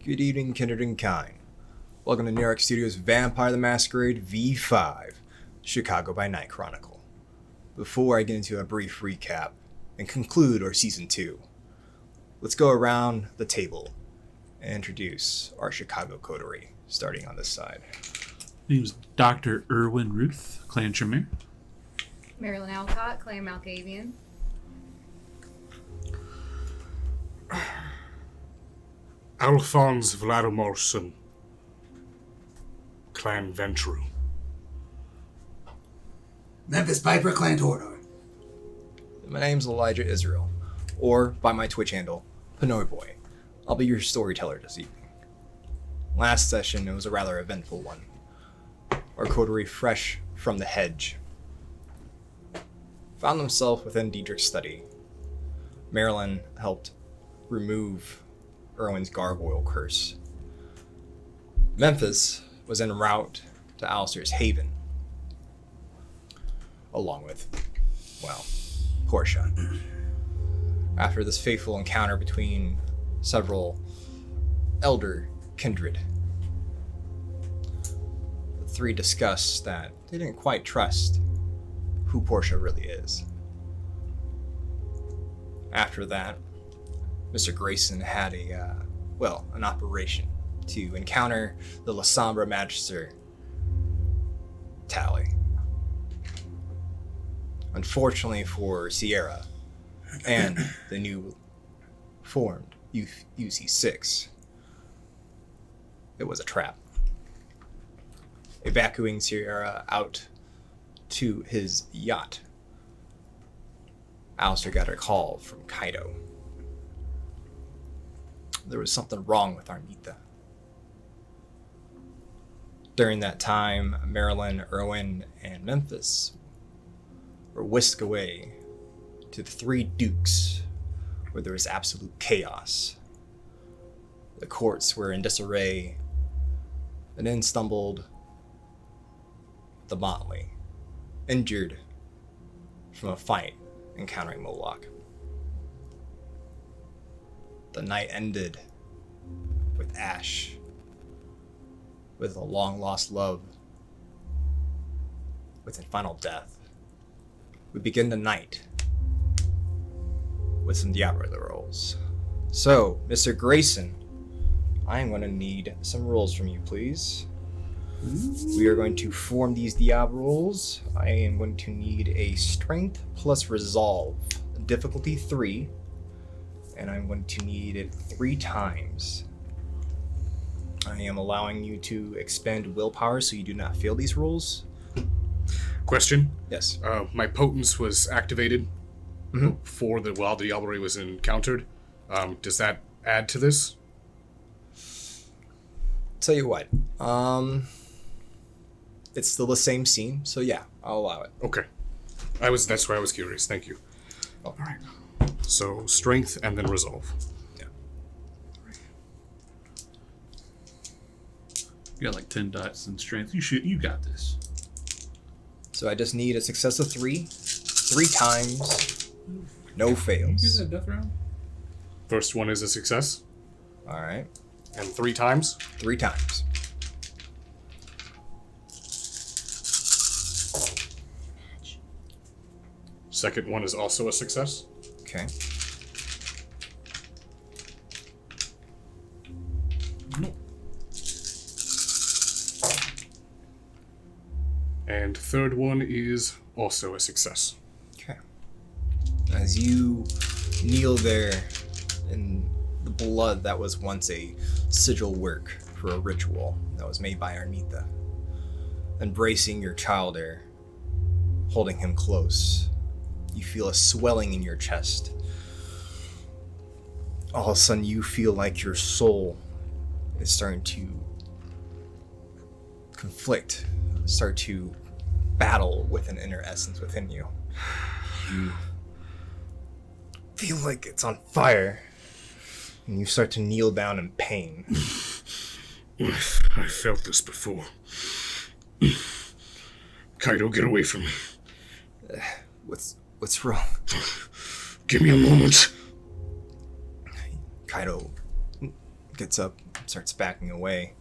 Good evening, kindred and kind. Welcome to NearDark Studios Vampire the Masquerade V5, Chicago by Night Chronicle. Before I get into a brief recap and conclude our Season 2, let's go around the table and introduce our Chicago coterie, starting on this side. Name's Dr. Irwin Ruth, Clan Tremere. Marilyn Alcott, Clan Malkavian. Alphonse Vladimirson, Clan Ventru. Memphis Piper, Clan Tordor. My name's Elijah Israel, or by my Twitch handle, Pinoy Boy. I'll be your storyteller this evening. Last session, it was a rather eventful one. Our coterie, fresh from the hedge, found themselves within Diedrich's study. Marilyn helped remove Erwin's gargoyle curse. Memphis was en route to Alistair's haven, along with, well, Portia. After this fateful encounter between several elder kindred, the three discussed that they didn't quite trust who Portia really is. After that, Mr. Grayson had an operation to encounter the La Sombra Magister Tally. Unfortunately for Sierra and the new formed UC6, it was a trap. Evacuating Sierra out to his yacht, Alistair got a call from Kaido. There was something wrong with Armita. During that time, Marilyn, Irwin, and Memphis were whisked away to the Three Dukes, where there was absolute chaos. The courts were in disarray, and in stumbled the Motley, injured from a fight encountering Moloch. The night ended with Ash, with a long-lost love, with a final death. We begin the night with some Diablo rolls. So, Mr. Grayson, I am going to need some rolls from you, please. We are going to form these Diablo rolls. I am going to need a Strength plus Resolve, difficulty 3, and I'm going to need it 3 times. I am allowing you to expend willpower so you do not fail these rolls. Question? Yes. My potence was activated while the Diablerie was encountered. Does that add to this? Tell you what, it's still the same scene, so yeah, I'll allow it. Okay. That's why I was curious. Thank you. Oh. All right. So strength and then resolve. Yeah. You got like 10 dots in strength. You got this. So I just need a success of 3 times, no You fails. get that death round? First one is a success, All right, and 3 times. 3 times. Second one is also a success. Okay. And third one is also a success. Okay. As you kneel there in the blood that was once a sigil work for a ritual that was made by Armita, embracing your child there, holding him close, you feel a swelling in your chest. All of a sudden, you feel like your soul is starting to conflict, start to battle with an inner essence within you. You feel like it's on fire, and you start to kneel down in pain. I felt this before. Kaido, get away from me. What's wrong? Give me a moment. Kaido gets up, starts backing away,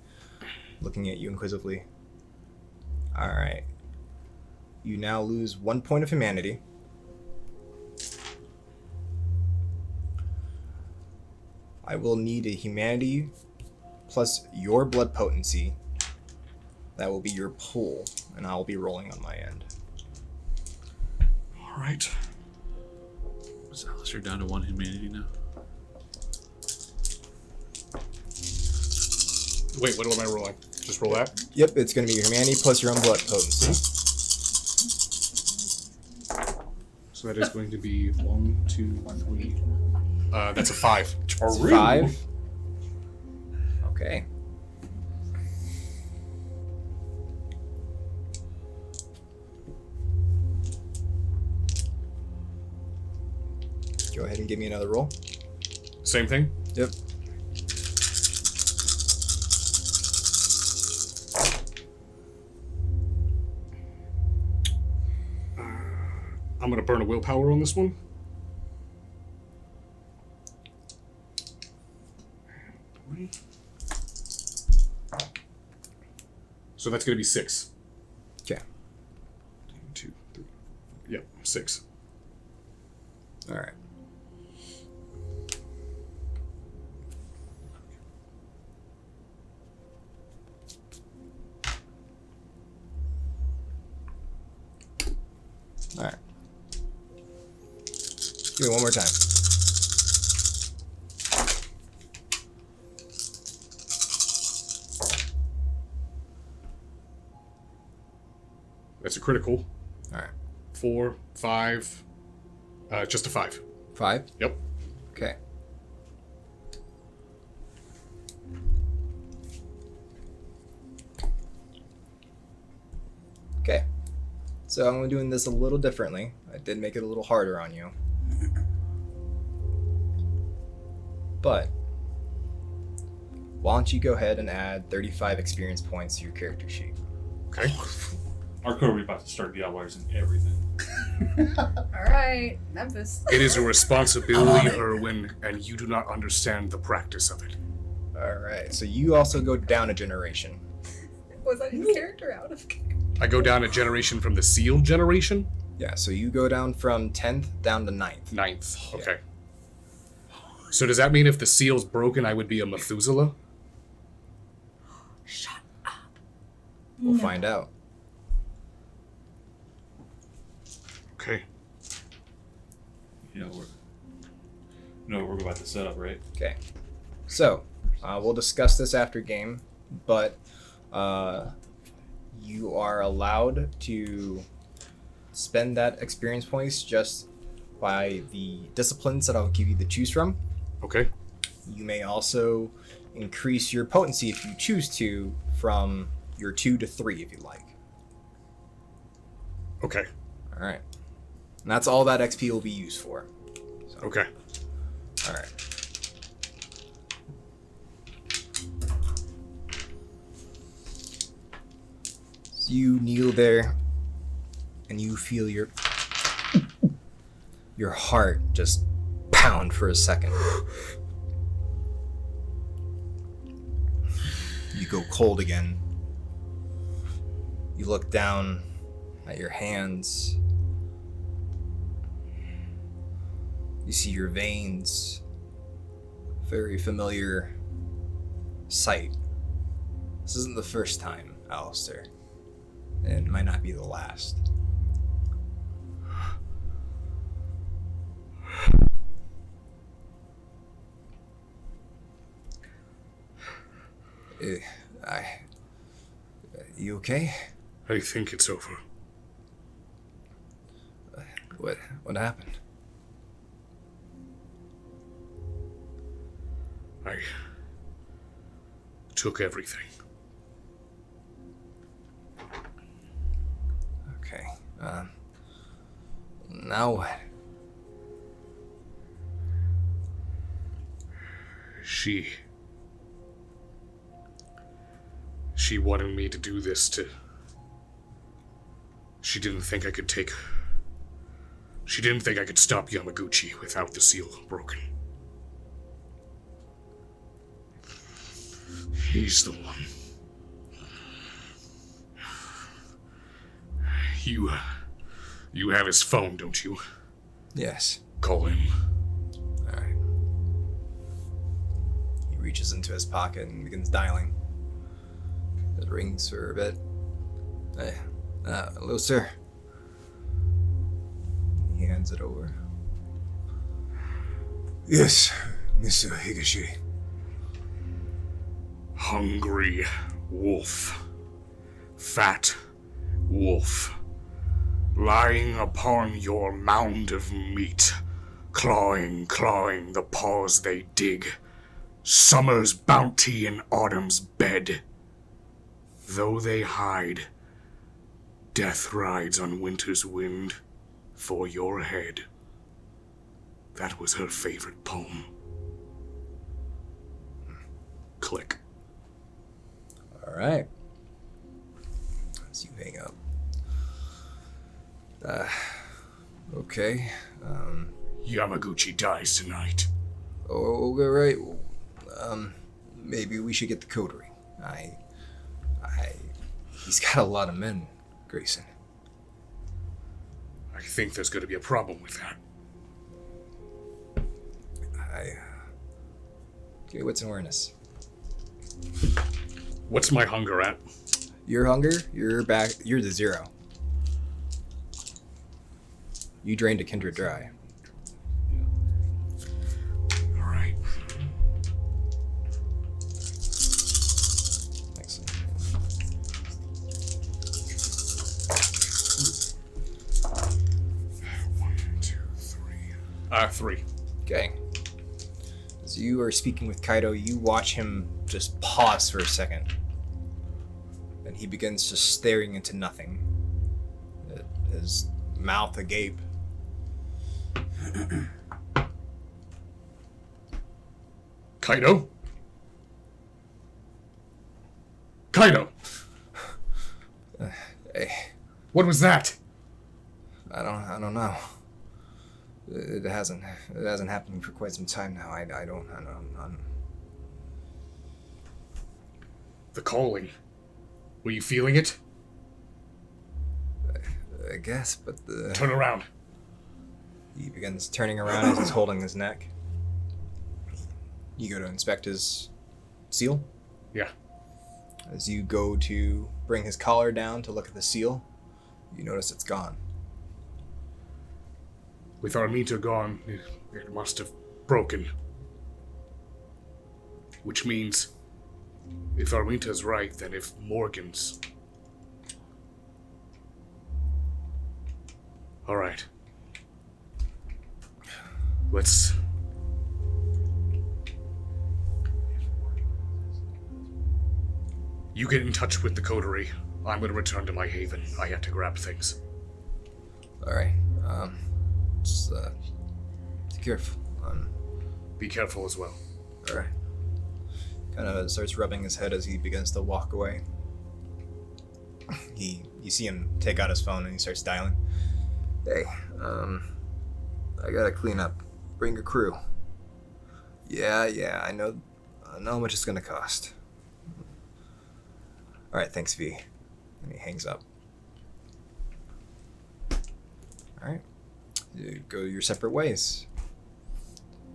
looking at you inquisitively. All right. You now lose 1 point of humanity. I will need a humanity plus your blood potency. That will be your pool, and I'll be rolling on my end. All right. Is Alistair down to 1 humanity now? Wait, what am I rolling? Just roll that? Yep, it's going to be your humanity plus your own blood potency. So that is going to be 1, 2, 3. That's a 5. 5. Okay. Go ahead and give me another roll. Same thing? Yep. I'm going to burn a willpower on this one. So that's going to be 6. Okay. 1, 2, 3. Yep, 6. All right. All right. Give me one more time. That's a critical. All right. 4, 5. Just a 5. 5. Yep. Okay. Okay. So I'm doing this a little differently. I did make it a little harder on you. But why don't you go ahead and add 35 experience points to your character sheet? Okay. Our crew are about to start Diablos and everything. Alright, Memphis. It is a responsibility, Erwin, and you do not understand the practice of it. All right. So you also go down a generation. Was I in character out of character? I go down a generation from the sealed generation? Yeah. So you go down from 10th down to 9th. 9th. Okay. So does that mean if the seal's broken, I would be a Methuselah? Shut up. We'll find out. Okay. You know we're about to set up, right? Okay. So, we'll discuss this after game, but you are allowed to spend that experience points just by the disciplines that I'll give you to choose from. Okay. You may also increase your potency if you choose to from your 2 to 3 if you like. Okay. All right. And that's all that XP will be used for. So, Okay. all right. So you kneel there and you feel your heart just pound for a second. You go cold again. You look down at your hands. You see your veins. Very familiar sight. This isn't the first time, Alistair. And it might not be the last. You okay? I think it's over. What happened? I took everything. Okay. Now what? She wanted me to do this to... She didn't think I could stop Yamaguchi without the seal broken. He's the one. You have his phone, don't you? Yes. Call him. Alright. He reaches into his pocket and begins dialing. It rings for a bit. Hey, hello, sir. He hands it over. Yes, Mr. Higashiri. Hungry wolf. Fat wolf. Lying upon your mound of meat. Clawing the paws they dig. Summer's bounty in autumn's bed. Though they hide, death rides on winter's wind for your head. That was her favorite poem. Click. Alright. As you hang up. Okay. Yamaguchi dies tonight. Oh, right. Maybe we should get the coterie. He's got a lot of men, Grayson. I think there's going to be a problem with that. Okay, what's in awareness? What's my hunger at? Your hunger, you're back. You're the 0. You drained a kindred dry. All right. Excellent. One, two, three. 3. Okay. As you are speaking with Kaido, you watch him just pause for a second. Then he begins just staring into nothing. His mouth agape. Kaido? Kaido! Hey, What was that? I don't know. It hasn't happened for quite some time now. I don't. The calling. Were you feeling it? I guess, but the... Turn around. He begins turning around as he's holding his neck. You go to inspect his seal. Yeah. As you go to bring his collar down to look at the seal, you notice it's gone. With our meter gone, it must have broken. Which means, if our meter's right, then if Morgan's... Alright. Let's... You get in touch with the coterie. I'm gonna return to my haven. I have to grab things. Alright, just, be careful. Be careful as well. Alright. Kind of starts rubbing his head as he begins to walk away. You see him take out his phone and he starts dialing. Hey, I gotta clean up. Bring a crew. Yeah, I know how much it's gonna cost. Alright, thanks, V. And he hangs up. Alright. You go your separate ways.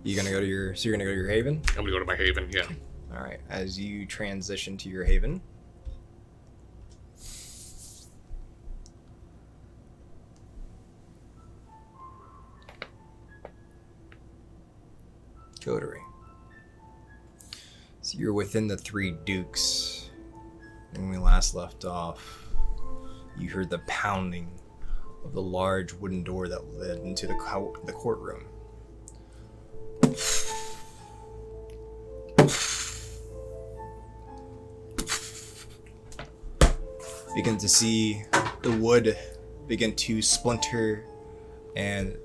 You're gonna go to your haven? I'm gonna go to my haven, yeah. Alright, as you transition to your haven. Coterie. So you're within the 3 dukes. When we last left off, you heard the pounding of the large wooden door that led into the courtroom. Begin to see the wood begin to splinter and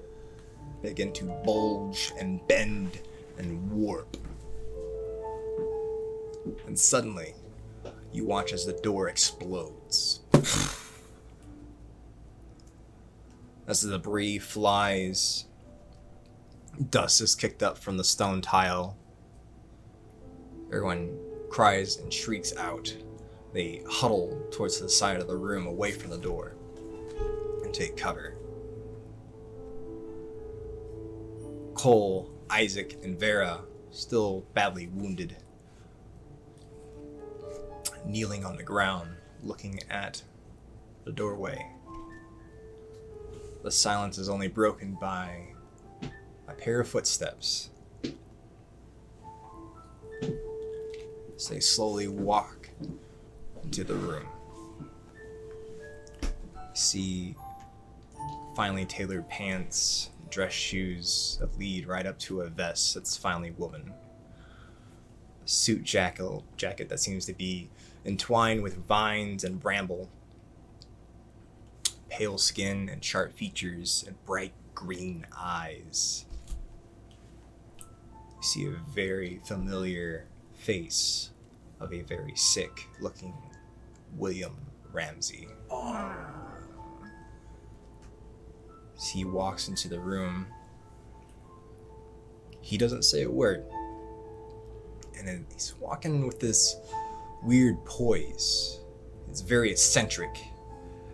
begin to bulge and bend and warp. And suddenly, you watch as the door explodes. As the debris flies, dust is kicked up from the stone tile. Everyone cries and shrieks out. They huddle towards the side of the room away from the door and take cover. Cole, Isaac, and Vera, still badly wounded, kneeling on the ground, looking at the doorway. The silence is only broken by a pair of footsteps. As they slowly walk into the room. See finely tailored pants, dress shoes that lead right up to a vest that's finely woven. A suit jacket that seems to be entwined with vines and bramble. Pale skin and sharp features and bright green eyes. You see a very familiar face of a very sick looking William Ramsey. As he walks into the room, he doesn't say a word. And then he's walking with this weird poise. It's very eccentric.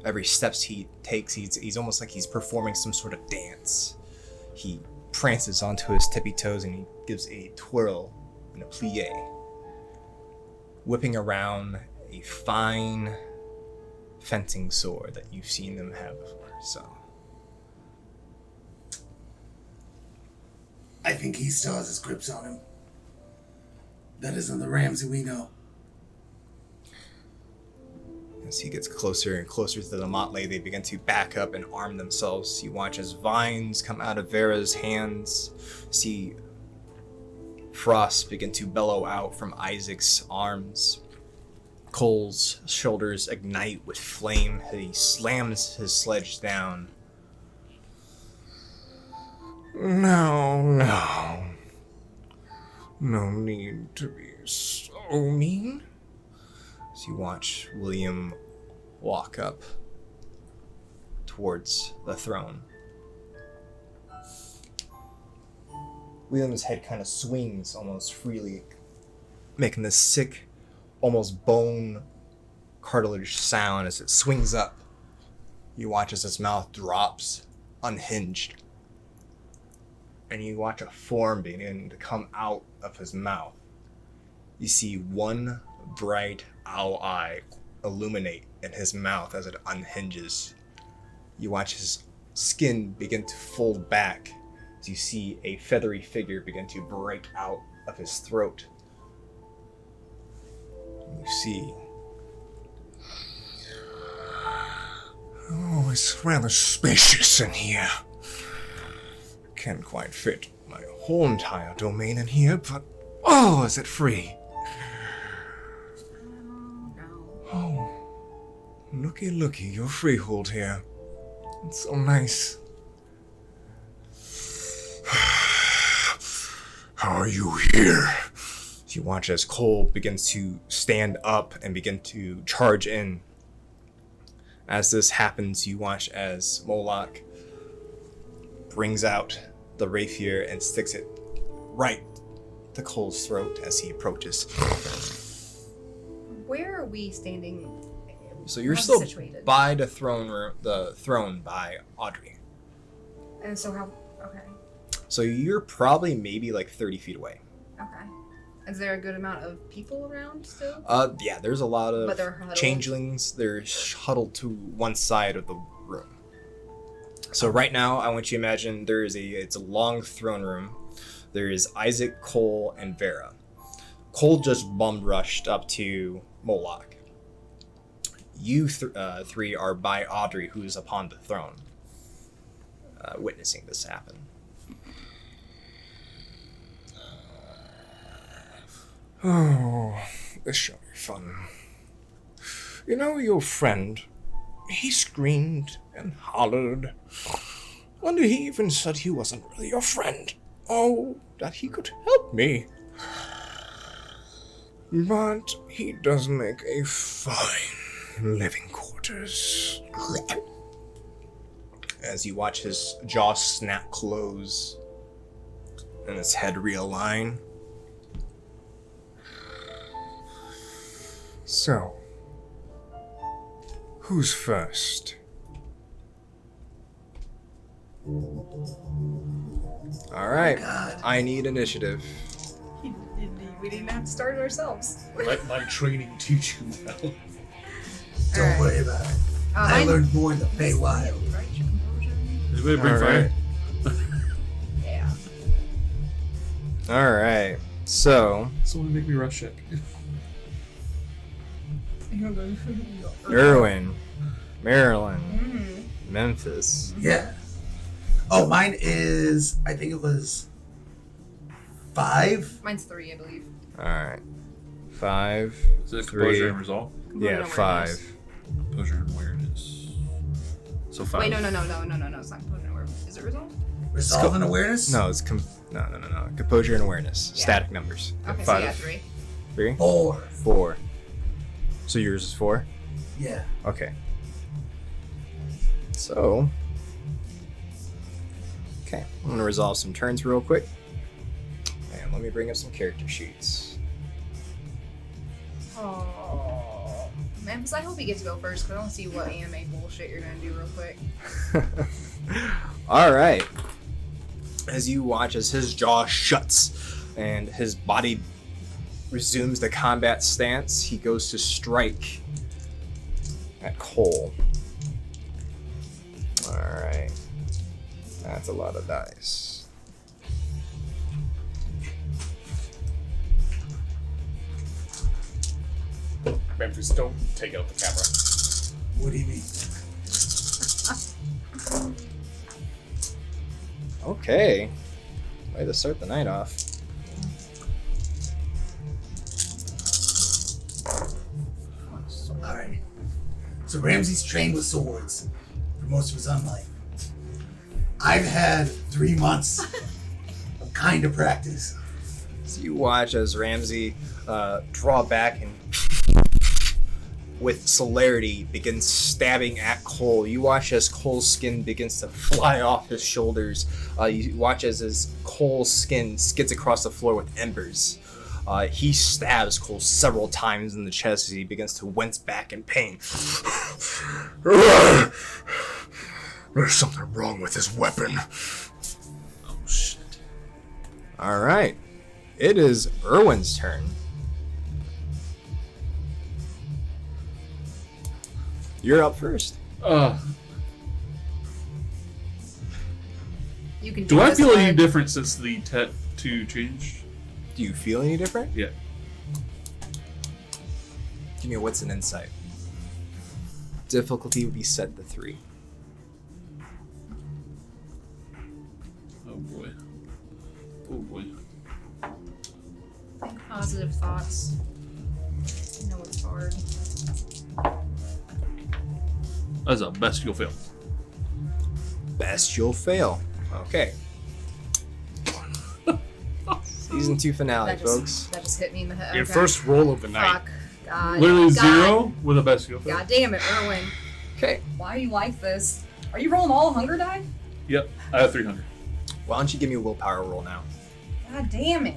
Every steps he takes, he's almost like he's performing some sort of dance. He prances onto his tippy toes and he gives a twirl and a plie, whipping around a fine fencing sword that you've seen them have before. So I think he still has his grips on him. That isn't the Ramsey we know. as he gets closer and closer to the motley, they begin to back up and arm themselves. You watch as vines come out of Vera's hands. See frost begin to bellow out from Isaac's arms. Cole's shoulders ignite with flame. He slams his sledge down. No. No need to be so mean. As you watch William walk up towards the throne. William's head kind of swings almost freely, making this sick, almost bone cartilage sound as it swings up. You watch as his mouth drops, unhinged. And you watch a form begin to come out of his mouth. You see one bright owl eye illuminate in his mouth as it unhinges. You watch his skin begin to fold back as you see a feathery figure begin to break out of his throat. You see... Oh, it's rather spacious in here. Can't quite fit my whole entire domain in here, but oh, is it free? Oh, looky, your freehold here. It's so nice. How are you here? You watch as Cole begins to stand up and begin to charge in. As this happens, you watch as Moloch brings out the rapier and sticks it right to Cole's throat as he approaches. Where are we standing? So you're How's still it situated? by the throne by Audrey. And so how? Okay. So you're probably maybe like 30 feet away. Okay. Is there a good amount of people around still? Yeah, there's a lot But of they're huddled? changelings. They're huddled to one side of the room. So right now, I want you to imagine it's a long throne room. There is Isaac, Cole, and Vera. Cole just bum rushed up to Moloch. You three are by Audrey, who is upon the throne, witnessing this happen. Oh, this shall be fun. You know, your friend, he screamed and hollered. Wonder he even said he wasn't really your friend. Oh, that he could help me. But he does make a fine living quarters. As you watch his jaw snap close and his head realign. So, who's first? All right. God. I need initiative. We didn't have to start it ourselves. Let my training teach you well. Don't Alright. worry about it. I mine- learned more in the Feywild. Right, your composure. Anybody bring All fire? Yeah. All right. So, Someone make me rush check. Irwin, Maryland, Mm. Memphis. Yeah. Oh, mine is, I think it was 5. Mine's 3, I believe. All right. 5. Is it 3. composure and resolve? Yeah, Composure and 5. awareness. Composure and awareness. So 5. Wait, no. It's not composure and awareness. Is it resolve? Resolve and awareness? No, it's no. Composure and awareness. Yeah. Static numbers. Okay, so 5. yeah, 3. 3. 4. 4. So yours is 4. Yeah. Okay. So. Okay, I'm gonna resolve some turns real quick. And let me bring up some character sheets. Oh. Man, I hope he gets to go first, because I don't see what anime bullshit you're gonna do real quick. All right. As you watch as his jaw shuts and his body resumes the combat stance, he goes to strike at Cole. All right. That's a lot of dice. Memphis, don't take out the camera. What do you mean? Okay. Way to start the night off. Alright. So Ramsey's trained with swords for most of his life. I've had 3 months of kind of practice. So you watch as Ramsey draw back and with celerity begins stabbing at Cole. You watch as Cole's skin begins to fly off his shoulders. You watch as Cole's skin skids across the floor with embers. He stabs Cole several times in the chest as he begins to wince back in pain. There's something wrong with his weapon. Oh shit. All right. It is Irwin's turn. You're up first. You can Do I this feel any one. different since the tattoo changed? Do you feel any different? Yeah. Give me what's an insight. Difficulty would be set to 3. Oh boy. Oh boy. Think positive thoughts. I know it's hard. That's a bestial fail. Best you'll fail. Okay. Season 2 finale, folks. That just hit me in the head. Your Okay. first roll of the night. Fuck. God. Literally God. 0 with a bestial fail. God damn it, Erwin. Okay. Why are you like this? Are you rolling all hunger die? Yep. I have 300. Why don't you give me a willpower roll now? God damn it.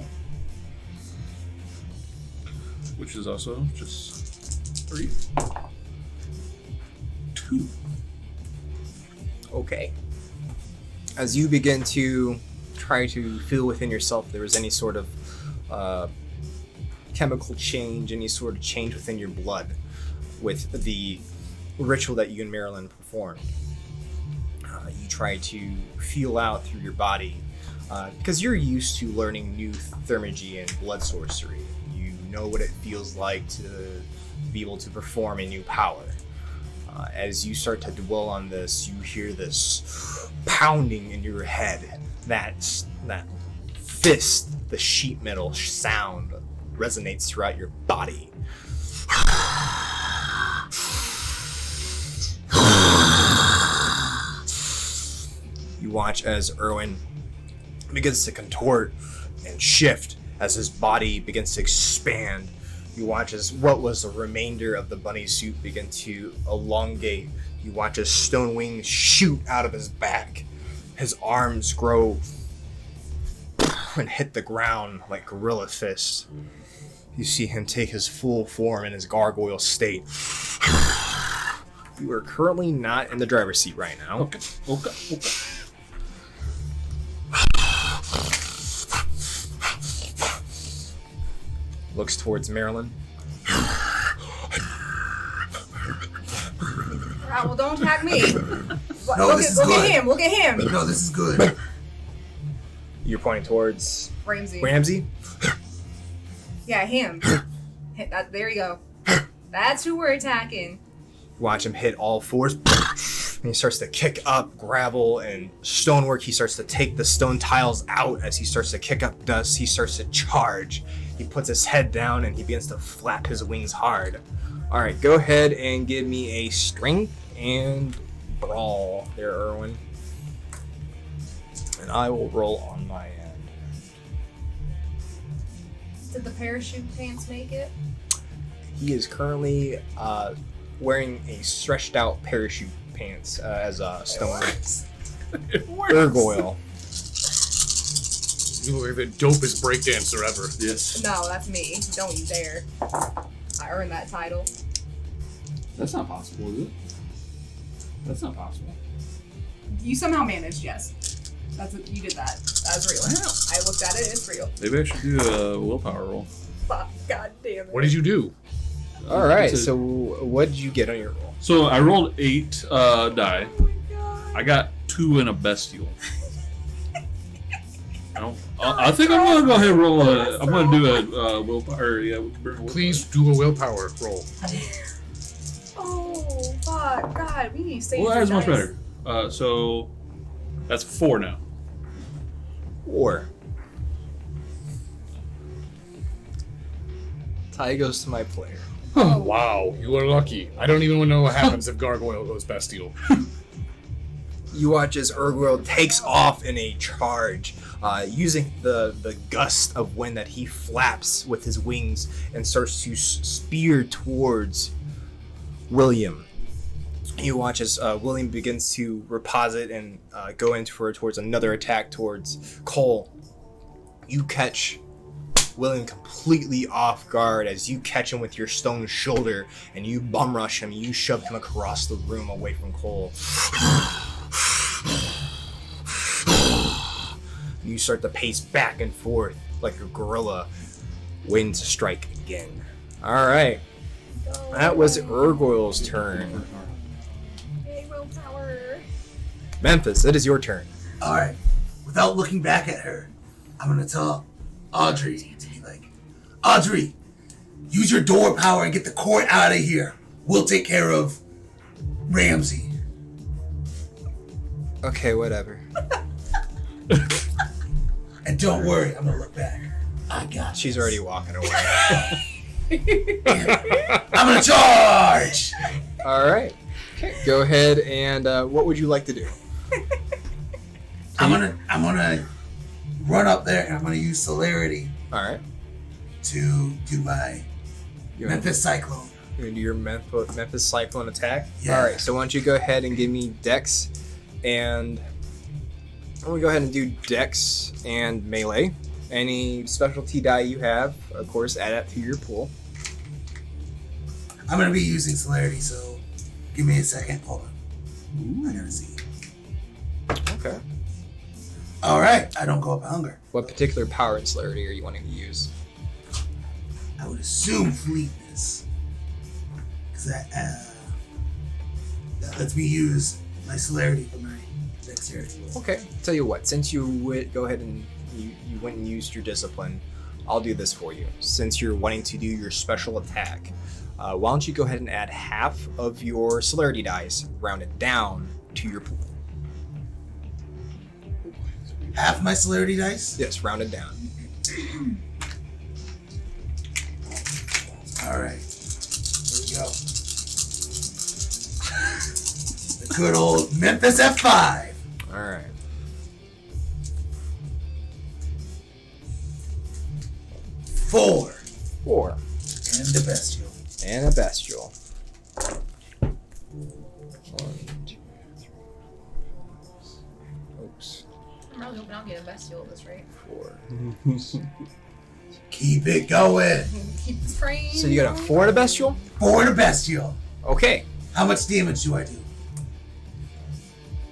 Which is also just 3. 2. Okay. As you begin to try to feel within yourself if there was any sort of chemical change, any sort of change within your blood with the ritual that you and Marilyn performed. You try to feel out through your body because you're used to learning new thermagy and blood sorcery. You know what it feels like to be able to perform a new power. As you start to dwell on this, you hear this pounding in your head. That fist, the sheet metal sound resonates throughout your body. You watch as Irwin begins to contort and shift as his body begins to expand. You watch as what was the remainder of the bunny suit begin to elongate. You watch as stone wings shoot out of his back. His arms grow and hit the ground like gorilla fists. You see him take his full form in his gargoyle state. You are currently not in the driver's seat right now. Okay. Looks towards Marilyn. Alright, well, don't attack me. No, this is look good. at him. Look at him. No, this is good. You're pointing towards Ramsey. Ramsey? Yeah, him. There you go. That's who we're attacking. Watch him hit all fours. And he starts to kick up gravel and stonework. He starts to take the stone tiles out as he starts to kick up dust. He starts to charge. He puts his head down and he begins to flap his wings hard. All right, go ahead and give me a strength and brawl there, Erwin. And I will roll on my end. Did the parachute pants make it? He is currently wearing a stretched out parachute pants as a stone gargoyle. You look like the dopest breakdancer ever. Yes. No, that's me. Don't you dare. I earned that title. That's not possible, is it? That's not possible. You somehow managed, yes. You did that. That's real. I looked at it, it's real. Maybe I should do a willpower roll. Fuck, god damn it. What did you do? All right, It's a- so what did you get on your roll? So I rolled 8 die. Oh my god. I got 2 in a bestial. I think I'm gonna go ahead and roll a. I'm gonna do a willpower. Yeah, we can burn a willpower. Please do a willpower roll. Oh, fuck. God, we need to save Well, that's your much dice. better. So that's 4 now. Or tie goes to my player. Oh. Wow, you are lucky. I don't even know what happens if Gargoyle goes bestial. You watch as Urgoyle takes off in a charge, using the gust of wind that he flaps with his wings and starts to spear towards William. You watch as William begins to reposit and go in towards another attack towards Cole. You catch William completely off guard as you catch him with your stone shoulder and you bum rush him. You shove him across the room away from Cole. You start to pace back and forth like a gorilla, waiting to strike again. All right, that was Urgoyle's turn. Yay, willpower. Memphis, it is your turn. All right. Without looking back at her, I'm gonna tell Audrey to be like, Audrey, use your door power and get the court out of here. We'll take care of Ramsey. Okay, whatever. And don't worry, I'm gonna look back. I got She's this. already walking away. I'm gonna charge. All right. Okay, go ahead and what would you like to do? I'm gonna run up there and I'm gonna use celerity All right. to do my You're Memphis Cyclone. gonna do your Memphis Cyclone attack. Yeah. All right. So why don't you go ahead and give me Dex, and I'm gonna go ahead and do Dex and melee. Any specialty die you have, of course, add that to your pool. I'm gonna be using celerity, so give me a second. Hold on. I gotta see. Okay. All right, I don't go up hunger. What particular power and celerity are you wanting to use? I would assume fleetness, because that lets me use my celerity for my dexterity. Okay. Tell you what, since you would go ahead and you went and used your discipline, I'll do this for you. Since you're wanting to do your special attack, why don't you go ahead and add half of your celerity dice, round it down to your pool. Half my celerity dice. Yes, round it down. All right, here we go. The good old Memphis F5. All right. Four. 4. And the bestial. And a bestial. 1, 2, 3. Oops. I'm really hoping I'll get a bestial at this rate. 4. Keep it going. Keep the train. So you got a 4 and a bestial? 4 and a bestial. Okay. How much damage do I do?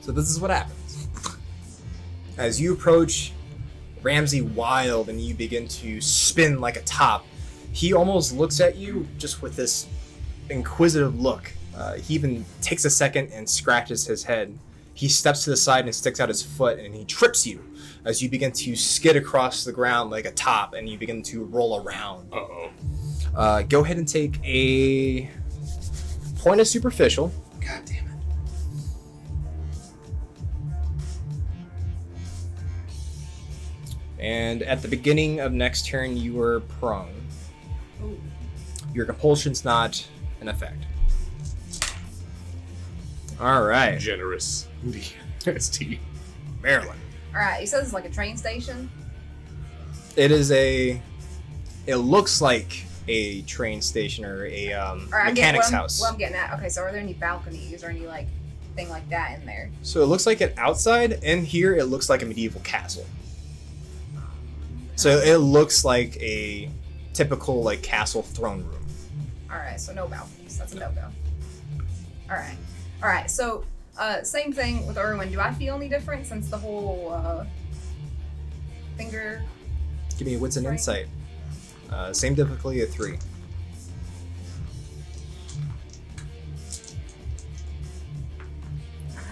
So this is what happens. As you approach Ramsey Wild and you begin to spin like a top, he almost looks at you just with this inquisitive look. He even takes a second and scratches his head. He steps to the side and sticks out his foot and he trips you as you begin to skid across the ground like a top and you begin to roll around. Uh-oh. Go ahead and take a point of superficial. God damn it. And at the beginning of next turn, you are prone. Ooh. Your compulsion's not in effect. All right, Generous. ST. Maryland. Alright, you said it's like a train station? It is a. It looks like a train station or a Alright, mechanic's house. What I'm getting at. Okay, so are there any balconies or any like thing like that in there? So it looks like it outside, and here it looks like a medieval castle. So it looks like a typical like castle throne room. Alright, so no balconies. That's a no-go. Alright, so same thing with Irwin. Do I feel any different since the whole finger? Give me a wits and Right. insight. Same difficulty at 3.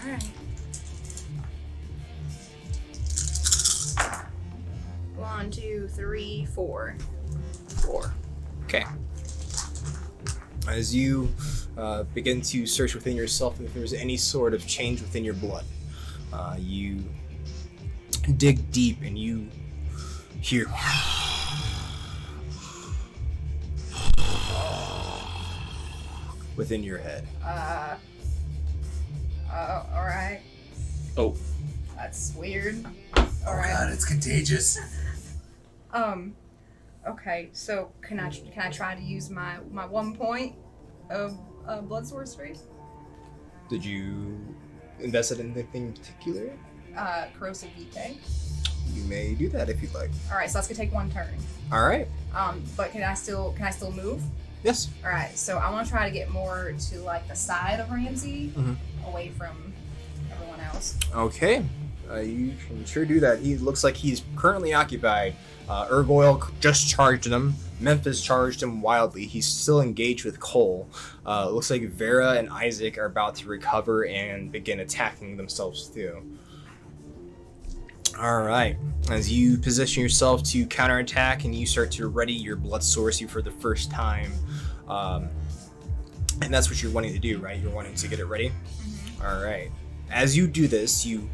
Alright. 1, 2, 3, 4. 4. Okay. As you begin to search within yourself if there's any sort of change within your blood, you dig deep and you hear within your head. Alright. Oh, That's weird. Oh Alright. god, it's contagious. Okay, so can I try to use my 1 point of blood sorcery? Did you invest it in anything in particular? Corrosive vitae. You may do that if you'd like. Alright, so that's gonna take 1 turn. All right. But can I still move? Yes. Alright, so I wanna try to get more to like the side of Ramsey, Mhm. away from everyone else. Okay. You can sure do that. He looks like he's currently occupied. Urgoyle just charged him. Memphis charged him wildly. He's still engaged with Cole. It looks like Vera and Isaac are about to recover and begin attacking themselves too. Alright. As you position yourself to counterattack and you start to ready your blood sorcery for the first time. And that's what you're wanting to do, right? You're wanting to get it ready? Alright. As you do this, you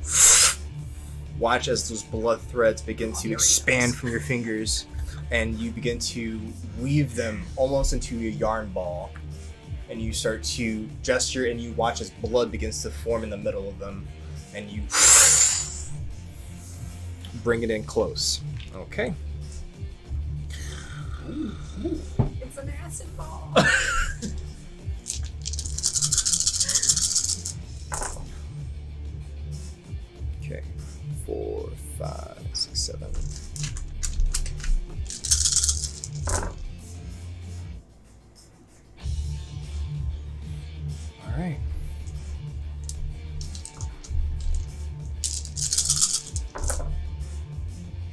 watch as those blood threads begin to expand from your fingers and you begin to weave them almost into a yarn ball. And you start to gesture and you watch as blood begins to form in the middle of them. And you bring it in close. Okay. It's an acid ball. Okay. 4, 5, 6, 7. All right.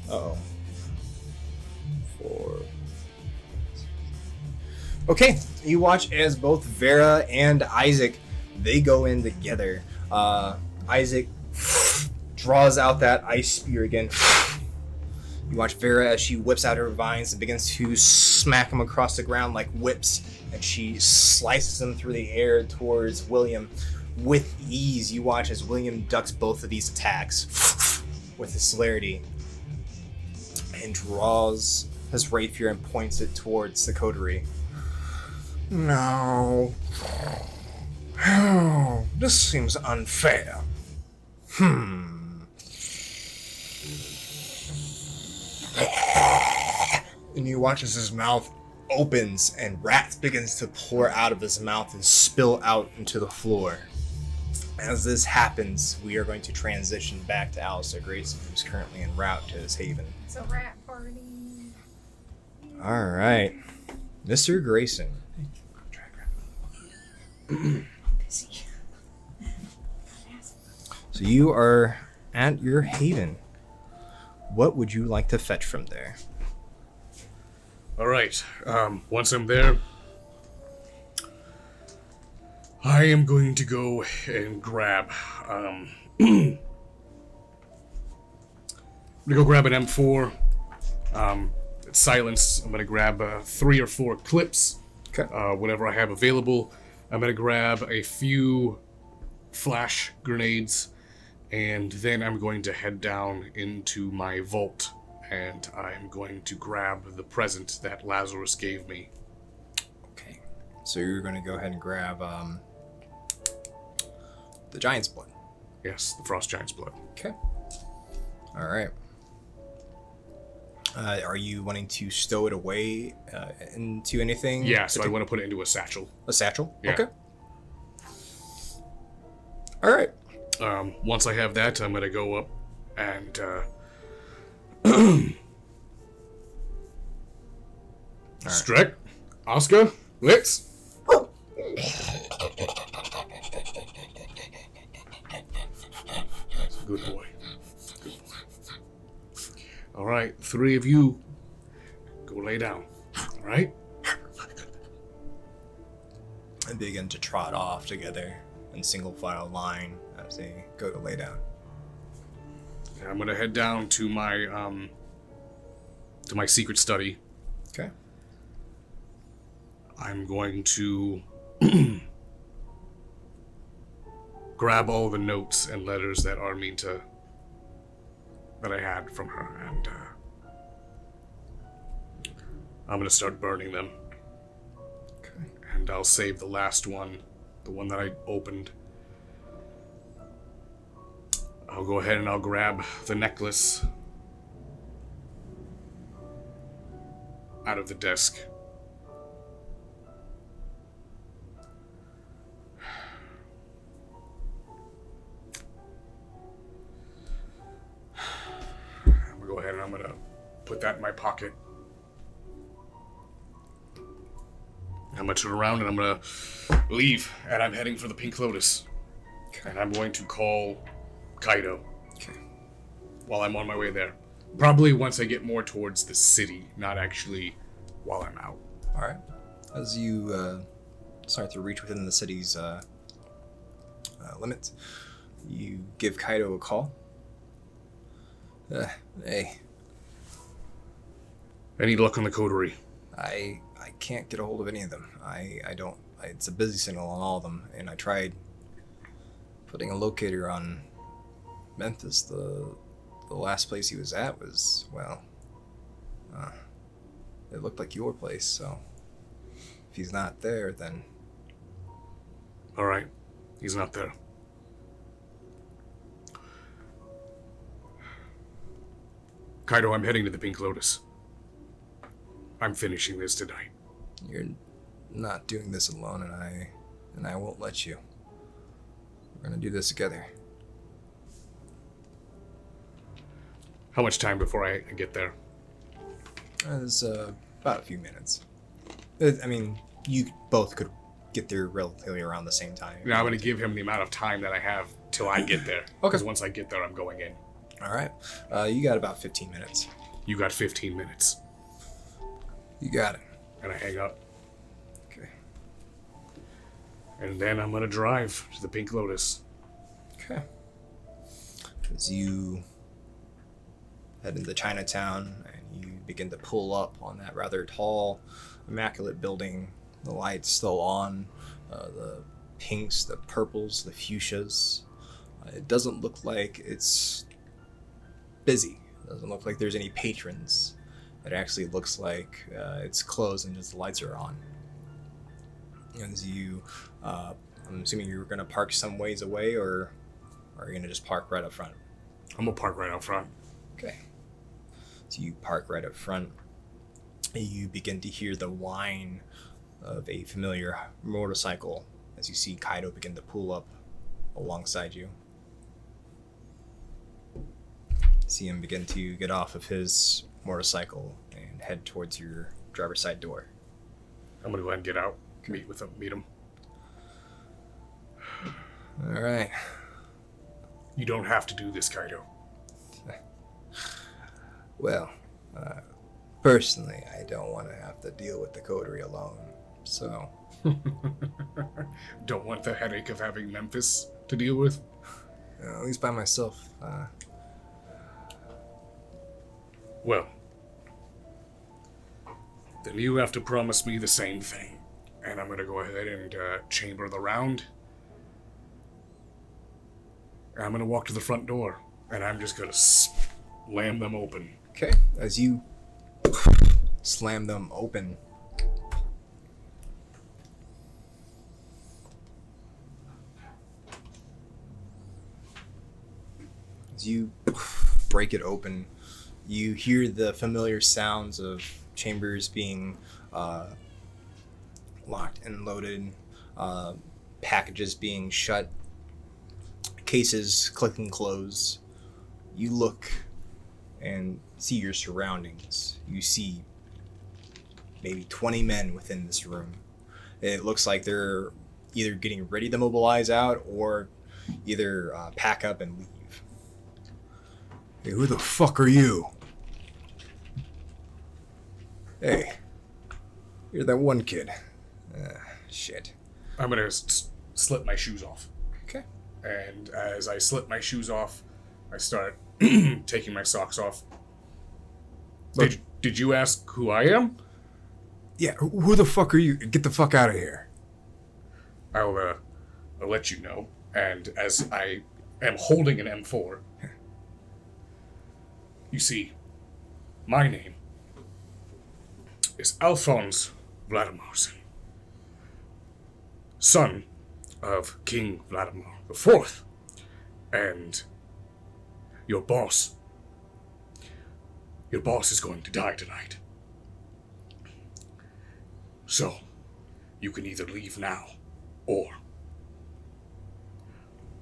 Uh-oh. 4. Okay, you watch as both Vera and Isaac, they go in together. Isaac draws out that ice spear again. You watch Vera as she whips out her vines and begins to smack him across the ground like whips, and she slices him through the air towards William. With ease, you watch as William ducks both of these attacks with his celerity and draws his rapier and points it towards the coterie. No. Oh, this seems unfair. And you watch as his mouth opens and wrath begins to pour out of his mouth and spill out into the floor. As this happens, we are going to transition back to Alistair Grayson, who's currently en route to his haven. It's a rat party. All right, Mr. Grayson. So you are at your haven. What would you like to fetch from there? All right. Once I'm there, I am going to go and grab. I'm gonna go grab an M4. It's silenced. I'm gonna grab 3 or 4 clips. Okay. Whatever I have available. I'm gonna grab a few flash grenades, and then I'm going to head down into my vault, and I'm going to grab the present that Lazarus gave me. Okay. So you're going to go ahead and grab the giant's blood. Yes, the Frost Giant's blood. Okay. All right. Are you wanting to stow it away into anything? Yeah, so I want to put it into a satchel. A satchel? Yeah. Okay. All right. Once I have that, I'm gonna go up and Streck, Oscar, Litz. Good boy. Good boy. All right, 3 of you, go lay down. All right. And begin to trot off together in single file line as they go to lay down. And I'm gonna head down to my secret study. Okay. I'm going to grab all the notes and letters that Arminta that I had from her, and I'm gonna start burning them. Okay. And I'll save the last one, the one that I opened. I'll go ahead and I'll grab the necklace out of the desk. I'm gonna go ahead and I'm gonna put that in my pocket. I'm gonna turn around and I'm gonna leave, and I'm heading for the Pink Lotus. Okay. And I'm going to call Kaido Okay. while I'm on my way there. Probably once I get more towards the city, not actually while I'm out. All right. As you start to reach within the city's limits, you give Kaido a call. Hey, Any luck on the coterie? I can't get a hold of any of them. I don't. It's a busy signal on all of them, and I tried putting a locator on Memphis. The last place he was at was, well, it looked like your place. So if he's not there, then All right, he's not there. Kaido, I'm heading to the Pink Lotus. I'm finishing this tonight. you're not doing this alone, and I won't let you. We're gonna do this together. How much time before I get there? It's about a few minutes. I mean, you both could get there relatively around the same time. Now I'm going to give him the amount of time that I have till I get there. Okay. Because once I get there, I'm going in. All right. You got about 15 minutes. You got 15 minutes. You got it. And I hang up. Okay. And then I'm going to drive to the Pink Lotus. Okay. As you head into Chinatown and you begin to pull up on that rather tall, immaculate building, the lights still on, the pinks, the purples, the fuchsias. It doesn't look like it's busy. It doesn't look like there's any patrons. It actually looks like it's closed and just the lights are on. As you, I'm assuming you're going to park some ways away, or are you going to just park right up front? I'm going to park right out front. Okay. So you park right up front. You begin to hear the whine of a familiar motorcycle as you see Kaido begin to pull up alongside you. See him begin to get off of his motorcycle and head towards your driver's side door. I'm gonna go ahead and get out. Meet him. All right. You don't have to do this, Kaido. Well, personally, I don't want to have to deal with the coterie alone. So, Don't want the headache of having Memphis to deal with? at least by myself. Well, then you have to promise me the same thing. And I'm gonna go ahead and chamber the round. I'm gonna walk to the front door, and I'm just gonna slam them open. Okay. As you slam them open, as you break it open, you hear the familiar sounds of chambers being locked and loaded, packages being shut, cases clicking close. You look and see your surroundings. You see maybe 20 men within this room. It looks like they're either getting ready to mobilize out or either pack up and leave. Hey, who the fuck are you? Hey, you're that one kid. Shit. I'm gonna slip my shoes off. Okay. And as I slip my shoes off, I start taking my socks off. Did you ask who I am? Yeah, who the fuck are you? Get the fuck out of here. I'll let you know. And as I am holding an M4, you see, my name is Alphonse Vladimirson, son of King Vladimir IV, and your boss is going to die tonight. So, you can either leave now, or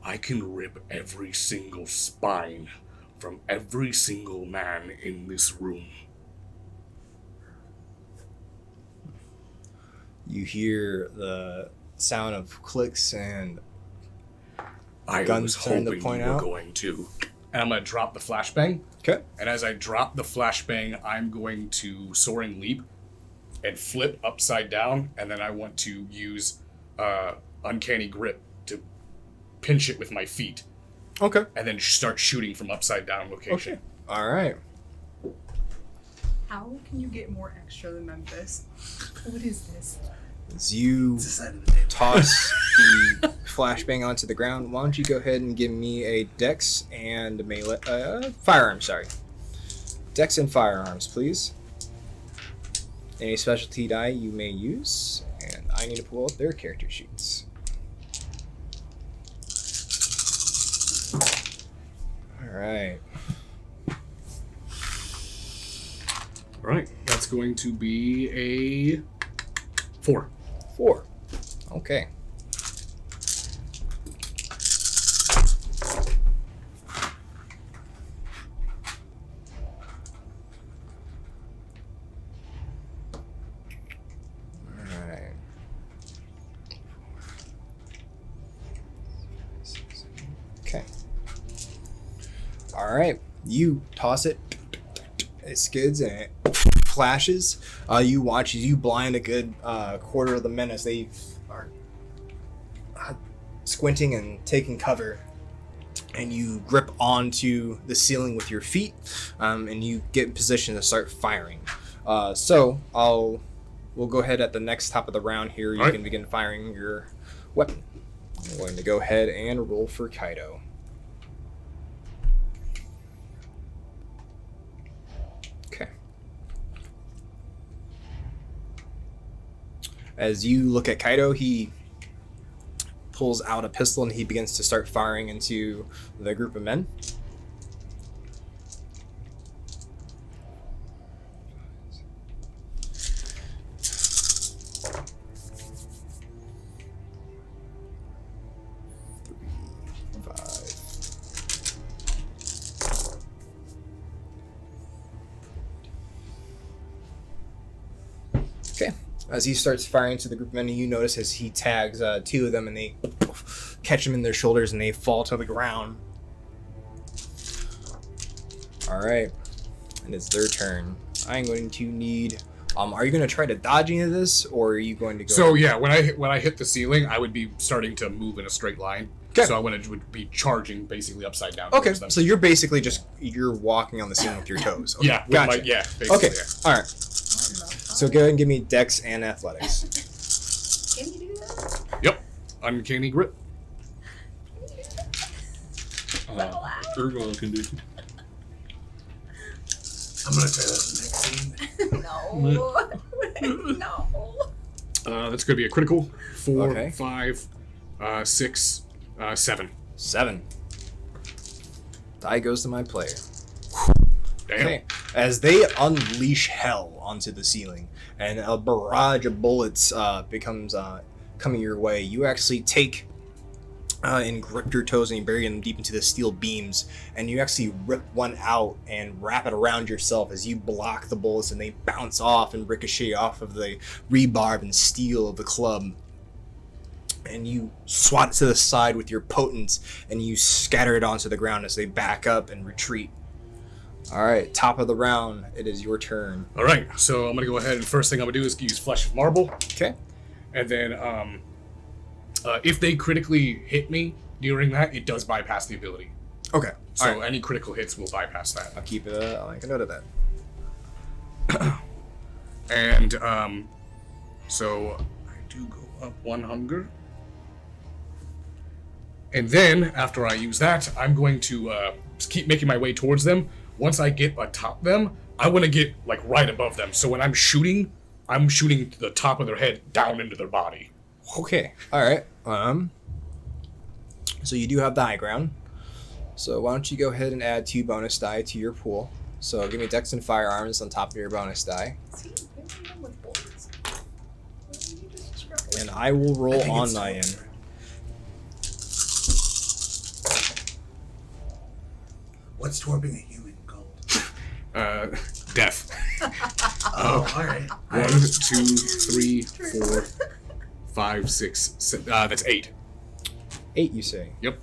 I can rip every single spine from every single man in this room. You hear the sound of clicks and I guns was starting hoping to point you were out. going to. And I'm going to drop the flashbang. Okay. And as I drop the flashbang, I'm going to soaring leap and flip upside down. And then I want to use uncanny grip to pinch it with my feet. Okay. And then start shooting from upside down location. Okay. All right. How can you get more extra than Memphis? What is this? As you It's the side of the table. toss the flashbang onto the ground, why don't you go ahead and give me a dex and melee firearms, sorry. Dex and firearms, please. Any specialty die you may use, and I need to pull out their character sheets. Alright. Right. That's going to be a 4. 4. Okay. Alright. Okay. Alright. You toss it. It skids and it flashes. You watch as you blind a good quarter of the men as they are squinting and taking cover, and you grip onto the ceiling with your feet, and you get in position to start firing. We'll go ahead at the next top of the round here. You can begin firing your weapon. I'm going to go ahead and roll for Kaido. Okay. As you look at Kaido, he pulls out a pistol and he begins to start firing into the group of men. As he starts firing to the group of men, you notice as he tags 2 of them, and they catch them in their shoulders, and they fall to the ground. All right, and it's their turn. I'm going to need. Are you going to try to dodge any of this, or are you going to go? So yeah, when I hit the ceiling, I would be starting to move in a straight line. Okay. So I would be charging basically upside down. Okay, towards them. so you're basically you're walking on the ceiling with your toes. Okay. Yeah. with Gotcha. basically. Okay. Yeah. All right. So go ahead and give me Dex and Athletics. Can you do that? Yep. Uncanny grip. Ergo can do. I'm gonna try that in the next scene. No. No. That's going to be a critical. 4, Okay. 5, 6, 7. 7. Die goes to my player. Damn. Okay. As they unleash hell onto the ceiling, and a barrage of bullets becomes coming your way, you actually take and grip your toes and you bury them deep into the steel beams, and you actually rip one out and wrap it around yourself as you block the bullets, and they bounce off and ricochet off of the rebarb and steel of the club. And you swat it to the side with your potence, and you scatter it onto the ground as they back up and retreat. All right, top of the round, it is your turn. All right. So I'm going to go ahead and first thing I'm going to do is use Flesh of Marble. Okay. And then if they critically hit me during that, it does bypass the ability. Okay. So All right. any critical hits will bypass that. I'll keep it. I'll make a note of that. And so I do go up 1 hunger. And then after I use that, I'm going to just keep making my way towards them. Once I get atop them, I want to get like right above them. So when I'm shooting to the top of their head down into their body. Okay. All right. So you do have the high ground. So why don't you go ahead and add 2 bonus die to your pool. So give me Dex and Firearms on top of your bonus die. See, you're done with bullets. What did you just describe? And I will roll think on it's my end. What's torping a human called? Death. Oh, all right. 1, 2, 3, 4, 5, 6, 7. That's 8. 8, you say? Yep.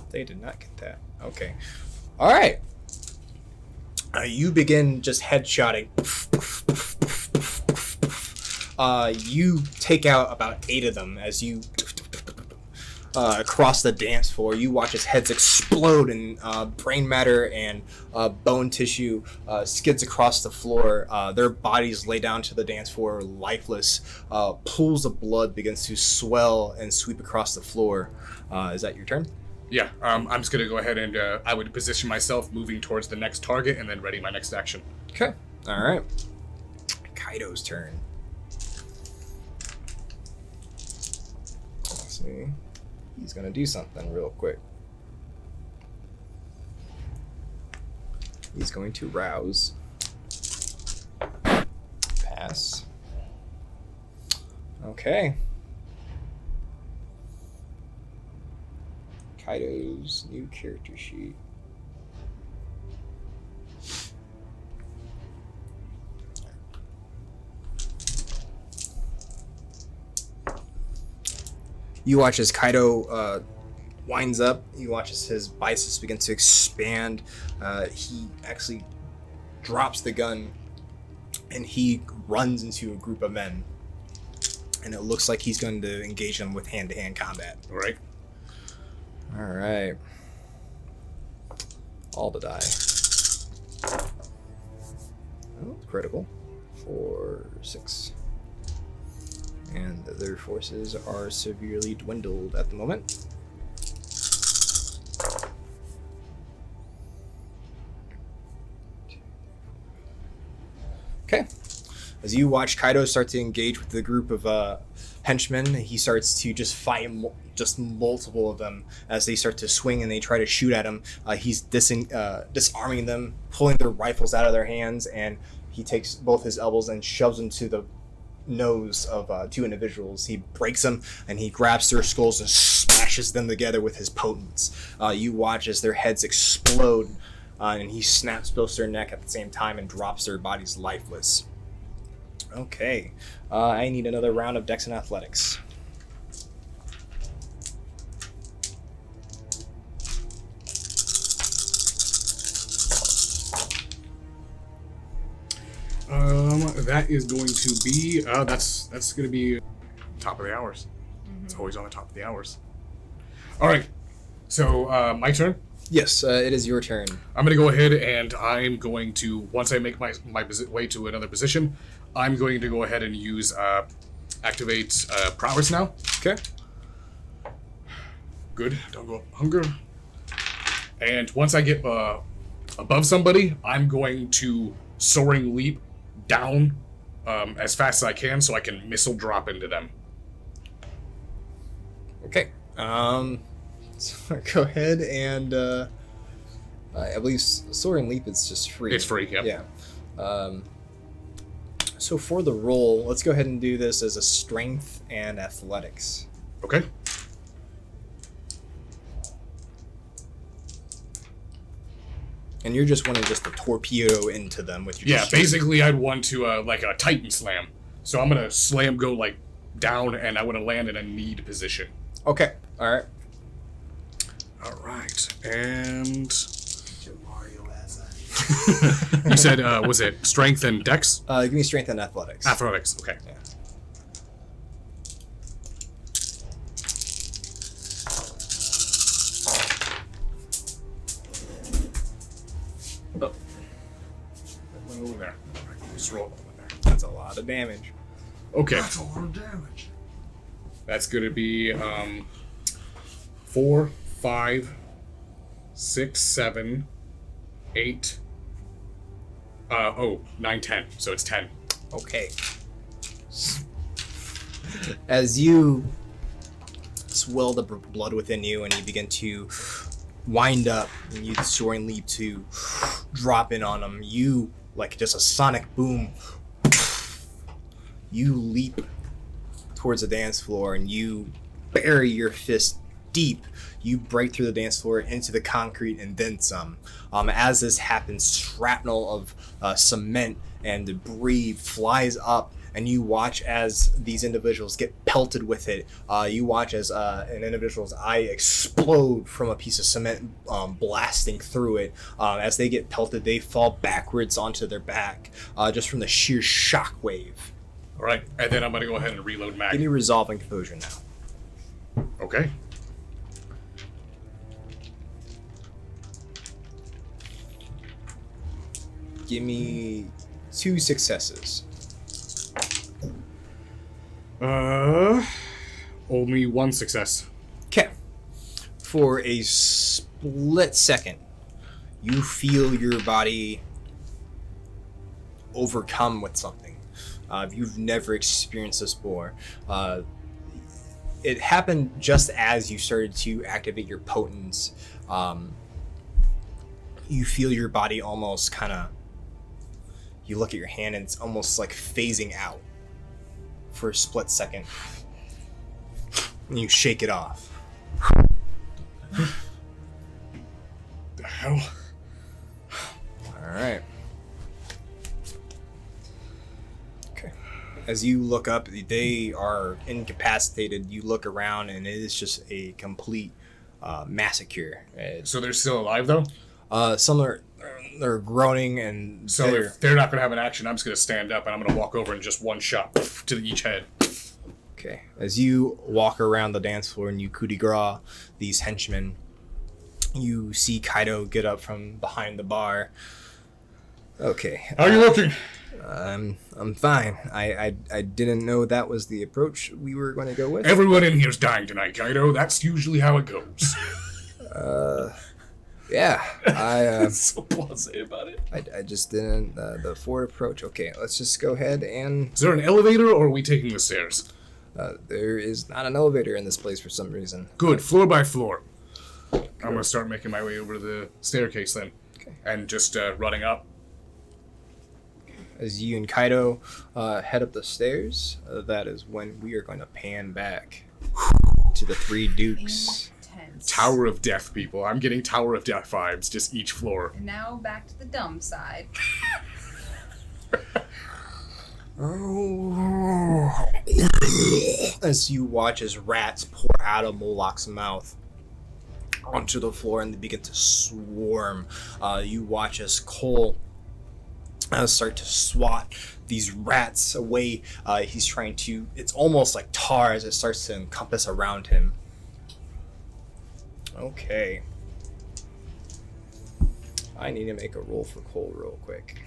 They did not get that. Okay. All right. You begin just headshotting. You take out about 8 of them as you across the dance floor. You watch as heads explode and brain matter and bone tissue skids across the floor. Their bodies lay down to the dance floor lifeless. Pools of blood begins to swell and sweep across the floor. Is that your turn? Yeah, I'm just going to go ahead and I would position myself moving towards the next target and then ready my next action. Okay. All right. Kaido's turn. Let's see. He's going to do something real quick. He's going to rouse. Pass. Okay. Kaido's new character sheet. You watch as Kaido winds up. You watch as his biceps begin to expand. He actually drops the gun and he runs into a group of men. And it looks like he's going to engage them with hand-to-hand combat. All right. All right. All the die. Oh, critical. 4, 6. And their forces are severely dwindled at the moment. Okay. As you watch Kaido start to engage with the group of henchmen, he starts to just fight just multiple of them as they start to swing and they try to shoot at him. He's disarming them, pulling their rifles out of their hands, and he takes both his elbows and shoves them to the nose of 2 individuals. He breaks them and he grabs their skulls and smashes them together with his potence. You watch as their heads explode and he snaps both their neck at the same time and drops their bodies lifeless. Okay, I need another round of Dex and Athletics. That is going to be that's going to be top of the hours. It's always on the top of the hours. All right, so my turn. Yes, it is your turn. I'm going to go ahead and I'm going to, once I make my way to another position, I'm going to go ahead and use activate prowess now. Okay. Good. Don't go up hunger. And once I get above somebody, I'm going to soaring leap down as fast as I can so I can missile drop into them. Okay. So go ahead and I believe Soaring Leap is just free. It's free, yep. Yeah. So for the roll, let's go ahead and do this as a strength and athletics. Okay. And you're just wanting just to torpedo into them with your Yeah, shield. basically I'd want to like a Titan slam. So I'm gonna slam go like down and I want to land in a need position. Okay. All right. All right, and Get your Mario ass out. you said was it strength and dex? Give me strength and athletics. Athletics. Okay. Yeah. Oh. That went over there. Just roll over there. That's a lot of damage. Okay. That's a lot of damage. That's gonna be 4, 5, 6, 7, 8. 9, 10. So it's 10. Okay. As you swell the blood within you and you begin to wind up and you soaring leap to drop in on them, you, like just a sonic boom, you leap towards the dance floor and you bury your fist deep. You break through the dance floor into the concrete and then some. As this happens, shrapnel of cement and debris flies up, and you watch as these individuals get pelted with it. You watch as an individual's eye explode from a piece of cement blasting through it. As they get pelted, they fall backwards onto their back just from the sheer shock wave. All right, and then I'm gonna go ahead and reload mag. Give me resolve and composure now. Okay. Give me 2 successes. Only 1 success. Okay. For a split second, you feel your body overcome with something. You've never experienced this before. It happened just as you started to activate your potence. You feel your body almost kind of... You look at your hand and it's almost like phasing out for a split second. And you shake it off. The hell? Alright. Okay. As you look up, they are incapacitated. You look around and it is just a complete massacre. So they're still alive though? Some are they're groaning and So if they're not going to have an action, I'm just going to stand up and I'm going to walk over and just one shot to each head. Okay. As you walk around the dance floor and you coup de grace these henchmen, you see Kaido get up from behind the bar. Okay. How are you looking? I'm fine. I didn't know that was the approach we were going to go with. Everyone in here's dying tonight, Kaido. That's usually how it goes. Yeah. So blasé about it. I just didn't the forward approach. Okay, let's just go ahead and Is there an elevator or are we taking the stairs? there is not an elevator in this place for some reason. Good, floor by floor. I'm going to start making my way over to the staircase then. Okay. And just running up. As you and Kaido head up the stairs, that is when we are going to pan back to the three dukes. Intense. Tower of Death, people. I'm getting Tower of Death vibes, just each floor. And now back to the dumb side. Oh. As you watch as rats pour out of Moloch's mouth onto the floor and they begin to swarm. You watch as Cole start to swat these rats away. He's trying to, it's almost like tar as it starts to encompass around him. Okay. I need to make a roll for Cole real quick.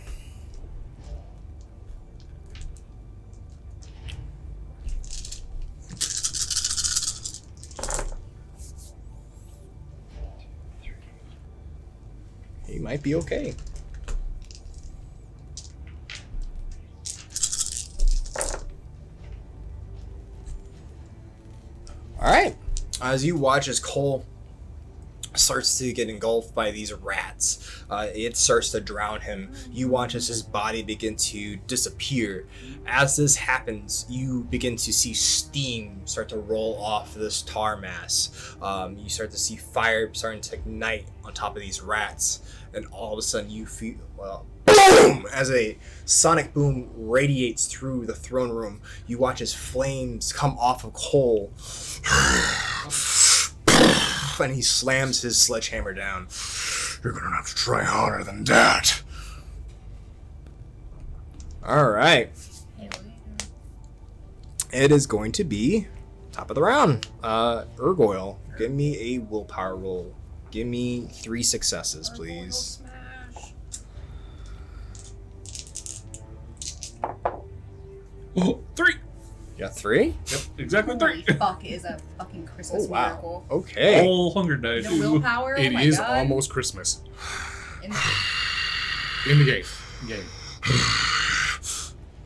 He might be okay. Alright. As you watch as Cole starts to get engulfed by these rats, it starts to drown him. You watch as his body begin to disappear. As this happens, you begin to see steam start to roll off this tar mass. You start to see fire starting to ignite on top of these rats, and all of a sudden you feel, boom! As a sonic boom radiates through the throne room, you watch as flames come off of Cole. And he slams his sledgehammer down. You're gonna have to try harder than that. Alright. It is going to be top of the round. Urgoyle, give me a willpower roll. Give me 3 successes, please. Oh, 3. You got 3? Yep, exactly Holy 3. fuck is a fucking Christmas Oh, wow. miracle. Okay. All hunger dice. No willpower. It oh my is God. almost Christmas. In In the game.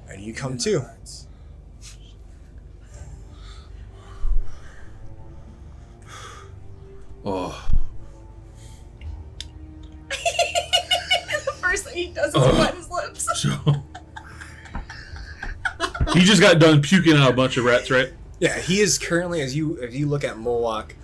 And you come too. Oh. the first thing he does is wet his lips. So. He just got done puking out a bunch of rats, right? Yeah, he is currently, if you look at Moloch,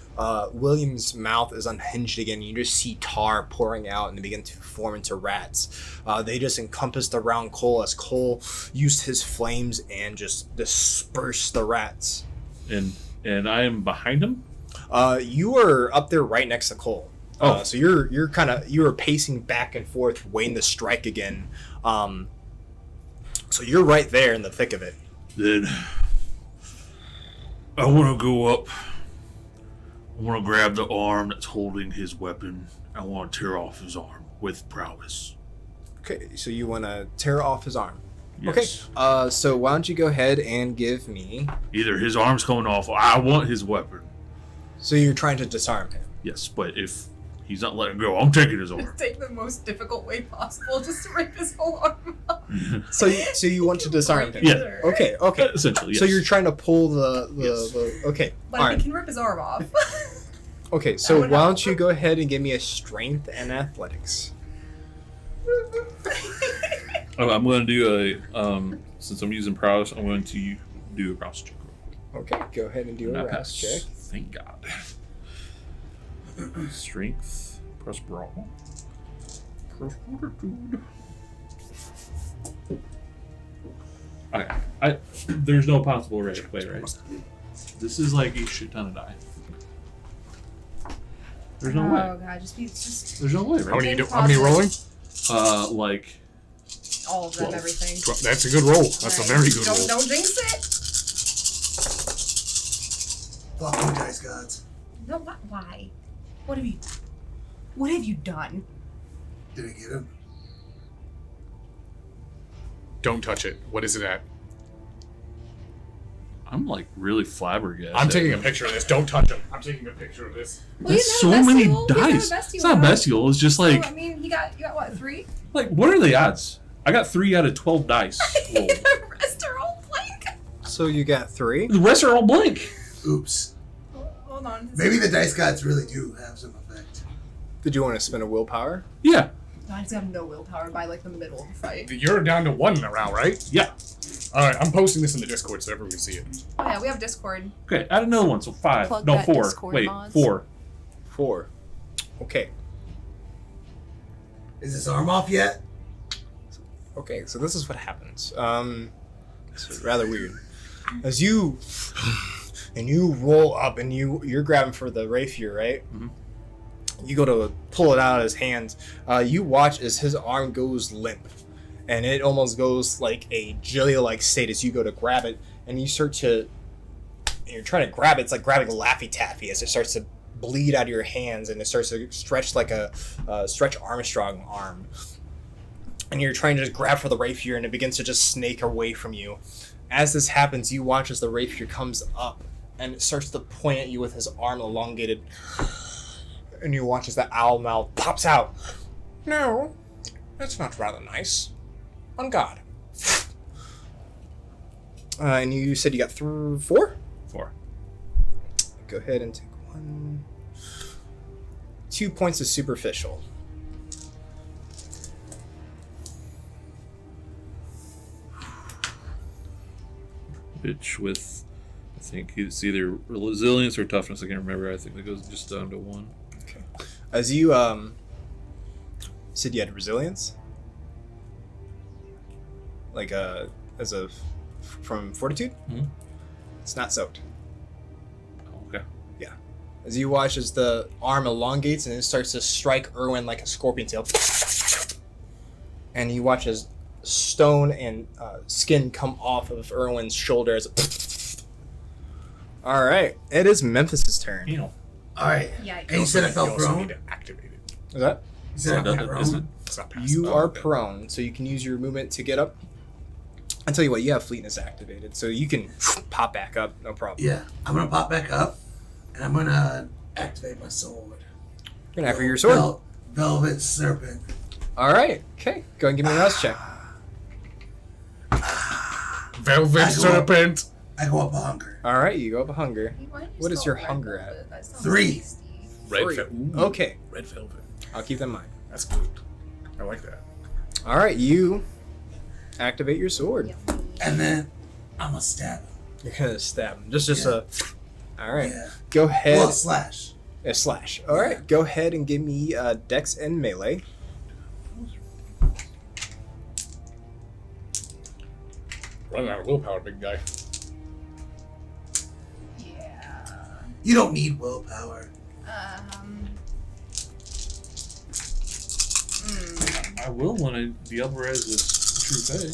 William's mouth is unhinged again. You just see tar pouring out and they begin to form into rats. They just encompassed around Cole as Cole used his flames and just dispersed the rats. And I am behind him? You are up there right next to Cole. Oh. So you're pacing back and forth, waiting to strike again. So you're right there in the thick of it. Then I want to go up. I want to grab the arm that's holding his weapon. I want to tear off his arm with prowess. Okay, so you want to tear off his arm. Yes. Okay. So why don't you go ahead and give me? Either his arm's coming off, or I want his weapon. So you're trying to disarm him. Yes, but if he's not letting go, I'm taking his arm. Just take the most difficult way possible just to rip his whole arm off. So you want to disarm him? Yeah. Okay. Essentially, yes. So you're trying to pull the Yes. okay. But All if he right. can rip his arm off. Okay. So would why help. don't you go ahead and give me a strength and athletics? I'm going to do a since I'm using prowess, I'm going to do a prowess check. Okay. Go ahead and do And a I RAS pass. check. Thank God. Strength plus brawl plus fortitude. Okay, there's no possible way, right? This is like a shit ton of die. There's no way. Oh god, just There's no way, right? How many rolling? Like all of them, 12. everything. That's a good roll. That's a very good roll. Don't jinx it. Fuck you, dice gods. No, why? What have you done? Did I get him? Don't touch it. What is it at? I'm like really flabbergasted. I'm taking a picture of this. Don't touch him. I'm taking a picture of this. Well, you That's have so many bestial. You have dice. bestial It's not now. bestial. It's just like I mean, you got what, 3? like what are the odds? I got 3 out of 12 dice rolled. The rest are all blank. So you got 3. The rest are all blank. Oops. Hold on. Maybe the dice gods really do have some effect. Did you want to spend a willpower? Yeah. I just have no willpower by like the middle of the fight. You're down to 1 now, right? Yeah. All right, I'm posting this in the Discord so everyone can see it. Oh yeah, we have Discord. Okay, add another one, so 5. Plug No, that 4. Discord Wait, mods. 4. 4. Okay. Is his arm off yet? Okay, so this is what happens. It's rather weird. As you roll up and you're grabbing for the rapier, right? Mhm. You go to pull it out of his hands. You watch as his arm goes limp, and it almost goes like a jelly-like state as you go to grab it, and you start to. You're trying to grab it. It's like grabbing Laffy Taffy as it starts to bleed out of your hands, and it starts to stretch like a Stretch Armstrong arm. And you're trying to just grab for the rapier, and it begins to just snake away from you. As this happens, you watch as the rapier comes up, and it starts to point at you with his arm elongated. And you watch as the owl mouth pops out. No, that's not rather nice. On guard. And you said you got through 4? 4. Go ahead and take 2 points of superficial. Which with, I think it's either resilience or toughness. I can't remember. I think that goes just down to 1. Okay. As you said you had resilience? Like as a from fortitude? Mhm. It's not soaked. Okay. Yeah. As you watch as the arm elongates and it starts to strike Irwin like a scorpion tail. And you watch as stone and skin come off of Irwin's shoulder as Alright. It is Memphis' turn. You know. Alright. Yeah. And you said I You felt also need prone? to activate it. Is that? You said I Does felt it- is it- prone? It's not passive. You Oh, are okay. prone, so you can use your movement to get up. I tell you what, you have fleetness activated, so you can pop back up, no problem. Yeah. I'm gonna pop back up, and I'm gonna activate my sword. You're gonna have your sword. Velvet Serpent. All right, okay. Go and give me a mouse check. Velvet I go up. Serpent. I go up a hunger. All right, you go up a hunger. Why do you What is spell your red hunger velvet? at? That sounds 3. tasty. Red Three. velvet. Okay, Red velvet. I'll keep that in mind. That's good. I like that. All right, you activate your sword. Yummy. And then I'm gonna stab him. You're gonna stab him. Just Yeah. All right, Yeah. go ahead. Well, slash. A slash. All right, go ahead and give me Dex and melee. Running out of willpower, big guy. Yeah. You don't need willpower. I will when Diablo has this true pay.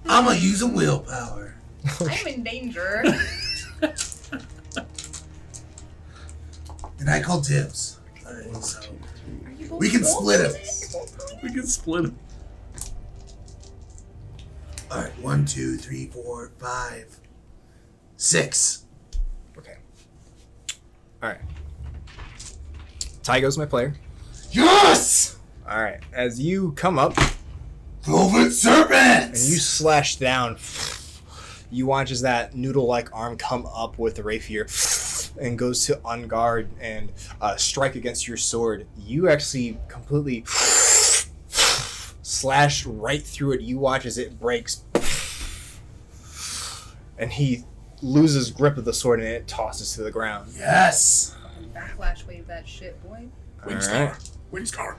I'm gonna use a willpower. I'm in danger. And I call dibs. Alright, so Are you both we can split him. We can split it. Alright, 1, 2, 3, 4, 5, 6. Okay. All right. Ty goes my player. Yes! All right, as you come up Velvet Serpent! and you slash down, you watch as that noodle-like arm come up with the rapier and goes to unguard and strike against your sword. You actually completely slash right through it. You watch as it breaks, and he loses grip of the sword and it tosses to the ground. Yes! Backlash wave that shit, boy. All right. Windstar.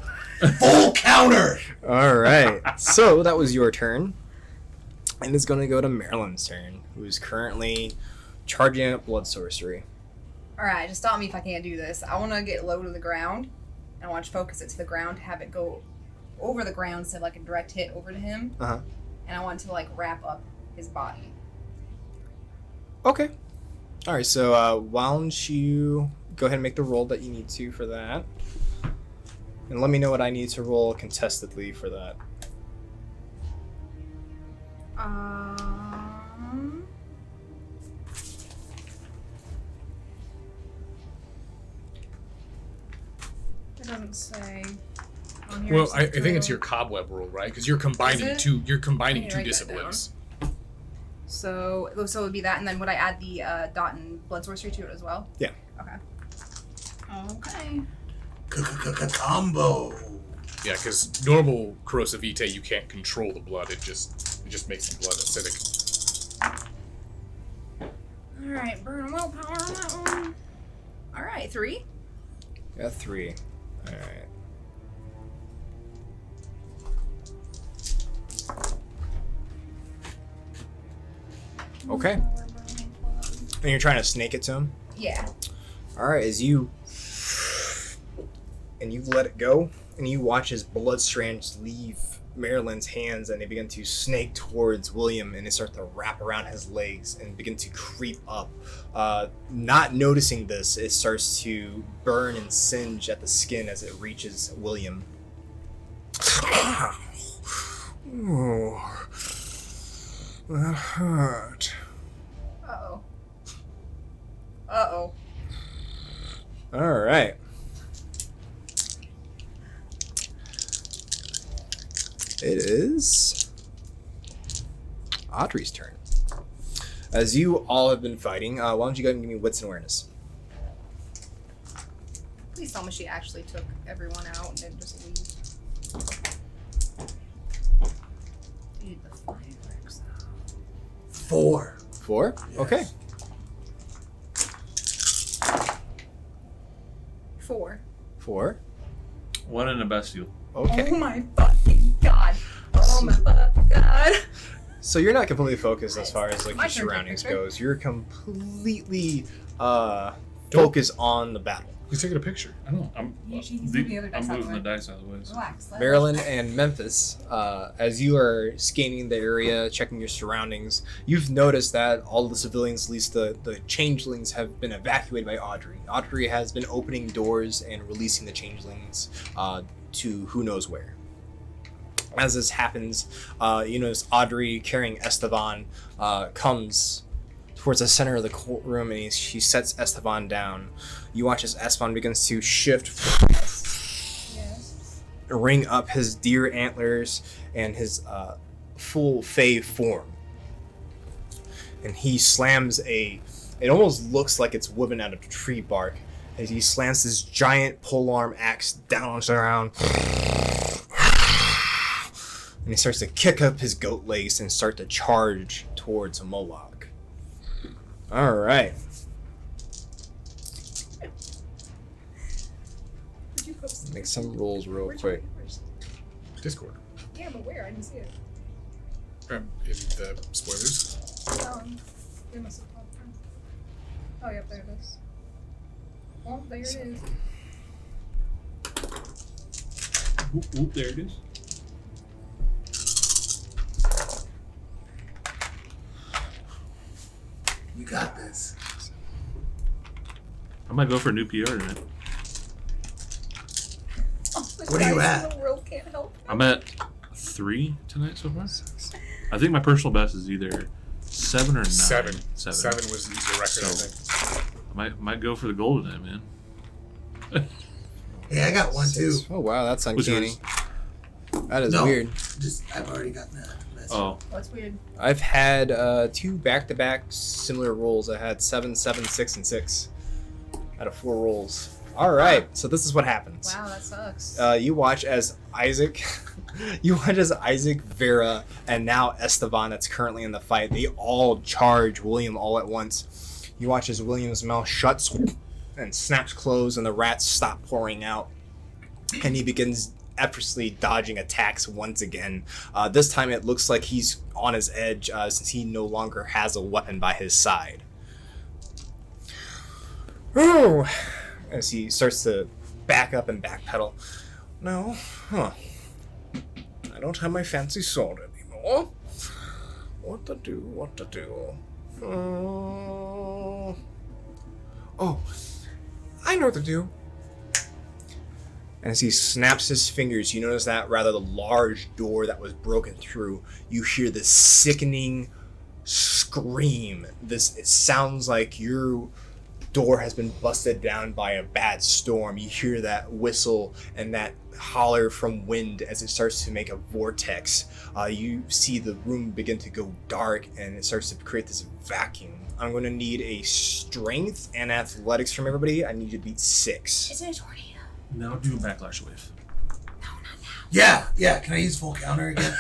Full counter! All right. So that was your turn. And it's going to go to Marilyn's turn, who is currently charging up blood sorcery. Alright, just stop me if I can't do this. I want to get low to the ground. And I want to focus it to the ground, have it go over the ground instead of like a direct hit over to him. Uh-huh. And I want to like wrap up his body. Okay. All right, so why don't you go ahead and make the roll that you need to for that. And let me know what I need to roll contestedly for that. It doesn't say. On here. Well, It's I think it's through- your cobweb rule, right? Because you're combining Is it? two. You're combining Let me two write that disciplines. So it would be that, and then would I add the dot and blood sorcery to it as well? Yeah. Okay. Okay. Combo. Yeah, because normal corrosive vitae, you can't control the blood. It just makes the blood acidic. All right, burn willpower on that one. All right, 3. Got 3. All right. Okay. And you're trying to snake it to him? Yeah. Alright, as you let it go, and you watch as blood strands leave Marilyn's hands and they begin to snake towards William and they start to wrap around his legs and begin to creep up. Not noticing this, it starts to burn and singe at the skin as it reaches William. Oh, that hurt. Uh-oh. Uh-oh. Alright. It is Audrey's turn. As you all have been fighting, why don't you go ahead and give me wits and awareness? Please tell me she actually took everyone out and didn't just leave. Dude, the fireworks. 4. 4? Yes. Okay. 4. 4. One in a bestial. Okay. Oh my fucking god. Oh my fucking god. So you're not completely focused as far as like My your turn to surroundings picture. goes. You're completely focused on the battle. He's taking a picture. I don't know. I'm He's moving the other dice I'm out of moving the the way. dice out of the way. So. Relax. Maryland and Memphis, as you are scanning the area, checking your surroundings, you've noticed that all the civilians, at least the changelings, have been evacuated by Audrey. Audrey has been opening doors and releasing the changelings to who knows where. As this happens, you notice Audrey carrying Esteban comes towards the center of the courtroom and she sets Esteban down. You watch as Esteban begins to shift, Yes. ring up his deer antlers and his full fey form. And he slams it almost looks like it's woven out of tree bark, as he slams this giant polearm axe down on the ground. And he starts to kick up his goat legs and start to charge towards Moloch. Alright. Did you post Make some rolls real quick. Discord. Yeah, but where? I didn't see it. In the spoilers. They must have popped through. Oh, yep, there it is. Well, there it is. Oop, there it is. You got this. I might go for a new PR tonight. Oh, the What are you guys at? in the world can't help. I'm at 3 tonight so far. I think my personal best is either 7 or 9. 7. 7. 7 was the record, I So- think. I might go for the gold tonight, man. Hey, I got 1 too. Oh wow, that's What's uncanny. yours? That is No. weird. Just I've already gotten that. That's Oh, What's weird? I've had 2 back-to-back similar rolls. I had 7, 7, 6, and 6 out of 4 rolls. All right, so this is what happens. Wow, that sucks. You watch as Isaac, Vera, and now Esteban, that's currently in the fight. They all charge William all at once. You watch as William's mouth shuts and snaps closed, and the rats stop pouring out, and he begins effortlessly dodging attacks once again. This time it looks like he's on his edge since he no longer has a weapon by his side. Oh, as he starts to back up and backpedal. No, I don't have my fancy sword anymore. What to do? Oh, I know what to do. And as he snaps his fingers, you notice that rather the large door that was broken through, you hear this sickening scream. It sounds like your door has been busted down by a bad storm. You hear that whistle and that holler from wind as it starts to make a vortex. You see the room begin to go dark and it starts to create this vacuum. I'm going to need a strength and athletics from everybody. I need you to beat 6. It's a tornado. now do a backlash wave. Yeah. Can I use full counter again?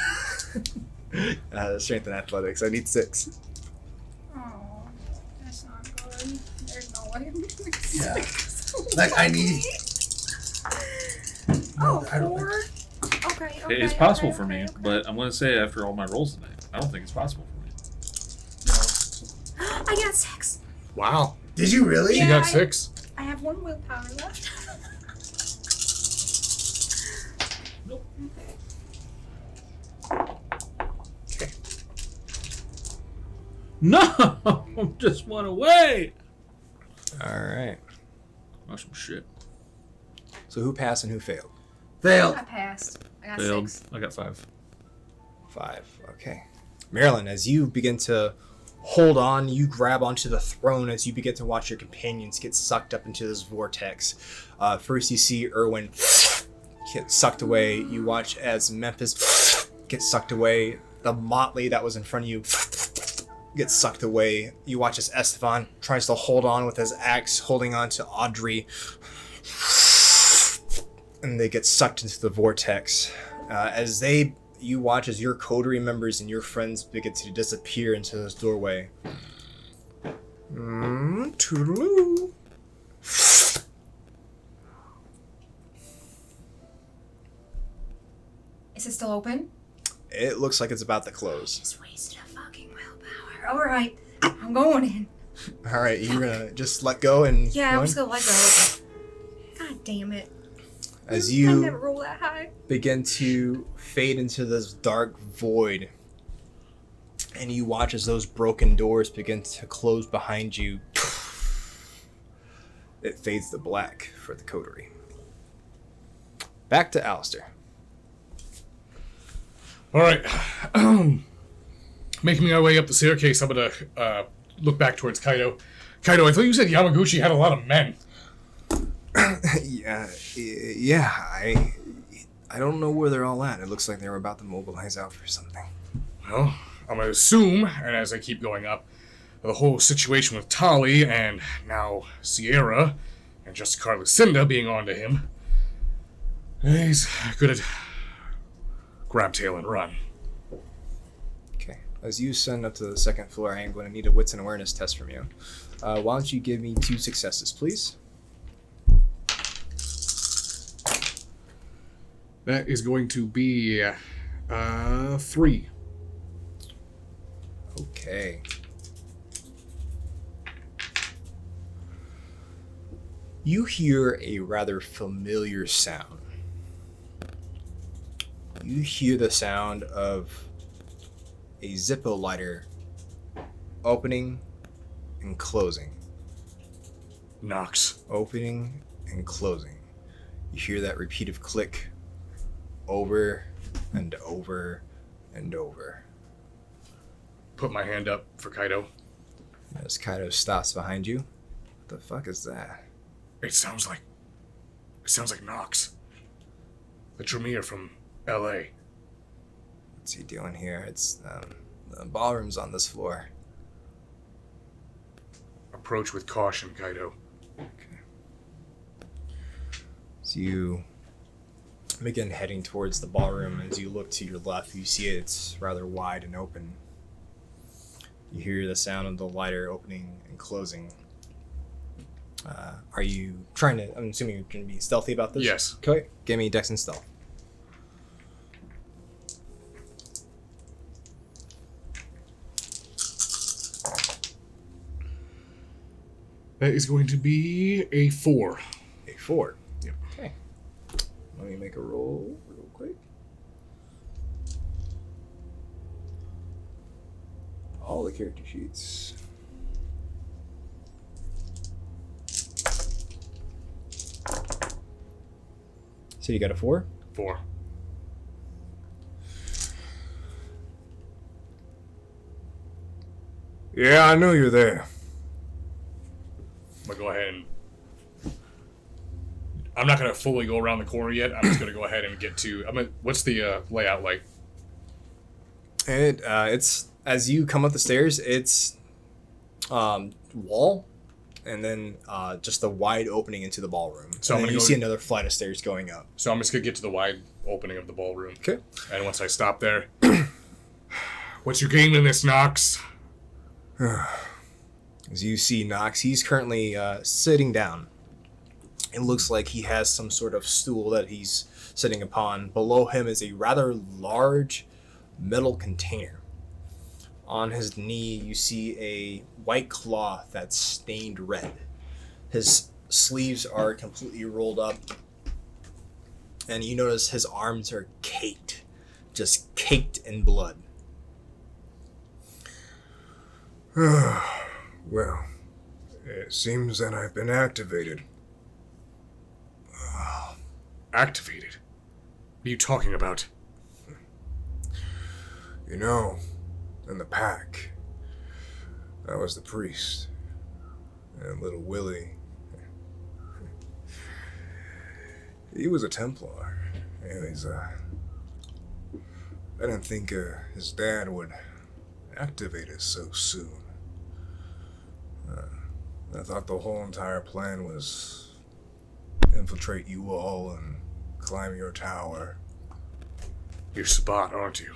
Strength and athletics. I need 6. Oh, that's not good. There's no way I'm doing this. Yeah. Like, I need... Oh, I don't 4? Okay. It's possible for me, but I'm going to say after all my rolls tonight, I don't think it's possible for me. I got 6. Wow. Did you really? She Yeah, got 6. I have 1 willpower left. Nope. Okay. No! Just one away! All right. Oh, some shit. So who passed and who failed? Failed. I passed. I got Failed. 6. I got 5. 5. Okay. Marilyn, as you begin to hold on, you grab onto the throne as you begin to watch your companions get sucked up into this vortex. First, you see Erwin get sucked away. You watch as Memphis get sucked away. The motley that was in front of you gets sucked away. You watch as Esteban tries to hold on with his axe, holding on to Audrey. And they get sucked into the vortex. You watch as your coterie members and your friends begin to disappear into this doorway. Toodaloo. Is it still open? It looks like it's about to close. Just wasted a fucking willpower. Alright, I'm going in. All right, you're gonna just let go and Yeah, go I'm in? just gonna let go. God damn it. As I you never roll that high. begin to fade into this dark void, and you watch as those broken doors begin to close behind you. It fades to black for the coterie. Back to Alistair. All right. Making my way up the staircase, I'm going to look back towards Kaido. Kaido, I thought you said Yamaguchi had a lot of men. Yeah, I don't know where they're all at. It looks like they were about to mobilize out for something. Well, I'm going to assume, and as I keep going up, the whole situation with Tali and now Sierra and just Carlucinda being onto him, he's good at grab tail and run. Okay. As you send up to the second floor, I am going to need a wits and awareness test from you. Why don't you give me 2 successes, please? That is going to be 3. Okay. You hear a rather familiar sound. You hear the sound of a Zippo lighter opening and closing. Nox. Opening and closing. You hear that repeated click over and over and over. Put my hand up for Kaido. As Kaido stops behind you. What the fuck is that? It sounds like Nox. The Tremere from L.A. What's he doing here? It's the ballroom's on this floor. Approach with caution, Kaido. So you begin heading towards the ballroom. As you look to your left, you see it's rather wide and open. You hear the sound of the lighter opening and closing. Are you trying to... I'm assuming you're going to be stealthy about this? Yes. Okay, give me Dex and Stealth. That is going to be a 4. A 4. Yep. Okay. Let me make a roll real quick. All the character sheets. So you got a 4? 4. Yeah, I know you're there. I'm going to go ahead and... I'm not going to fully go around the corner yet. I'm just going to go ahead and get to... what's the layout like? It's as you come up the stairs, it's wall, and then just a wide opening into the ballroom. So And I'm then gonna you go- see another flight of stairs going up. So I'm just going to get to the wide opening of the ballroom. Okay. And once I stop there... What's your game in this, Nox? As you see Nox, he's currently sitting down. It looks like he has some sort of stool that he's sitting upon. Below him is a rather large metal container. On his knee, you see a white cloth that's stained red. His sleeves are completely rolled up. And you notice his arms are caked. Just caked in blood. Well, it seems that I've been activated. Activated? What are you talking about? You know, in the pack, I was the priest. And little Willie, he was a Templar. And I didn't think his dad would activate us so soon. I thought the whole entire plan was infiltrate you all and climb your tower. You're Sabat, aren't you?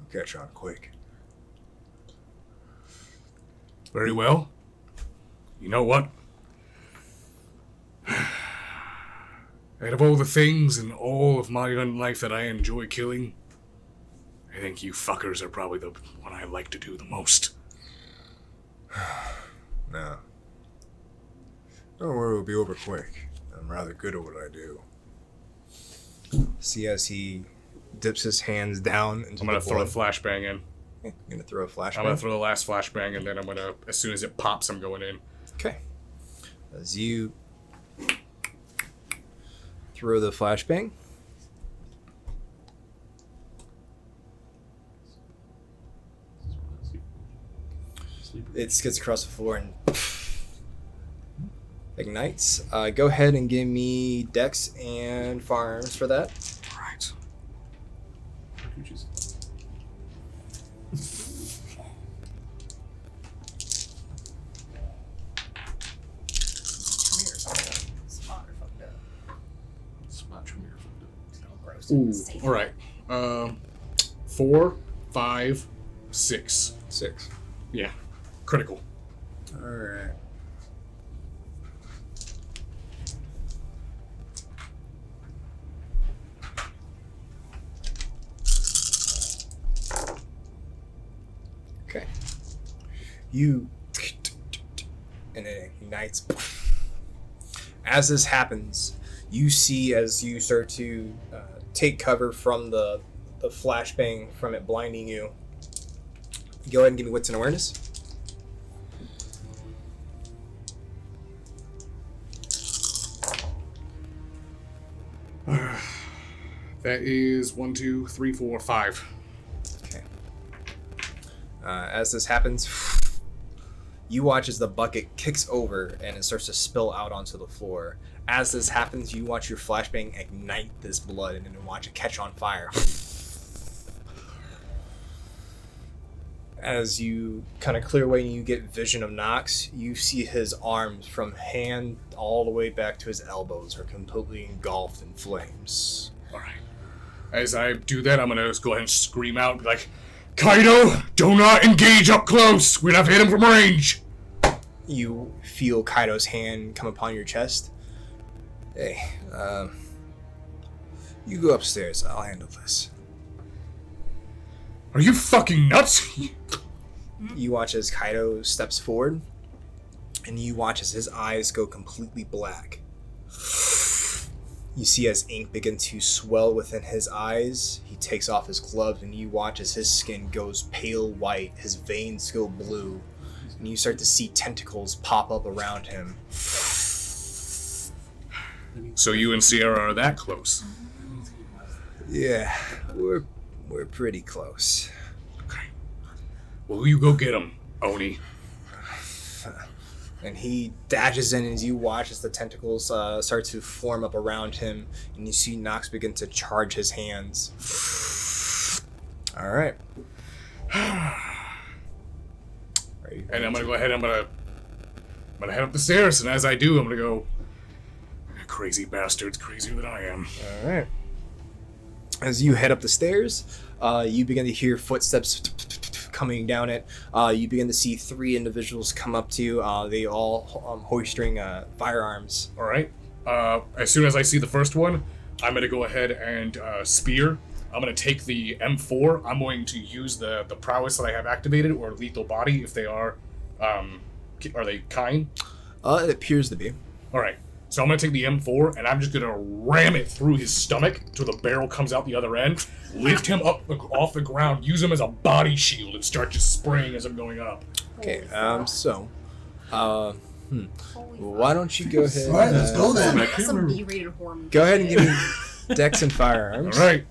Catch on quick. Very well. You know what? Out of all the things in all of my own life that I enjoy killing, I think you fuckers are probably the one I like to do the most. No. Don't worry, it'll be over quick. I'm rather good at what I do. See, as he dips his hands down into I'm gonna the throw a blood. flashbang in. You're gonna throw a flashbang? I'm gonna throw the last flashbang, and then I'm gonna, as soon as it pops, I'm going in. Okay. As you throw the flashbang, it skids across the floor and ignites. Go ahead and give me Dex and Firearms for that. Right. Spot or fucked up. So gross. Ooh. Safe. All right. 4, 5, 6. 6. Yeah. Critical. Alright. Okay. You... And it ignites. As this happens, you see as you start to take cover from the flashbang from it blinding you. Go ahead and give me wits and awareness. That is 1, 2, 3, 4, 5. Okay. As this happens, you watch as the bucket kicks over and it starts to spill out onto the floor. As this happens, you watch your flashbang ignite this blood and then watch it catch on fire. As you kind of clear away and you get vision of Nox, you see his arms from hand all the way back to his elbows are completely engulfed in flames. All right. As I do that, I'm gonna just go ahead and scream out, be like, Kaido, do not engage up close. We're gonna have to hit him from range. You feel Kaido's hand come upon your chest. Hey, you go upstairs. I'll handle this. Are you fucking nuts? You watch as Kaido steps forward, and you watch as his eyes go completely black. You see as ink begins to swell within his eyes. He takes off his gloves, and you watch as his skin goes pale white, his veins go blue, and you start to see tentacles pop up around him. So you and Sierra are that close? Yeah, we're pretty close. Okay. Well, you go get him, Oni. And he dashes in as you watch as the tentacles start to form up around him, and you see Nox begin to charge his hands. All right. And I'm gonna go ahead. I'm gonna head up the stairs, and as I do, I'm gonna go. Crazy bastards, crazier than I am. All right. As you head up the stairs, you begin to hear footsteps coming down it, you begin to see 3 individuals come up to you. They all hoisting firearms. All right. As soon as I see the first one, I'm going to go ahead and spear. I'm going to take the M4. I'm going to use the prowess that I have activated, or lethal body, if they are they kind? It appears to be. All right. So I'm going to take the M4, and I'm just going to ram it through his stomach till the barrel comes out the other end, lift him up off the ground, use him as a body shield, and start just spraying as I'm going up. Okay, why don't you go ahead? All right, let's go then. That's some B-rated horror movie. Go ahead and give me Dex and firearms. All right.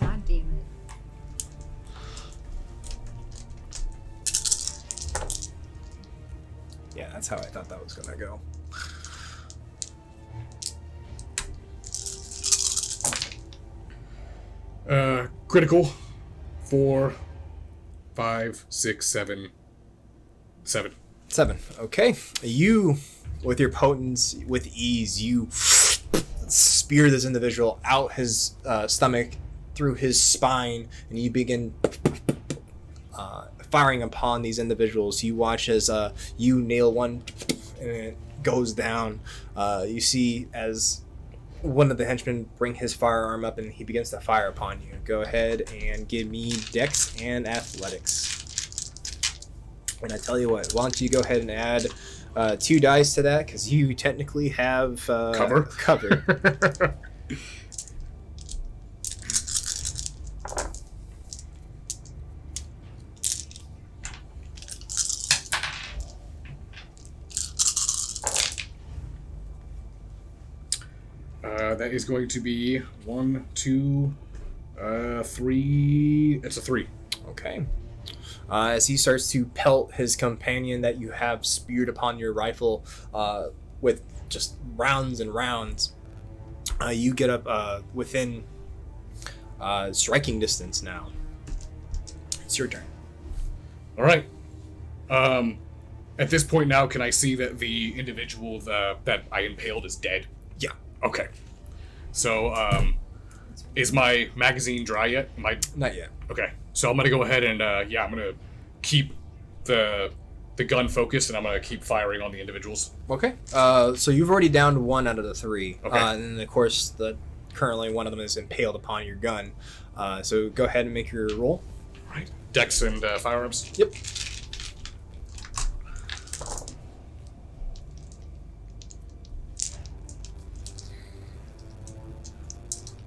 God damn it. Yeah, that's how I thought that was gonna go. Critical. 4, 5, 6, 7. 7. 7. Okay. You, with your potency, with ease, you spear this individual out his stomach, through his spine, and you begin firing upon these individuals. You watch as you nail one, and it goes down. You see as one of the henchmen bring his firearm up, and he begins to fire upon you. Go ahead and give me Dex and Athletics. And I tell you what, why don't you go ahead and add 2 dice to that, because you technically have Cover. That is going to be 1, 2, 3. It's a 3. Okay. As he starts to pelt his companion that you have speared upon your rifle with just rounds and rounds, you get up within striking distance now. It's your turn. All right. At this point now, can I see that the individual that I impaled is dead? Yeah. Okay. So, is my magazine dry yet? Not yet. Okay. So I'm gonna go ahead and I'm gonna keep the gun focused, and I'm gonna keep firing on the individuals. Okay. So you've already downed 1 out of the 3. Okay. And of course, currently one of them is impaled upon your gun. So go ahead and make your roll. All right. Dex and firearms. Yep.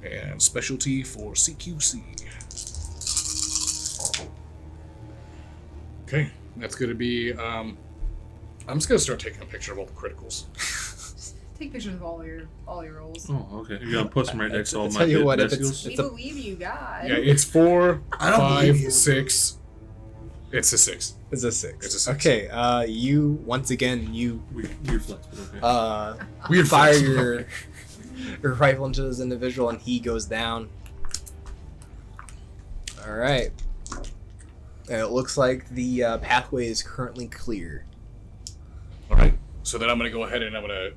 And specialty for CQC. Okay, that's gonna be. I'm just gonna start taking a picture of all the criticals. Take pictures of all your rolls. Oh, okay. You gotta post them right next to all I'll my tell you what, if skills. We believe you, God. Yeah, it's 4, I don't believe 5, you. 6. It's a 6. It's a 6. It's a 6. Okay. You once again Weird flex, but okay. weird fire your rifle into this individual, and he goes down. All right. And it looks like the pathway is currently clear. All right. So then I'm gonna go ahead and I'm gonna.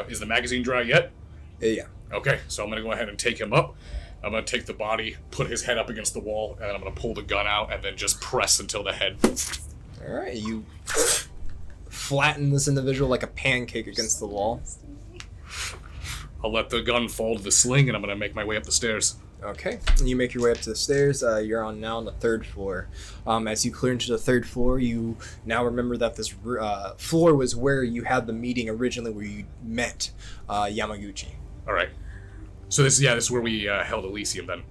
Is the magazine dry yet? Yeah. Okay. So I'm gonna go ahead and take him up. I'm gonna take the body, put his head up against the wall, and I'm gonna pull the gun out and then just press until the head. All right. You flatten this individual like a pancake against the wall. I'll let the gun fall to the sling, and I'm gonna make my way up the stairs. Okay. And you make your way up to the stairs. You're now on the 3rd floor. As you clear into the 3rd floor, you now remember that this floor was where you had the meeting originally, where you met Yamaguchi. All right. So this is where we held Elysium then.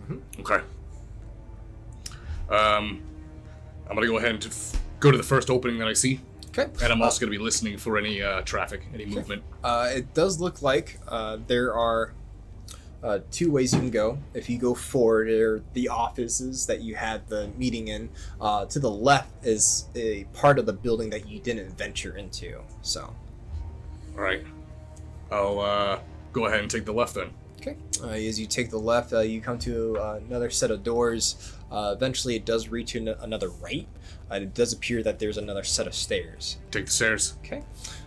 Mm-hmm. Okay. I'm gonna go ahead and go to the first opening that I see, Okay. and I'm also gonna be listening for any traffic, any movement. It does look like there are 2 ways you can go. If you go forward, there are the offices that you had the meeting in. To the left is a part of the building that you didn't venture into. So, All right. I'll go ahead and take the left then. okay. As you take the left, you come to another set of doors. Eventually, it does reach another right. It does appear that there's another set of stairs. Take the stairs. Okay.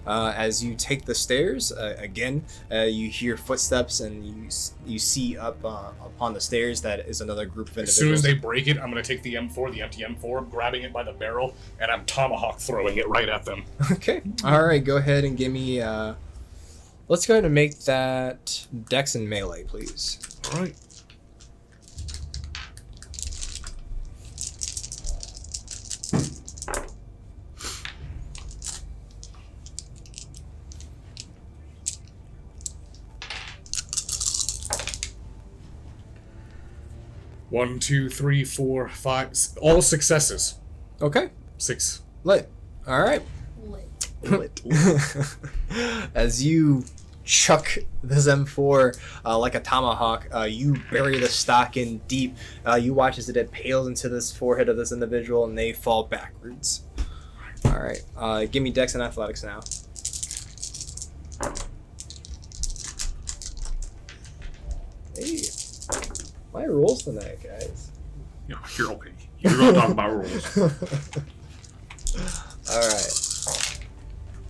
As you take the stairs, again, you hear footsteps, and you see up upon the stairs that is another group of As individuals. soon as they break it, I'm going to take the M4, the empty M4, I'm grabbing it by the barrel, and I'm tomahawk throwing it right at them. Okay. All right. Go ahead and give me. Let's go ahead and make that Dex and melee, please. All right. One, two, three, four, five. All successes. Okay. 6. Lit. All right. Lit. As you chuck this M4 like a tomahawk, you bury the stock in deep. You watch as it impales into this forehead of this individual, and they fall backwards. All right. Give me Dex and Athletics now. Hey, my rolls tonight, guys. Yeah, you're okay. You're going to talk about rules. All right.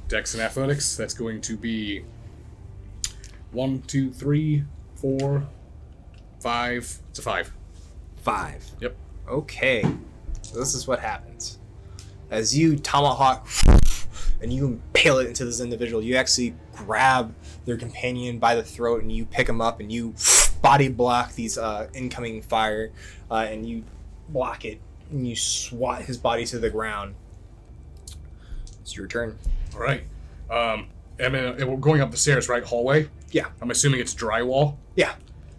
Dex and athletics, that's going to be 1, 2, 3, 4, 5. It's a 5. 5. Yep. Okay. So this is what happens. As you tomahawk and you impale it into this individual, you actually grab their companion by the throat and you pick him up and you body block these incoming fire and you block it and you swat his body to the ground. It's your turn. All right. We're going up the stairs, right? Hallway? Yeah. I'm assuming it's drywall. Yeah.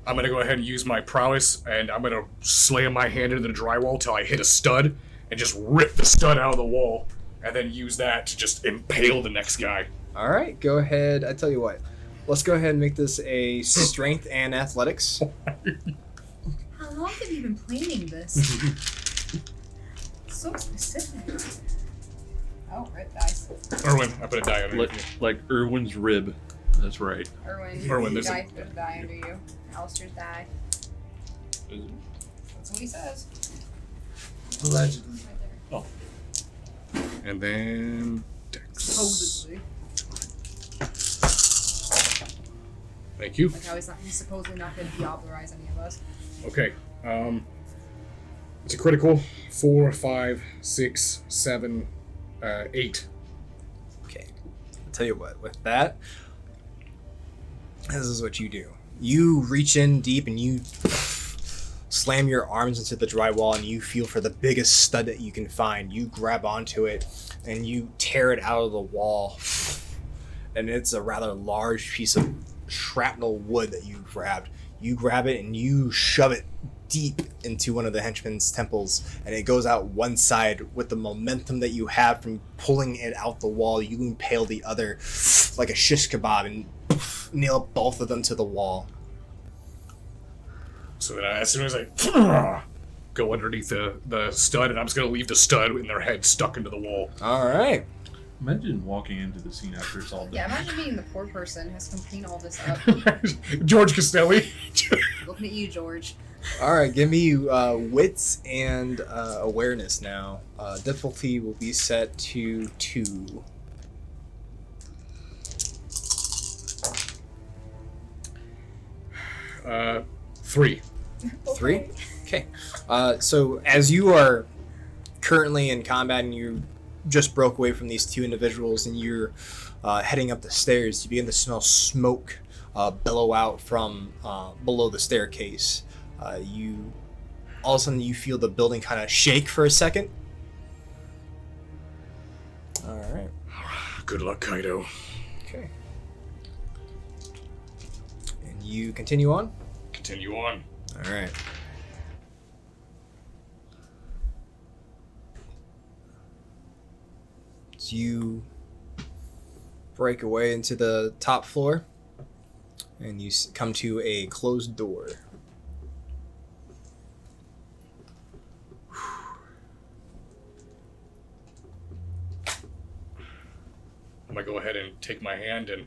I'm going to go ahead and use my prowess, and I'm going to slam my hand into the drywall till I hit a stud and just rip the stud out of the wall, and then use that to just impale the next guy. All right. Go ahead. I tell you what. Let's go ahead and make this a strength and athletics. How long have you been planning this? So specific. Oh, rip dice. Erwin, I put a die under you. like Irwin's rib. That's right. Erwin, there's there's a die under you. Alistair's die. That's what he says. Allegedly. Right there. And then Dex. Supposedly. Thank you. Like how he's supposedly not going to diablerize any of us. Okay. It's a critical. 4, 5, 6, 7, 8. Okay. I'll tell you what. With that, this is what you do. You reach in deep and you slam your arms into the drywall and you feel for the biggest stud that you can find. You grab onto it and you tear it out of the wall. And it's a rather large piece of shrapnel wood that you grabbed. You grab it and you shove it deep into one of the henchman's temples, and it goes out one side. With the momentum that you have from pulling it out the wall, you impale the other like a shish kebab and nail both of them to the wall. So then as soon as I go underneath the stud, and I'm just going to leave the stud in their head stuck into the wall. All right. Imagine walking into the scene after it's all done. Yeah, imagine being the poor person who has to clean all this up. George Costelli. Looking at you, George. All right, give me wits and awareness now. Difficulty will be set to 2. Uh, 3. 3? Okay. So as you are currently in combat and you just broke away from these 2 individuals and you're heading up the stairs, you begin to smell smoke billow out from below the staircase. You all of a sudden you feel the building kind of shake for a second. All right. Good luck, Kaido. Okay. And you continue on. Continue on. All right. So you break away into the top floor, and you come to a closed door. I'm going to go ahead and take my hand and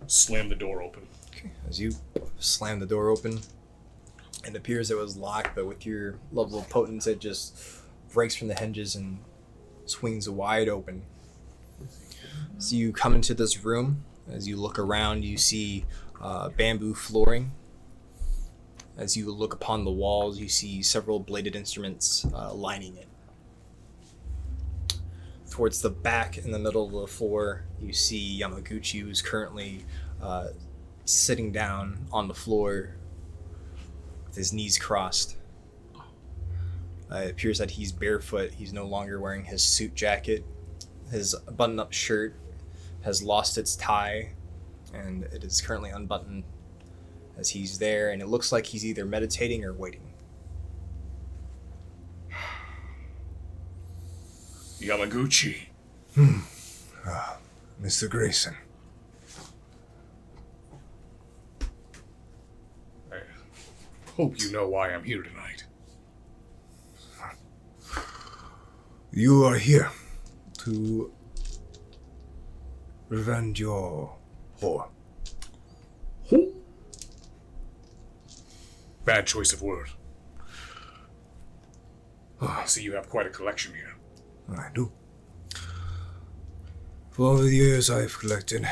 slam the door open. Okay. As you slam the door open, It appears it was locked, but with your level of potence, it just breaks from the hinges and swings wide open. So you come into this room. As you look around, you see bamboo flooring. As you look upon the walls, you see several bladed instruments lining it. Towards the back, in the middle of the floor, you see Yamaguchi, who's currently sitting down on the floor with his knees crossed. It appears that he's barefoot. He's no longer wearing his suit jacket. His button-up shirt has lost its tie, and it is currently unbuttoned as he's there, and it looks like he's either meditating or waiting. Yamaguchi. Mr. Grayson. I hope you know why I'm here tonight. You are here to revenge your whore. Bad choice of word. I see you have quite a collection here. I do. For all the years I've collected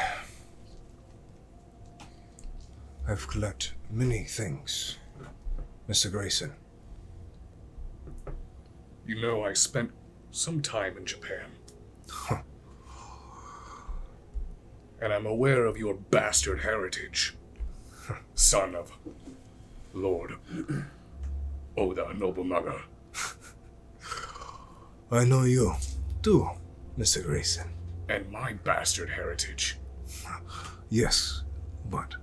many things, Mr. Grayson. You know, I spent some time in Japan. And I'm aware of your bastard heritage, son of Lord Oda Nobunaga. I know you, too, Mr. Grayson. And my bastard heritage. Yes, but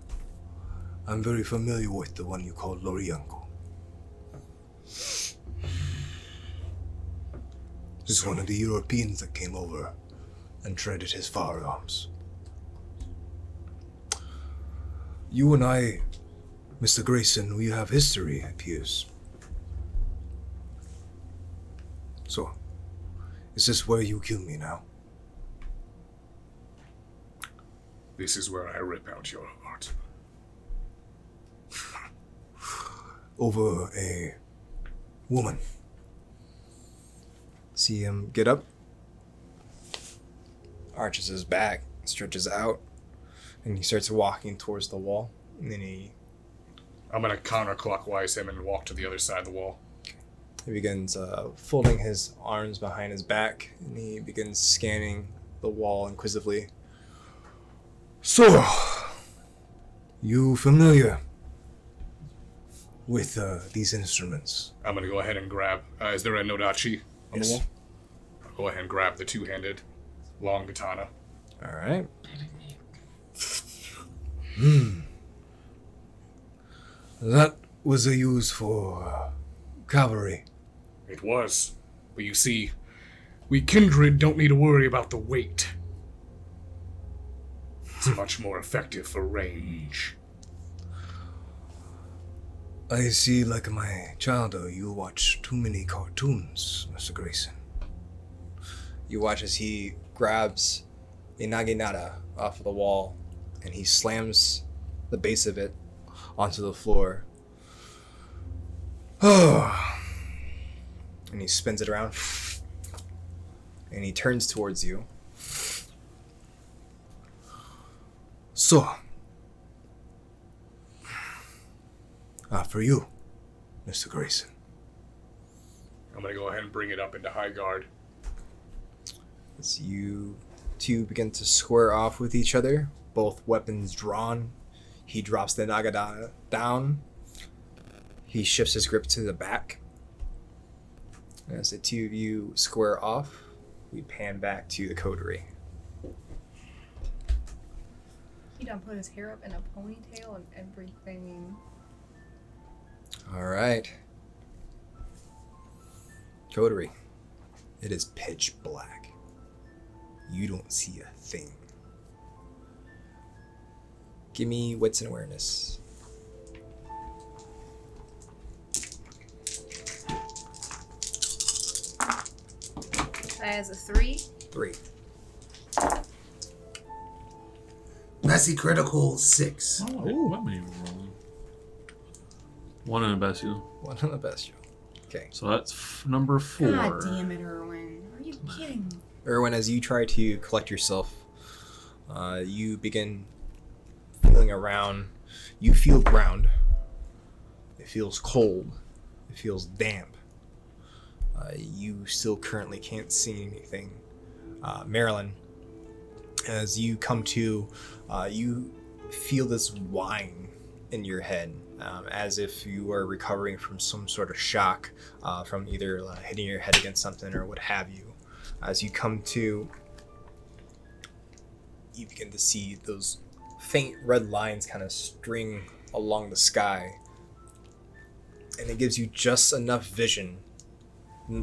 I'm very familiar with the one you call Lorienko. He's one of the Europeans that came over and traded his firearms. You and I, Mr. Grayson, we have history, it appears. So, is this where you kill me now? This is where I rip out your heart. Over a woman. See him get up, arches his back, stretches out, and he starts walking towards the wall. And then I'm gonna counterclockwise him and walk to the other side of the wall. he begins folding his arms behind his back, and he begins scanning the wall inquisitively. So, you familiar with these instruments? I'm gonna go ahead and grab. Is there a Nodachi on the Yes. wall? I'll go ahead and grab the two-handed long katana. All right. That was used for cavalry. It was. But you see, we kindred don't need to worry about the weight. It's much more effective for range. I see, like my childhood, you watch too many cartoons, Mr. Grayson. You watch as he grabs a naginata off of the wall, and he slams the base of it onto the floor. And he spins it around, and he turns towards you. So, for you, Mr. Grayson. I'm gonna go ahead and bring it up into high guard. As you two begin to square off with each other, both weapons drawn, he drops the nagata down. He shifts his grip to the back. As the two of you square off, we pan back to the coterie. He done put his hair up in a ponytail and everything. All right. Coterie. It is pitch black. You don't see a thing. Give me wits and awareness. That has a 3. 3. Messy critical 6. Oh, let me roll. One in a bestial. One on the bestial. Okay. So that's number 4. God damn it, Erwin. Are you kidding me? Erwin, as you try to collect yourself, you begin feeling around. You feel ground. It feels cold. It feels damp. You still currently can't see anything. Marilyn, as you come to, you feel this whine in your head, as if you are recovering from some sort of shock from either hitting your head against something or what have you. As you come to, you begin to see those faint red lines kind of string along the sky, and it gives you just enough vision,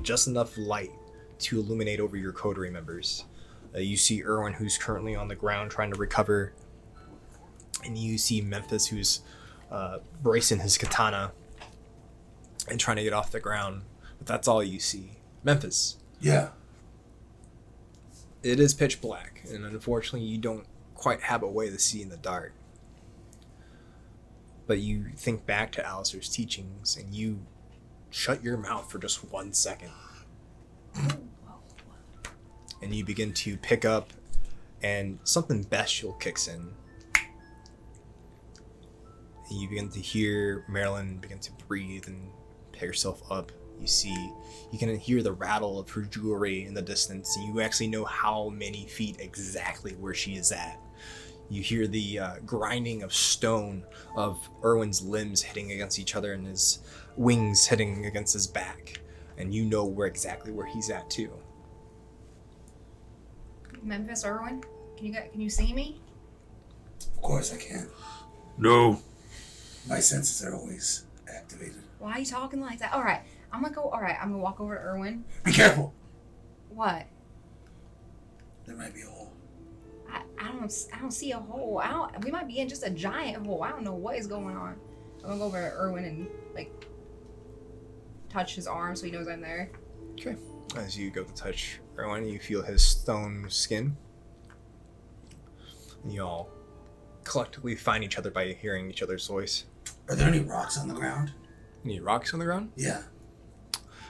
just enough light to illuminate over your coterie members. You see Erwin, who's currently on the ground trying to recover, and you see Memphis, who's bracing his katana and trying to get off the ground. But that's all you see. Memphis. Yeah. It is pitch black, and unfortunately you don't quite have a way to see in the dark. But you think back to Alistair's teachings, and you shut your mouth for just 1 second. And you begin to pick up, and something bestial kicks in. And you begin to hear Marilyn begin to breathe and pick herself up. You can hear the rattle of her jewelry in the distance, and you actually know how many feet exactly where she is at. You hear the grinding of stone of Erwin's limbs hitting against each other and his wings hitting against his back, and you know exactly where he's at too. Memphis, Erwin, can you see me? Of course I can. No. My senses are always activated. Why are you talking like that? All right, I'm gonna walk over to Erwin. Be careful. What? There might be a hole. I don't see a hole. We might be in just a giant hole. I don't know what is going on. I'm gonna go over to Erwin and touch his arm so he knows I'm there. Okay. As you go to touch Erwin, you feel his stone skin. And you all collectively find each other by hearing each other's voice. Are there any rocks on the ground? Any rocks on the ground? Yeah.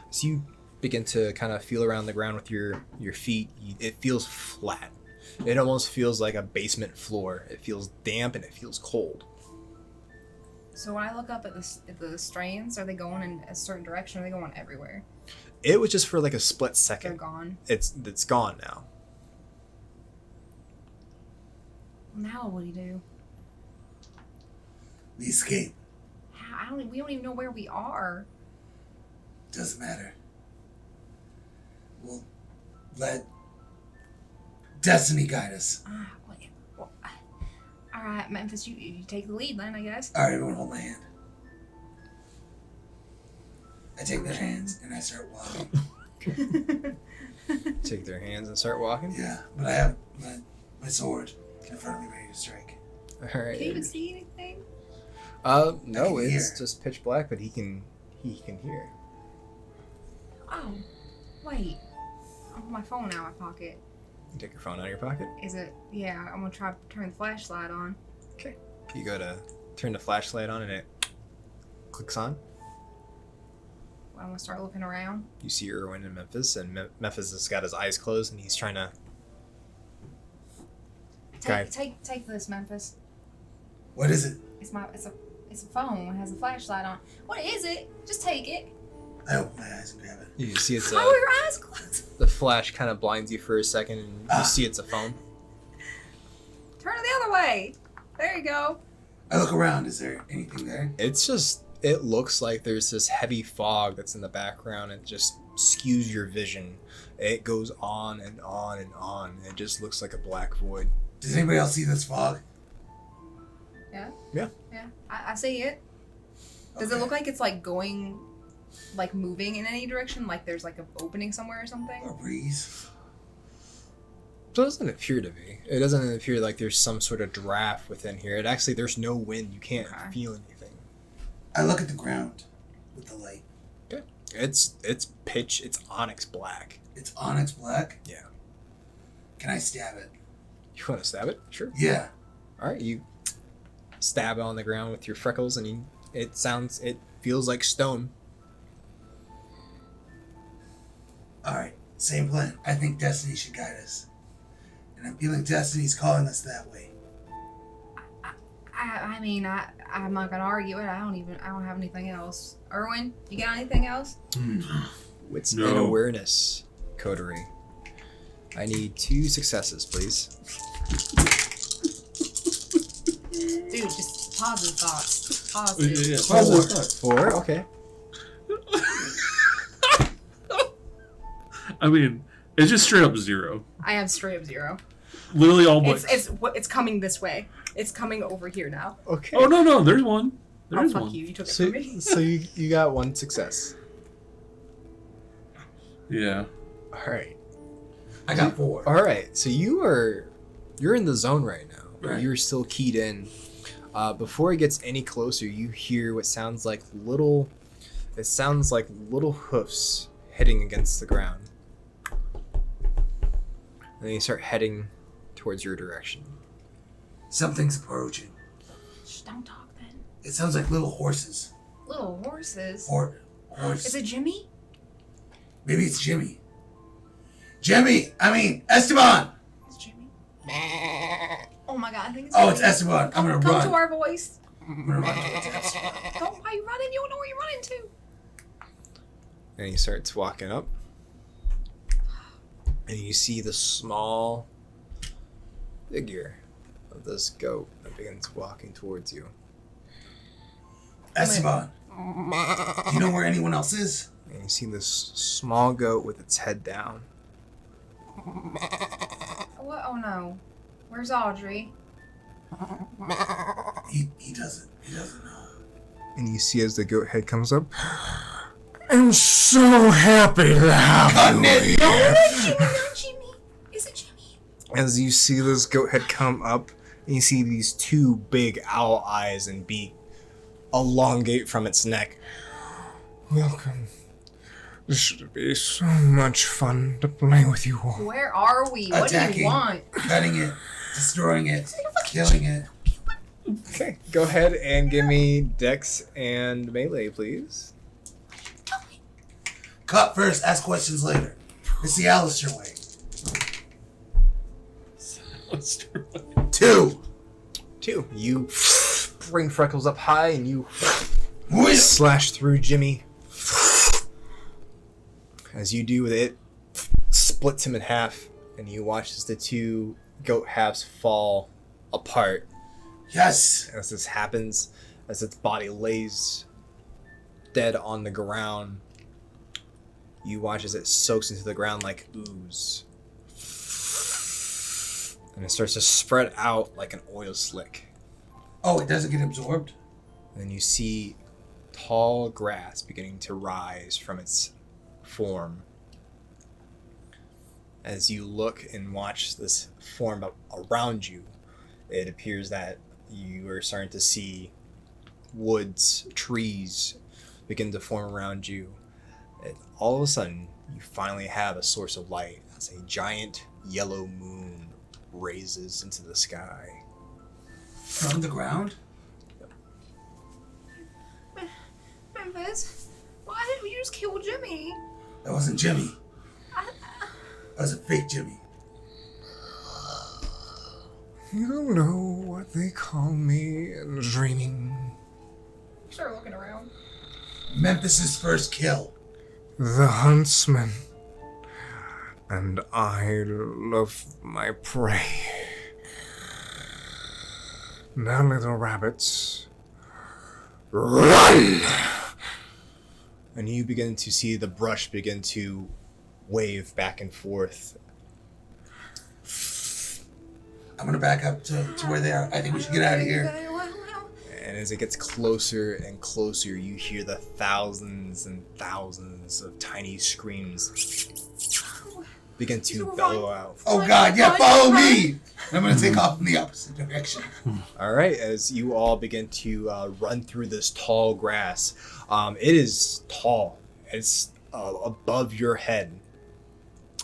As you begin to kind of feel around the ground with your feet, it feels flat. It almost feels like a basement floor. It feels damp and it feels cold. So when I look up at the strands, are they going in a certain direction? Or are they going everywhere? It was just for like a split They're second. gone. It's gone now. Now what do you do? We escape. We don't even know where we are. Doesn't matter. We'll let destiny guide us. All right, Memphis, you take the lead then, I guess. All right, everyone hold my hand. I take their hands and I start walking. Take their hands and start walking. Yeah, but I have my sword in front of me ready to strike. All right. Can you even see anything? No, I can it's hear. just pitch black, but he can hear. Oh, wait. I have my phone out of my pocket. You take your phone out of your pocket. Is it? Yeah, I'm gonna try to turn the flashlight on. Okay. You go to turn the flashlight on and it clicks on. I'm gonna start looking around. You see Erwin and Memphis, and Memphis has got his eyes closed and he's trying to. Take this, Memphis. What is it? It's a phone. It has a flashlight on. What is it? Just take it. I open my eyes and grab it. You see it's How are your eyes closed? the flash kind of blinds you for a second, and you see it's a phone. Turn it the other way. There you go. I look around. Is there anything there? It looks like there's this heavy fog that's in the background and just skews your vision. It goes on and on and on. It just looks like a black void. Does anybody else see this fog? Yeah. Yeah. Yeah. I see it. Does it Okay. look like it's going, moving in any direction? Like there's an opening somewhere or something? A breeze? It doesn't appear to be. It doesn't appear like there's some sort of draft within here. There's no wind. You can't Okay. feel anything. I look at the ground with the light. Okay. It's pitch. It's onyx black. It's onyx black. Yeah. Can I stab it? You want to stab it? Sure. Yeah. All right. You stab it on the ground with your freckles, and it feels like stone. Alright, same plan. I think Destiny should guide us. And I'm feeling Destiny's calling us that way. I mean, I'm not gonna argue it. I don't have anything else. Erwin, you got anything else? Wits No. and awareness, coterie. I need 2 successes, please. Dude, just positive thoughts. Positive. Yeah, 4, okay. I mean, it's just straight up 0. I have straight up 0. Literally all but. It's coming this way. It's coming over here now. Okay. Oh no, there's one. Oh, There's fuck one. you. You took it So, from me. so you got 1 success. Yeah. All right. I got 4. All right. So you're in the zone right now. Right. You're still keyed in. Before it gets any closer, you hear what sounds like little. It sounds like little hoofs hitting against the ground. And then you start heading towards your direction. Something's approaching. Shh, don't talk then. It sounds like little horses. Little horses. Horse. Is it Jimmy? Maybe it's Jimmy. Esteban! It's Jimmy. Oh my god, I think it's Oh, Jimmy. it's Esteban. I'm gonna Come run. to our voice. I'm gonna run towards Esteban. Don't, why are you running? You don't know where you're running to. And he starts walking up. And you see the small figure of this goat that begins walking towards you. Esteban. Do you know where anyone else is? And you see this small goat with its head down. What? Oh no. Where's Audrey? He doesn't know. And you see as the goat head comes up, I'm so happy to have you here. Not Jimmy. Is it Jimmy? As you see this goat head come up, and you see these 2 big owl eyes and beak elongate from its neck. Welcome. This should be so much fun to play with you all. Where are we? What do Attacking. you want? Cutting it. Destroying it. Killing it. Okay, go ahead and give me dex and melee, please. Cut first, ask questions later. It's the Alistair way. 2. 2. You bring Freckles up high and you Whiz. slash through Jimmy. As you do, it splits him in half, and you watch as the 2 goat halves fall apart. Yes. As this happens, as its body lays dead on the ground, you watch as it soaks into the ground like ooze. And it starts to spread out like an oil slick. Oh, it doesn't get absorbed? And then you see tall grass beginning to rise from its form. As you look and watch this form up around you, it appears that you are starting to see woods, trees begin to form around you. All of a sudden, you finally have a source of light as a giant yellow moon raises into the sky. From the ground? Memphis, why did you just kill Jimmy? That wasn't Jimmy. That was a fake Jimmy. You know what they call me in dreaming? Start looking around. Memphis's first kill. The huntsman. And I love my prey. Now, little rabbits, run! And you begin to see the brush begin to wave back and forth. I'm gonna back up to where they are. I think we should get out of here. And as it gets closer and closer, you hear the thousands and thousands of tiny screams begin to bellow out. Oh god, yeah, follow me! I'm gonna take off in the opposite direction. All right, as you all begin to run through this tall grass, it is tall. It's above your head,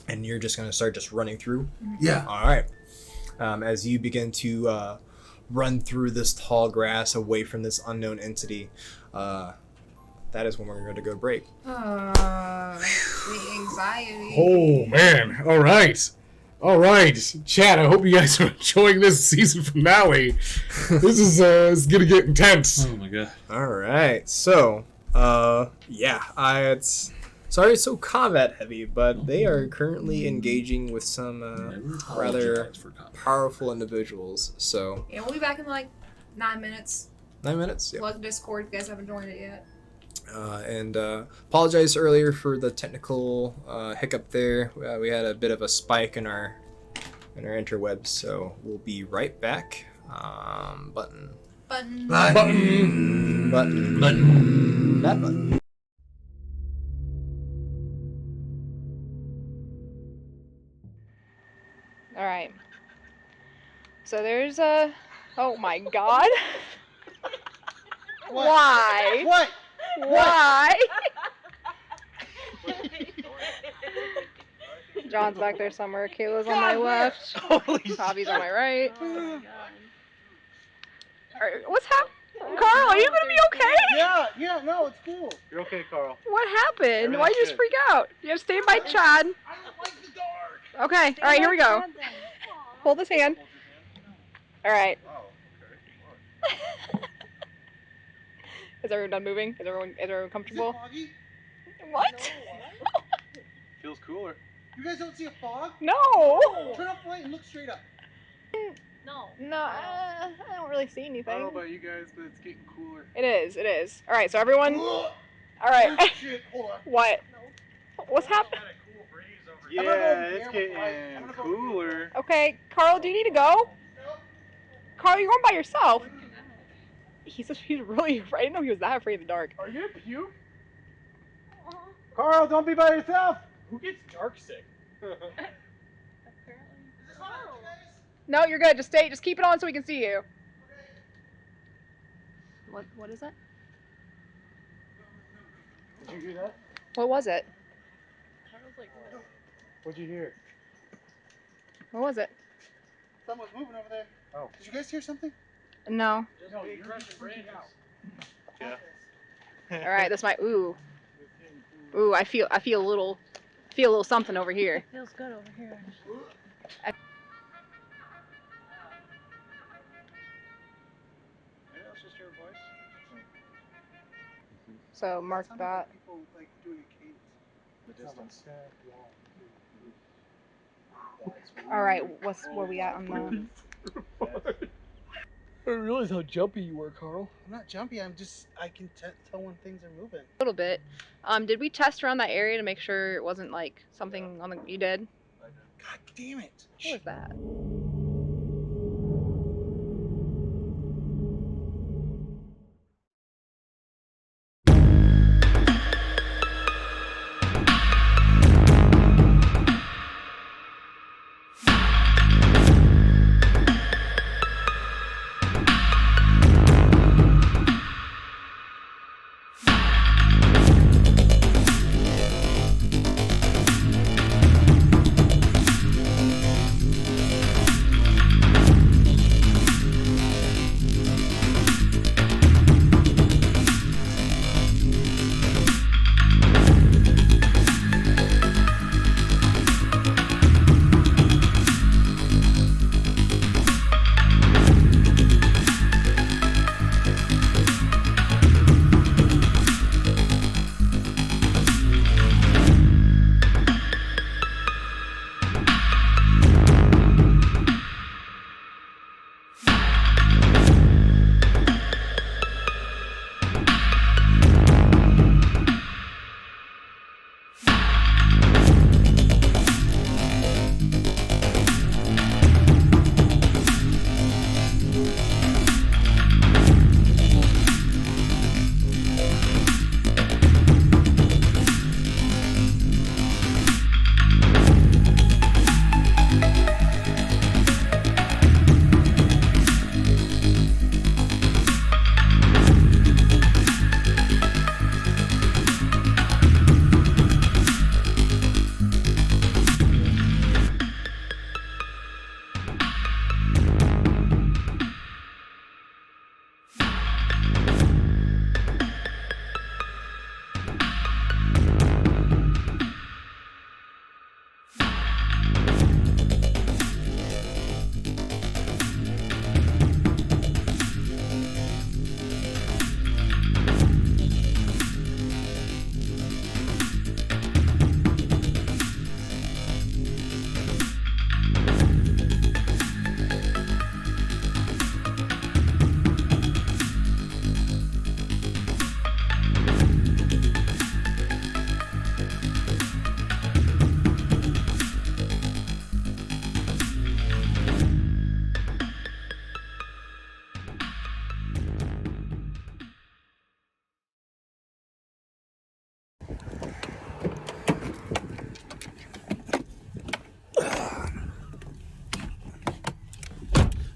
and you're just gonna start just running through. Yeah. All right. As you begin to run through this tall grass away from this unknown entity, a that is when we're going to go to break. The anxiety. Oh man! All right, Chad. I hope you guys are enjoying this season finale. This is gonna get intense. Oh my god. All right, so it's sorry it's so combat heavy, but they are currently engaging with some rather powerful individuals. So Yeah, we'll be back in like 9 minutes. 9 minutes. Yeah. Plug Discord if you guys haven't joined it yet. And apologize earlier for the technical hiccup there. We had a bit of a spike in our interwebs, so we'll be right back. Button. That button. All right. So there's a. Oh my God. Why? What? Why? John's back there somewhere. Kayla's on my left. Holy Bobby's on my right. Alright, what's happening? Carl, are you gonna be okay? Yeah, no, it's cool. You're okay, Carl. What happened? Why'd you just good. freak out? You have to stay by Chad. I don't like the dark. Okay, alright, here we go. Hold his hand. Alright. Oh, Is everyone done moving? Is everyone comfortable? foggy? What? Feels cooler. You guys don't see a fog? No! Turn off the light and look straight up. No, I don't really see anything. I don't know about you guys, but it's getting cooler. It is. Alright, so everyone. Ugh. Alright. Shit, hold on. What? What's happening? Yeah, it's getting cooler. Okay, Carl, do you need to go? Carl, you're going by yourself. He's really afraid. I didn't know he was that afraid of the dark. Are you gonna puke? Carl, don't be by yourself. Who gets dark sick? No, you're good. Just stay. Just keep it on so we can see you. What is that? Did you hear that? What was it? What'd you hear? What was it? Someone's moving over there. Oh. Did you guys hear something? No. No, you're freaking out. Yeah. All right. This might. Ooh. I feel a little something over here. Feels good over here. Maybe that's just your voice. So mark that. People like doing a cadence. The distance. All right. Where we at on the? I didn't realize how jumpy you were, Carl. I'm not jumpy. I can tell when things are moving. A little bit. Did we test around that area to make sure it wasn't like something on the? You did. God damn it! What was that?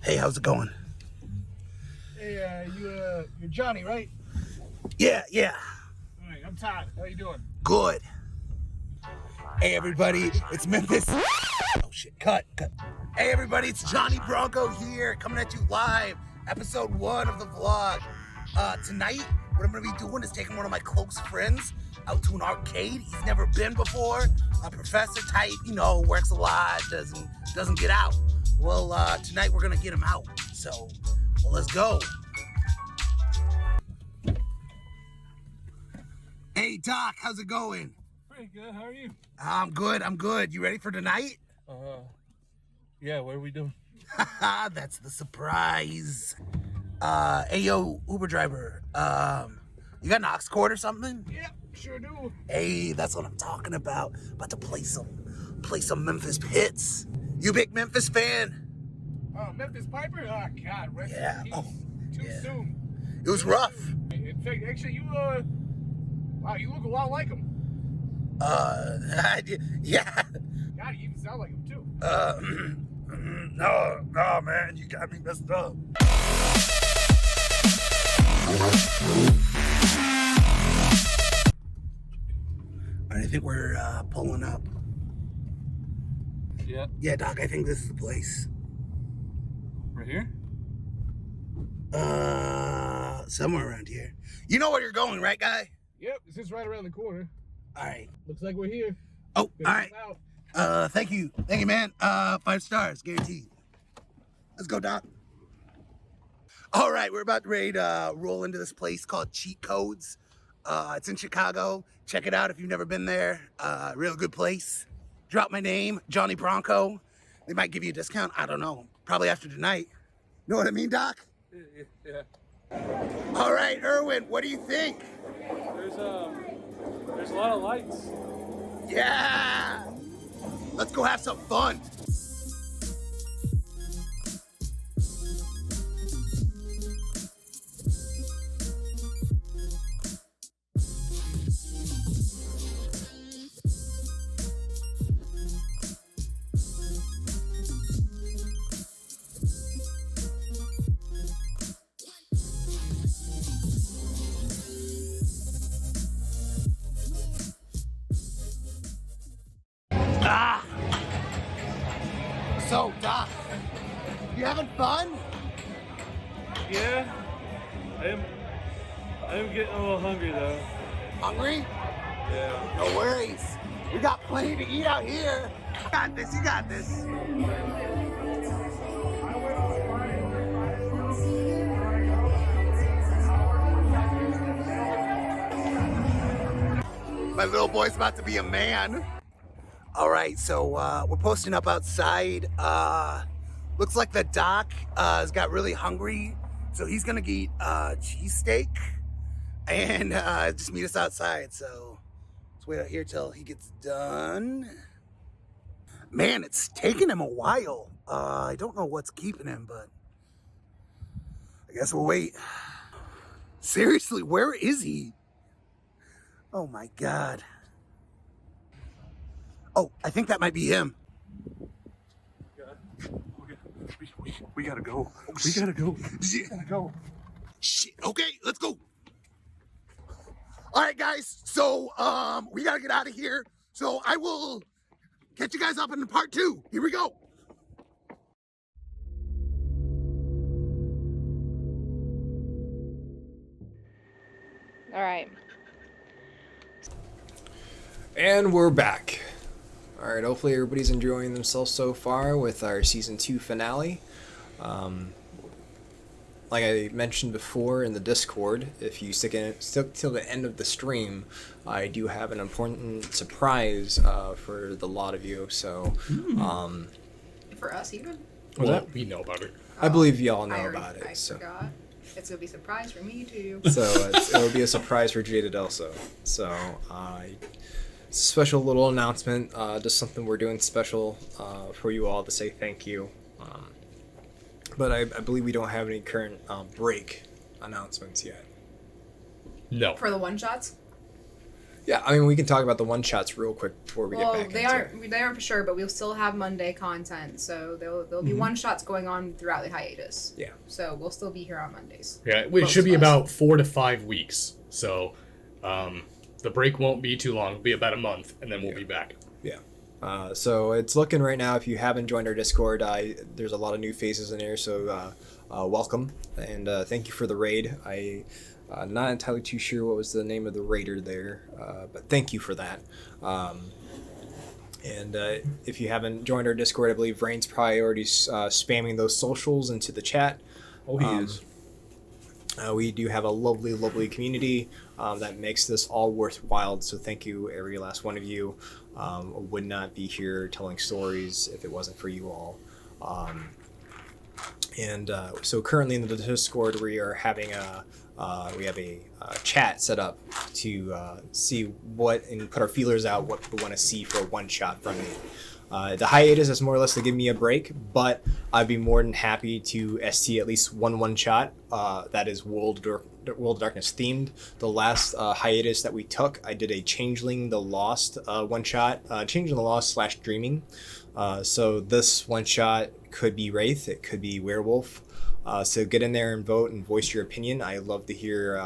Hey, how's it going? Hey, you're Johnny, right? Yeah. All right, I'm Todd. How you doing? Good. Hey, everybody, it's Memphis. Oh, shit, cut. Hey, everybody, it's Johnny Bronco here, coming at you live, episode 1 of the vlog. Tonight, what I'm gonna be doing is taking one of my close friends out to an arcade he's never been before. A professor type, works a lot, doesn't get out. Well, tonight we're gonna get him out, so let's go. Hey, Doc, how's it going? Pretty good. How are you? I'm good. You ready for tonight? Yeah. What are we doing? That's the surprise. Hey, yo, Uber driver. You got an aux cord or something? Yeah, sure do. Hey, that's what I'm talking about. About to play some Memphis hits. You a big Memphis fan? Memphis Piper? Oh, God. Rest Yeah. in peace. Oh, Too yeah. soon. It was rough. In fact, actually, you look a lot like him. Yeah. God, you even sound like him, too. No, man, you got me messed up. I think we're pulling up. Yeah. Yeah, Doc, I think this is the place. Right here? Somewhere around here. You know where you're going, right, guy? Yep, this is right around the corner. All right. Looks like we're here. Oh, Good all right. out. Thank you, man. 5 stars, guaranteed. Let's go, Doc. All right, we're about ready to roll into this place called Cheat Codes. It's in Chicago. Check it out if you've never been there. Real good place. Drop my name, Johnny Bronco. They might give you a discount. I don't know. Probably after tonight. Know what I mean, Doc? Yeah. All right, Erwin, what do you think? There's a lot of lights. Yeah! Let's go have some fun. So, Doc, you having fun? Yeah. I'm getting a little hungry though. Hungry? Yeah. No worries. We got plenty to eat out here. You got this. My little boy's about to be a man. All right, so we're posting up outside. Looks like the Doc has got really hungry, so he's gonna get cheesesteak and just meet us outside. So let's wait out here till he gets done. Man, it's taking him a while. I don't know what's keeping him, but I guess we'll wait. Seriously, where is he? Oh my God. Oh, I think that might be him. We gotta go. We gotta go. We gotta go. Shit. Okay, let's go. All right, guys. So, we gotta get out of here. So I will catch you guys up in part 2. Here we go. All right. And we're back. Alright, hopefully everybody's enjoying themselves so far with our Season 2 finale. Like I mentioned before in the Discord, if you stick till the end of the stream, I do have an important surprise for the lot of you. So, For us, even? Was that? We know about it. I believe y'all know I about it. So. forgot. It's gonna be a surprise for me too. So it'll be a surprise for Jaded also. So it's a special little announcement, just something we're doing special for you all to say thank you. But I believe we don't have any current break announcements yet. No. For the one shots? Yeah, I mean, we can talk about the one-shots real quick before we get back into it. They aren't for sure, but we'll still have Monday content, so there'll be one-shots going on throughout the hiatus. Yeah. So we'll still be here on Mondays. Yeah, it should be about 4 to 5 weeks. So the break won't be too long. It'll be about a month, and then we'll be back. Yeah. So it's looking right now, if you haven't joined our Discord, there's a lot of new faces in here, so welcome, and thank you for the raid. I'm not entirely too sure what was the name of the raider there, but thank you for that. And if you haven't joined our Discord, I believe Rain's probably already spamming those socials into the chat. Oh, he is. We do have a lovely, lovely community that makes this all worthwhile. So thank you, every last one of you. Would not be here telling stories if it wasn't for you all. So currently in the Discord, we are having we have a chat set up to see what and put our feelers out what we want to see for a one shot from me. The hiatus is more or less to give me a break, but I'd be more than happy to ST at least one shot that is World of Darkness themed. The last hiatus that we took, I did a Changeling the Lost one shot, Changeling the Lost / Dreaming. So this one shot could be Wraith, it could be Werewolf. So get in there and vote and voice your opinion. I love to hear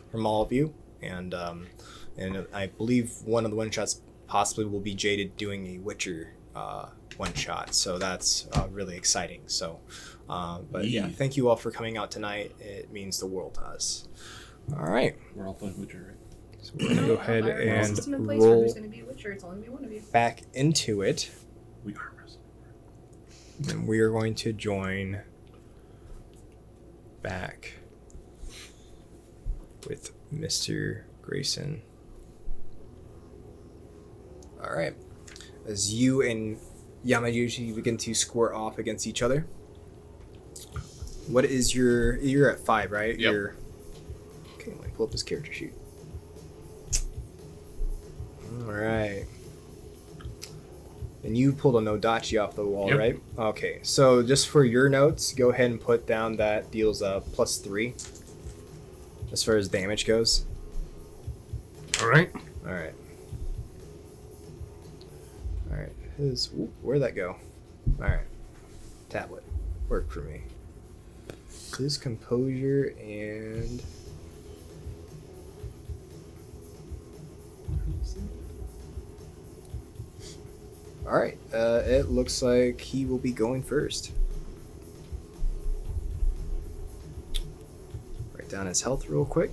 from all of you, and I believe one of the one shots possibly will be Jaded doing a Witcher one shot. So that's really exciting. So, but yeah, thank you all for coming out tonight. It means the world to us. All right, We're all playing Witcher, right? so we're gonna go ahead and roll. roll Going to be a Witcher. It's only gonna be one of you. back into it, We are wrestling. and we are going to join back with Mr. Grayson. All right. As you and Yamaguchi begin to square off against each other, what is you're at 5, right? Yep. Okay, let me pull up this character sheet. All right. And you pulled a Nodachi off the wall, Yep. right? Okay, so just for your notes, go ahead and put down that deals +3 as far as damage goes. All right. All right. All right. Where'd that go? All right. Tablet. Work for me. His composure and... All right. It looks like he will be going first. Write down his health real quick.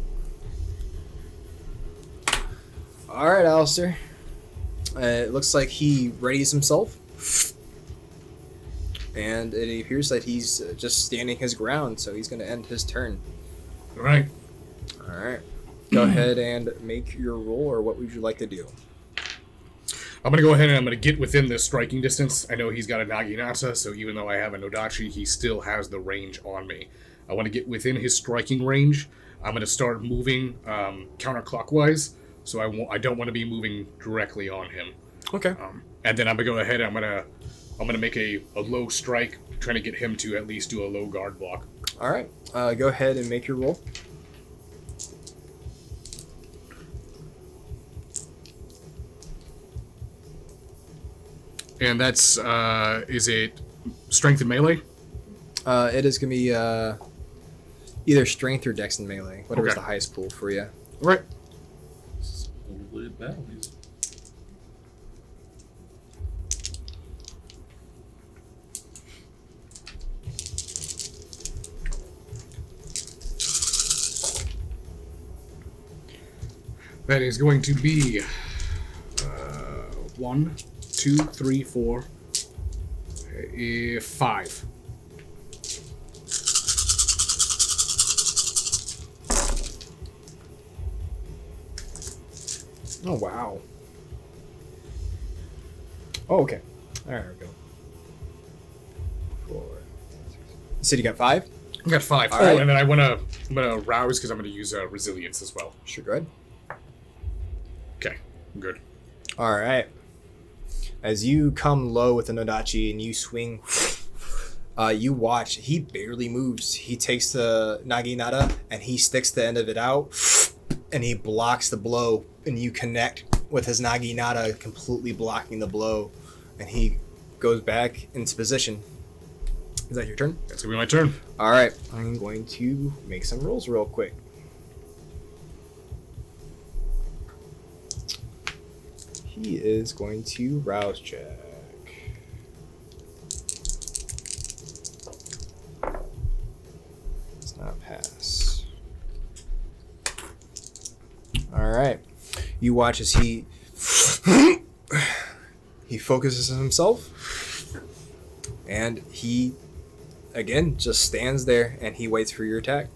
All right, Alistair. It looks like he readies himself. And it appears that he's just standing his ground, so he's going to end his turn. All right. All right. Go ahead and make your roll, or what would you like to do? I'm going to go ahead and I'm going to get within the striking distance. I know he's got a Naginata, so even though I have a Nodachi, he still has the range on me. I want to get within his striking range. I'm going to start moving counterclockwise, so I don't want to be moving directly on him. Okay. And then I'm going to go ahead and I'm gonna make a low strike, trying to get him to at least do a low guard block. All right. Go ahead and make your roll. And that's, is it strength and melee? It is going to be either strength or dex and melee, whatever's Okay. the highest pool for you. Right. Overblated battle music. That is going to be 1, 2, 3, 4, 5. Oh, wow. Oh, okay. All right, here we go. 4, 6. You said you got 5? I got 5. All right. And then I'm gonna rouse because I'm gonna use resilience as well. Sure, go ahead. Okay, I'm good. All right. As you come low with the Nodachi and you swing, you watch. He barely moves. He takes the Naginata and he sticks the end of it out, and he blocks the blow, and you connect with his naginata completely blocking the blow, and he goes back into position. Is that your turn? That's gonna be my turn. All right, I'm going to make some rolls real quick. He is going to rouse check. It's not pass. All right, you watch as he focuses on himself, and he again just stands there and he waits for your attack.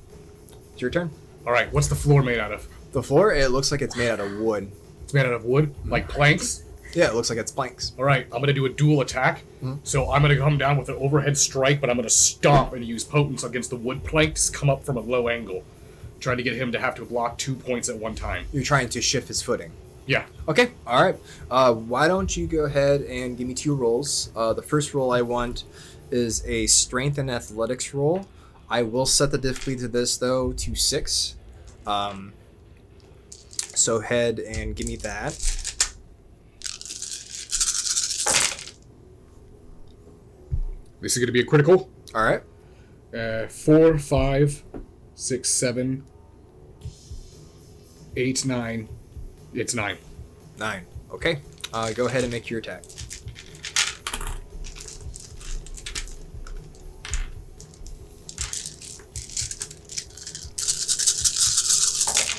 It's your turn. All right, what's the floor made out of? The floor, it looks like it's made out of wood. It's made out of wood, like planks. Yeah, it looks like it's planks. All right, I'm gonna do a dual attack. So I'm gonna come down with an overhead strike, but I'm gonna stomp and use potence against the wood planks. Come up from a low angle, trying to get him to have to block 2 points at one time. You're trying to shift his footing. Yeah. Okay, all right. Why don't you go ahead and give me 2 rolls? The first roll I want is a strength and athletics roll. I will set the difficulty to this, though, to 6. So head and give me that. This is gonna be a critical. All right. 4, 5, 6, 7, 8, 9. It's 9. 9. Okay. Go ahead and make your attack.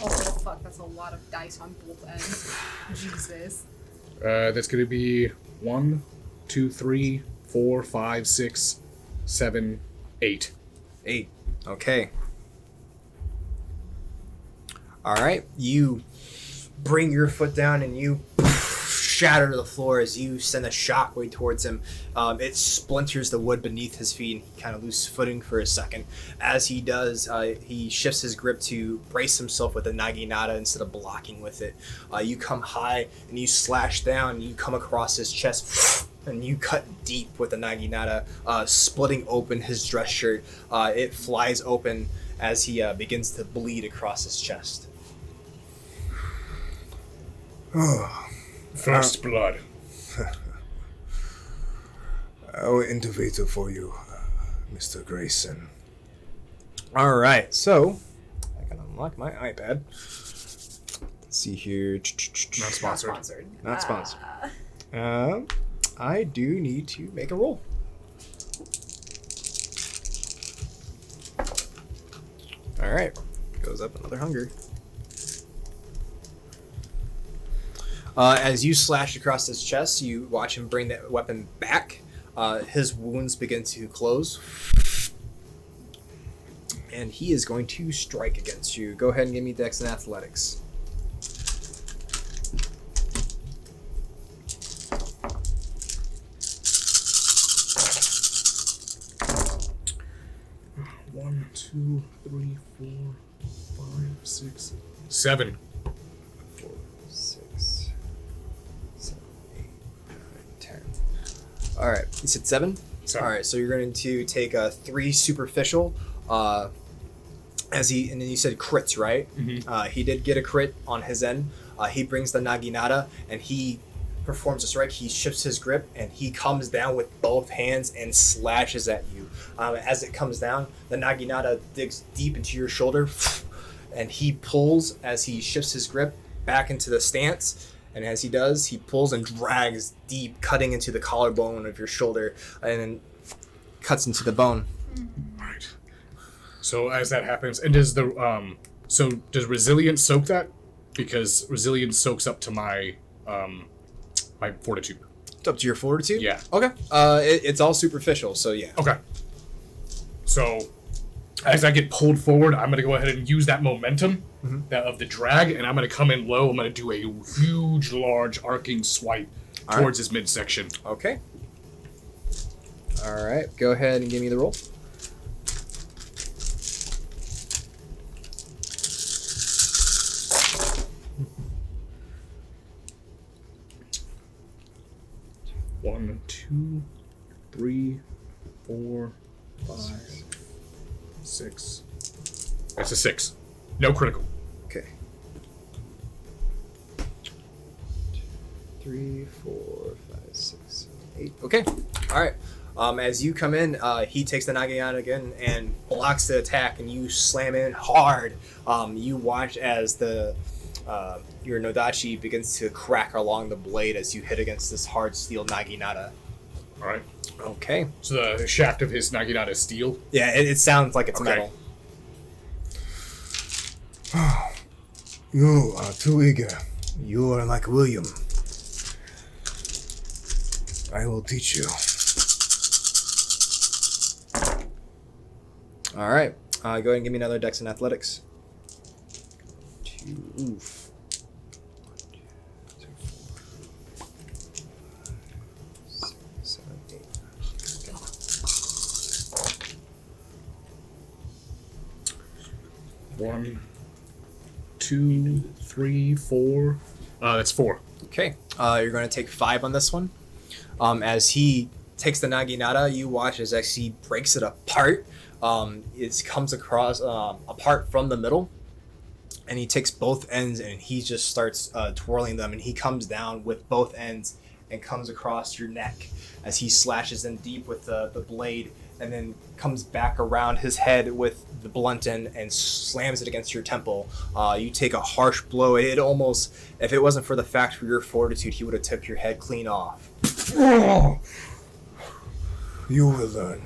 Oh, fuck, that's a lot of dice on both ends. Jesus. That's gonna be 1, 2, 3, 4, 5, 6, 7, 8. 8. Okay. All right. You bring your foot down and you shatter to the floor as you send a shockwave towards him. It splinters the wood beneath his feet, and he kind of loses footing for a second. As he does, he shifts his grip to brace himself with a naginata instead of blocking with it. You come high and you slash down, and you come across his chest, and you cut deep with the naginata, splitting open his dress shirt. It flies open as he begins to bleed across his chest. First blood. I will intervene for you, Mr. Grayson. All right, so I can unlock my iPad. Let's see here. Not sponsored. Not sponsored. I do need to make a roll. All right, goes up another hunger. As you slash across his chest, you watch him bring that weapon back. His wounds begin to close. And he is going to strike against you. Go ahead and give me Dex and Athletics. One, 2, 3, 4, 5, 6, 7. 4, 6, 7, 8, 9, 10. All right, you said 7? Seven. All right, so you're going to take a 3 superficial. And then you said crits, right? Mm-hmm. He did get a crit on his end. He brings the naginata and he performs a strike. He shifts his grip and he comes down with both hands and slashes at you. As it comes down, the naginata digs deep into your shoulder, and he pulls as he shifts his grip back into the stance. And as he does, he pulls and drags deep, cutting into the collarbone of your shoulder, and then cuts into the bone. Right. So as that happens, and does the does resilience soak that? Because resilience soaks up to my my fortitude. It's up to your fortitude? Yeah. Okay. It's all superficial, so yeah. Okay. So as I get pulled forward, I'm gonna go ahead and use that momentum of the drag, and I'm gonna come in low. I'm gonna do a huge, large arcing swipe towards his midsection. Okay. All right. Go ahead and give me the roll. One, 2, 3, 4, 5, 6. That's a 6. No critical. Okay. 3, 4, 5, 6, 7, 8. Okay. All right. As you come in, he takes the Naginata again and blocks the attack, and you slam in hard. You watch as your Nodachi begins to crack along the blade as you hit against this hard steel Naginata. All right. Okay. So the shaft of his Naginata is steel? Yeah, it sounds like it's Okay. metal. You are too eager. You are like William. I will teach you. All right. Go ahead and give me another Dex and Athletics. 2. Oof. 7, 8. 1, 2, 3, 4. That's 4. Okay. You're going to take 5 on this one. As he takes the Naginata, you watch as he breaks it apart. It comes across apart from the middle, and he takes both ends and he just starts twirling them, and he comes down with both ends and comes across your neck as he slashes in deep with the blade, and then comes back around his head with the blunt end and slams it against your temple. You take a harsh blow. It almost, if it wasn't for the fact for your fortitude, he would have took your head clean off. You will learn.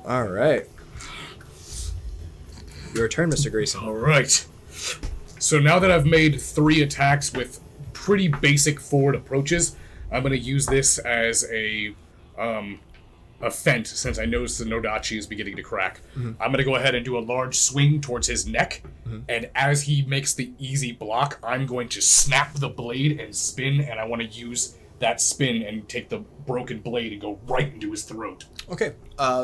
All right. Your turn, Mr. Grayson. All right. So now that I've made 3 attacks with pretty basic forward approaches, I'm going to use this as a feint, since I noticed the Nodachi is beginning to crack. I'm going to go ahead and do a large swing towards his neck, and as he makes the easy block, I'm going to snap the blade and spin, and I want to use that spin and take the broken blade and go right into his throat. Okay.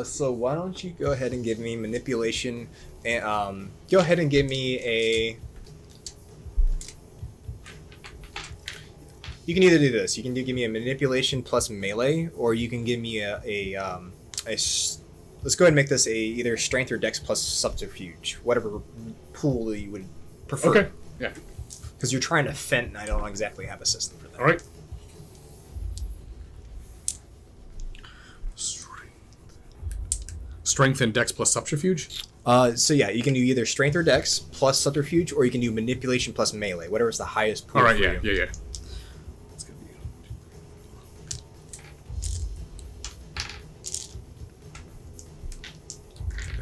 So why don't you go ahead and give me manipulation, and go ahead and give me a. You can either do this. You can give me a manipulation plus melee, or you can give me let's go ahead and make this either strength or dex plus subterfuge, whatever pool you would prefer. Okay. Yeah. Because you're trying to feint, and I don't exactly have a system for that. All right. Strength and dex plus subterfuge? So yeah, you can do either strength or dex plus subterfuge, or you can do manipulation plus melee, whatever is the highest pool. All right. for Yeah. you. Yeah.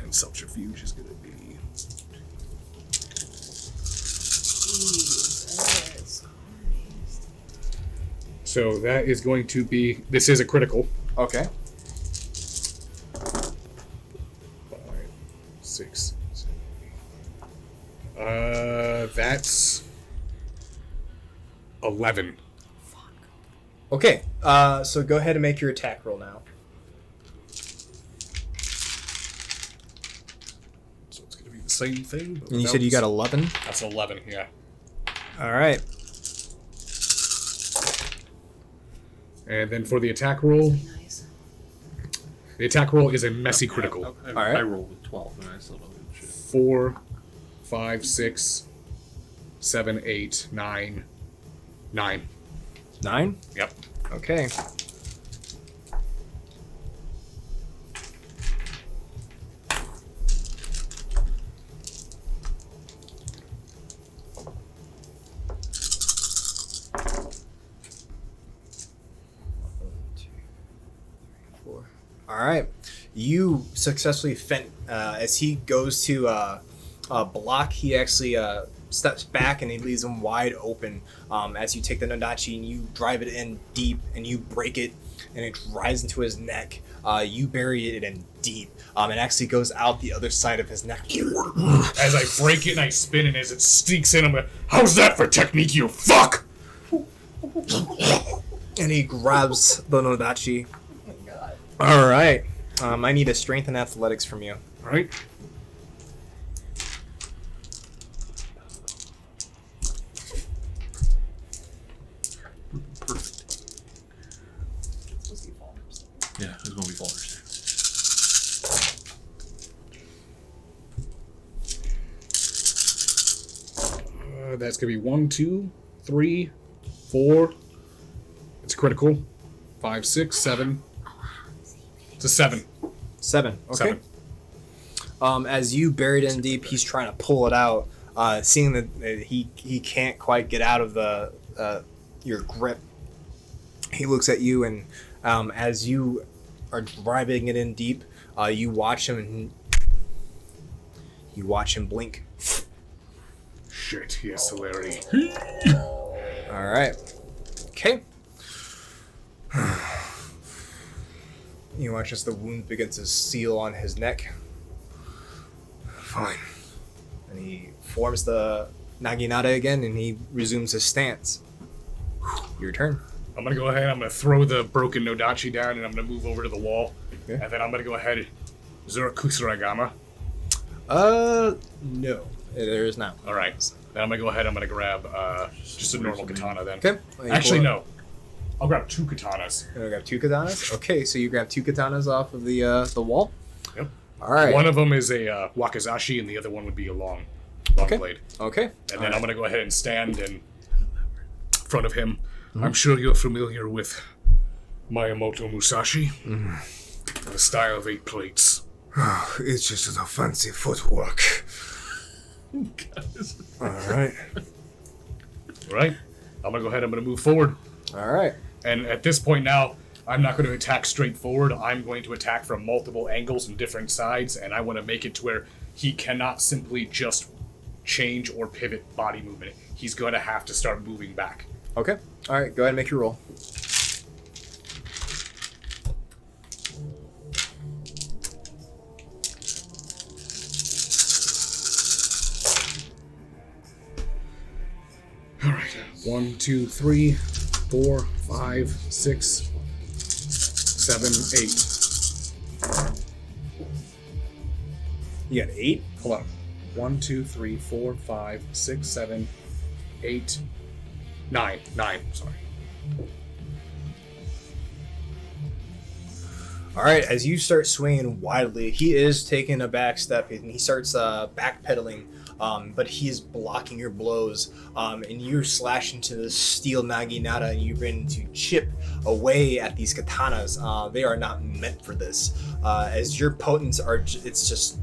And subterfuge is going to be. So that is going to be. This is a critical. Okay. 5, 6, 7, 8. That's 11. Okay. So go ahead and make your attack roll now. So it's going to be the same thing. But And you said you got 11. That's 11. Yeah. All right. And then for the attack roll, the attack roll is a messy critical. I Alright. rolled with 12 and I still don't get shit. 4, 5, 6, 7, 8, 9. 9. 9. Yep. Okay. All right, you successfully feint as he goes to block. He actually steps back and he leaves him wide open. As you take the Nodachi and you drive it in deep and you break it, and it drives into his neck. You bury it in deep. It actually goes out the other side of his neck. As I break it and I spin, and as it sneaks in, I'm like, how's that for technique, you fuck? And he grabs the Nodachi. Oh my god. All right. I need a strength and athletics from you. All right. Perfect. Yeah, it's going to be Falter's. That's going to be 1, 2, 3, 4. It's critical. 5, 6, 7. It's a 7. 7. Okay. 7. As you bury it in deep, he's trying to pull it out. Seeing that he can't quite get out of the your grip, he looks at you, and as you are driving it in deep, you watch him blink. Shit, he has celerity. All right. Okay. You watch as the wound begins to seal on his neck. Fine. And he forms the naginata again, and he resumes his stance. Your turn. I'm going to go ahead, I'm going to throw the broken Nodachi down, and I'm going to move over to the wall. Okay. And then I'm going to go ahead. Zurakusuragama. No. There is not. All right. Then I'm going to go ahead, I'm going to grab just a normal katana then. Okay. Actually, no. I'll grab 2 katanas. You're gonna grab 2 katanas? Okay, so you grab 2 katanas off of the wall? Yep. Alright. One of them is a wakizashi, and the other one would be a long blade. Okay. And then I'm going to go ahead and stand in front of him. Mm-hmm. I'm sure you're familiar with Miyamoto Musashi. The style of 8 plates. It's just a fancy footwork. Alright. Right? I'm going to go ahead, I'm going to move forward. Alright. And at this point now, I'm not going to attack straight forward. I'm going to attack from multiple angles and different sides, and I want to make it to where he cannot simply just change or pivot body movement. He's going to have to start moving back. Okay. Alright, go ahead and make your roll. Alright. 1, 2, 3, 4, 5, 6, 7, 8. You got 8? Hold on. 1, 2, 3, 4, 5, 6, 7, 8, 9. 9, sorry. Alright, as you start swinging wildly, he is taking a back step, and he starts backpedaling, but he is blocking your blows, and you slash into the steel naginata, and you begin to chip away at these katanas. They are not meant for this. As your potents are, it's just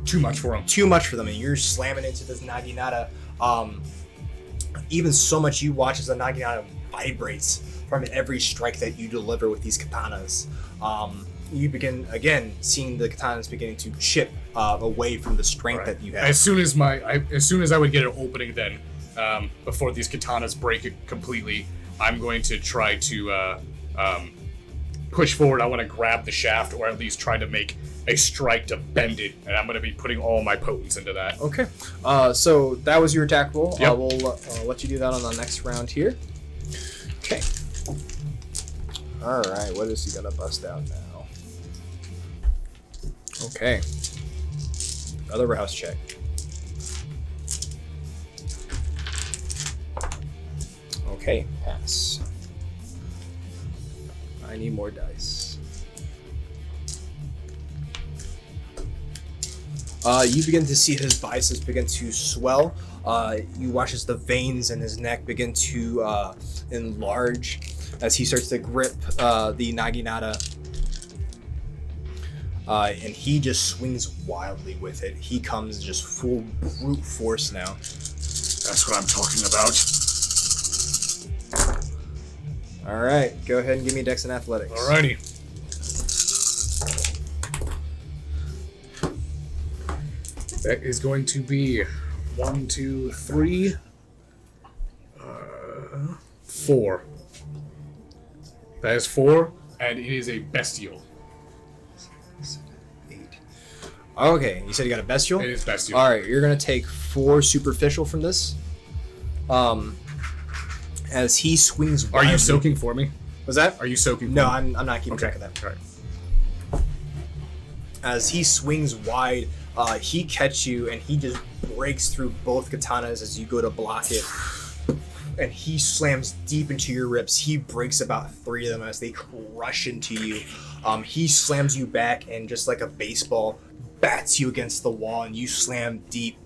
too much for them. Too much for them, and you're slamming into this naginata. Even so much, you watch as the naginata vibrates from every strike that you deliver with these katanas. You begin again seeing the katanas beginning to chip away from the strength that you have. As soon as I would get an opening, then before these katanas break it completely, I'm going to try to push forward. I want to grab the shaft, or at least try to make a strike to bend it, and I'm going to be putting all my potence into that. Okay. So that was your attack roll. Yep. We'll let you do that on the next round here. Okay. All right. What is he gonna bust out now? Okay. Another rouse check. Okay, pass. I need more dice. You begin to see his biceps begin to swell. You watch as the veins in his neck begin to enlarge as he starts to grip the naginata. And he just swings wildly with it. He comes just full brute force now. That's what I'm talking about. All right, go ahead and give me Dex and Athletics. Alrighty. That is going to be 1, 2, 3, 4. That is 4, and it is a bestial. Okay, you said you got a bestial? It is bestial. All right, you're going to take 4 superficial from this. As he swings wildly. Are you soaking for me? Was that? Are you soaking for No, me? I'm not keeping track of that. All right. As he swings wide, he catches you, and he just breaks through both katanas as you go to block it. And he slams deep into your ribs. He breaks about 3 of them as they crush into you. He slams you back, and just like a baseball, bats you against the wall, and you slam deep.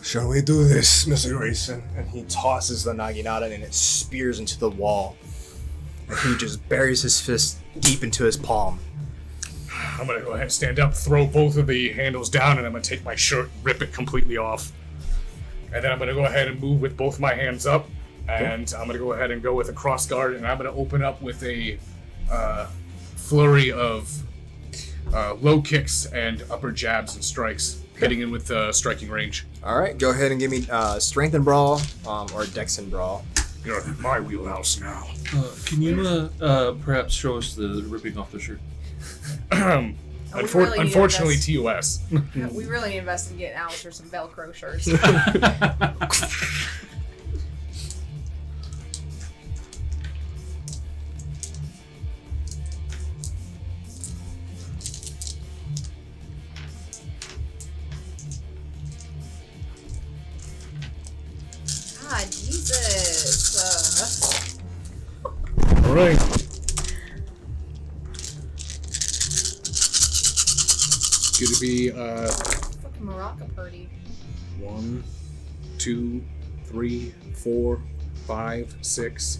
Shall we do this, Mr. Grayson? And he tosses the naginata and it spears into the wall. And he just buries his fist deep into his palm. I'm gonna go ahead and stand up, throw both of the handles down, and I'm gonna take my shirt, rip it completely off. And then I'm gonna go ahead and move with both my hands up, and I'm gonna go ahead and go with a cross guard, and I'm gonna open up with a flurry of low kicks and upper jabs and strikes, hitting in with striking range. All right, go ahead and give me strength and brawl or dex and brawl. You're in my wheelhouse now. Can you perhaps show us the ripping off the shirt? Unfortunately, TOS. We really need to invest in getting Alistair some Velcro shirts. Ah, Jesus. All right. Going to be Fucking Maraca party. 1, 2, 3, 4, 5, 6,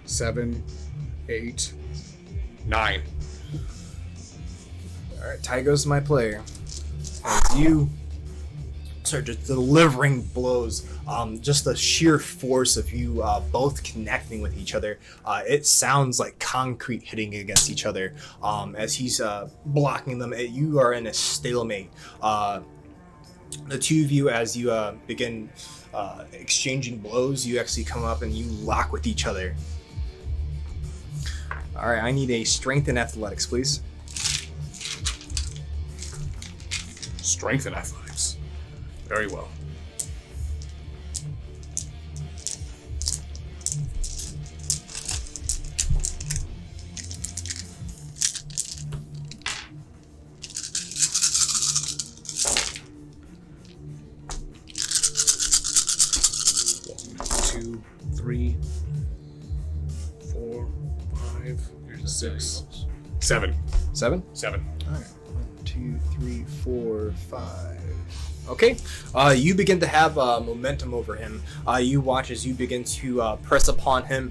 7, 8, 9. All right, tie goes to my player. As you start just delivering blows, just the sheer force of you both connecting with each other, it sounds like concrete hitting against each other. As he's blocking them, you are in a stalemate. The two of you, as you begin exchanging blows, you actually come up and you lock with each other. All right, I need a strength and athletics, please. Strength and athletics. Very well. Two, 3, 4, 5, 6, 7. 7? 7. All right, 1, 2, 3, 4, 5. Okay, you begin to have momentum over him. You watch as you begin to press upon him.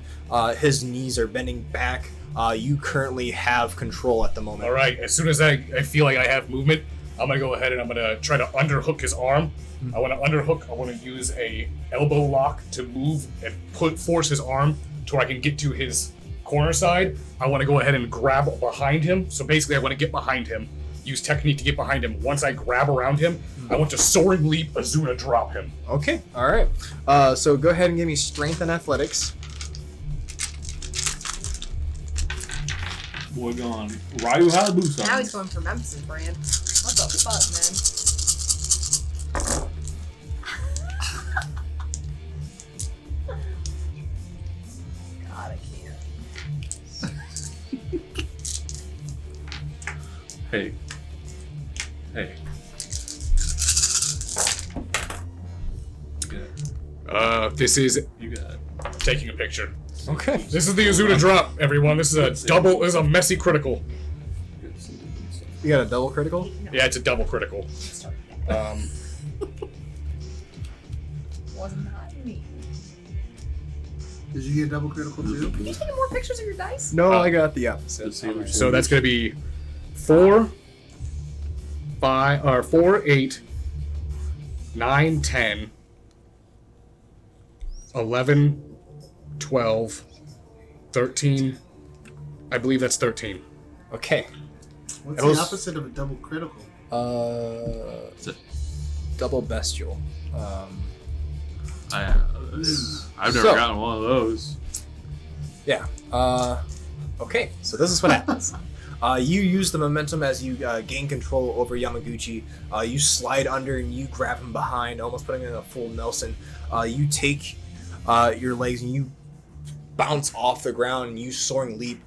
His knees are bending back. You currently have control at the moment. All right, as soon as I feel like I have movement, I'm going to go ahead and I'm going to try to underhook his arm. I want to underhook. I want to use a elbow lock to move and force his arm to where I can get to his corner side. I want to go ahead and grab behind him. So basically, I want to get behind him, use technique to get behind him. Once I grab around him, I want to soaring leap Azuna drop him. Okay, all right. So go ahead and give me strength and athletics. Boy gone. Ryu Hayabusa. Now he's going for Memphis brand. What the fuck, man? God, I can't. Hey. Hey. You got it. This is You got it. taking a picture. Okay. This is the Azuna drop, everyone. This is a double. This is a messy critical. You got a double critical? Yeah, it's a double critical. Wasn't that me. Did you get a double critical too? Can you take more pictures of your dice? No, I got the opposite. So that's going to be 4, 5, or 4, 8, 9, 10, 11, 12, 13. I believe that's 13. Okay. What's It was- the opposite of a double critical? Double bestial. I've never So- gotten one of those. Yeah. Okay, so this is what happens. You use the momentum as you gain control over Yamaguchi. You slide under and you grab him behind, almost putting him in a full Nelson. You take your legs and you bounce off the ground and you soaring leap.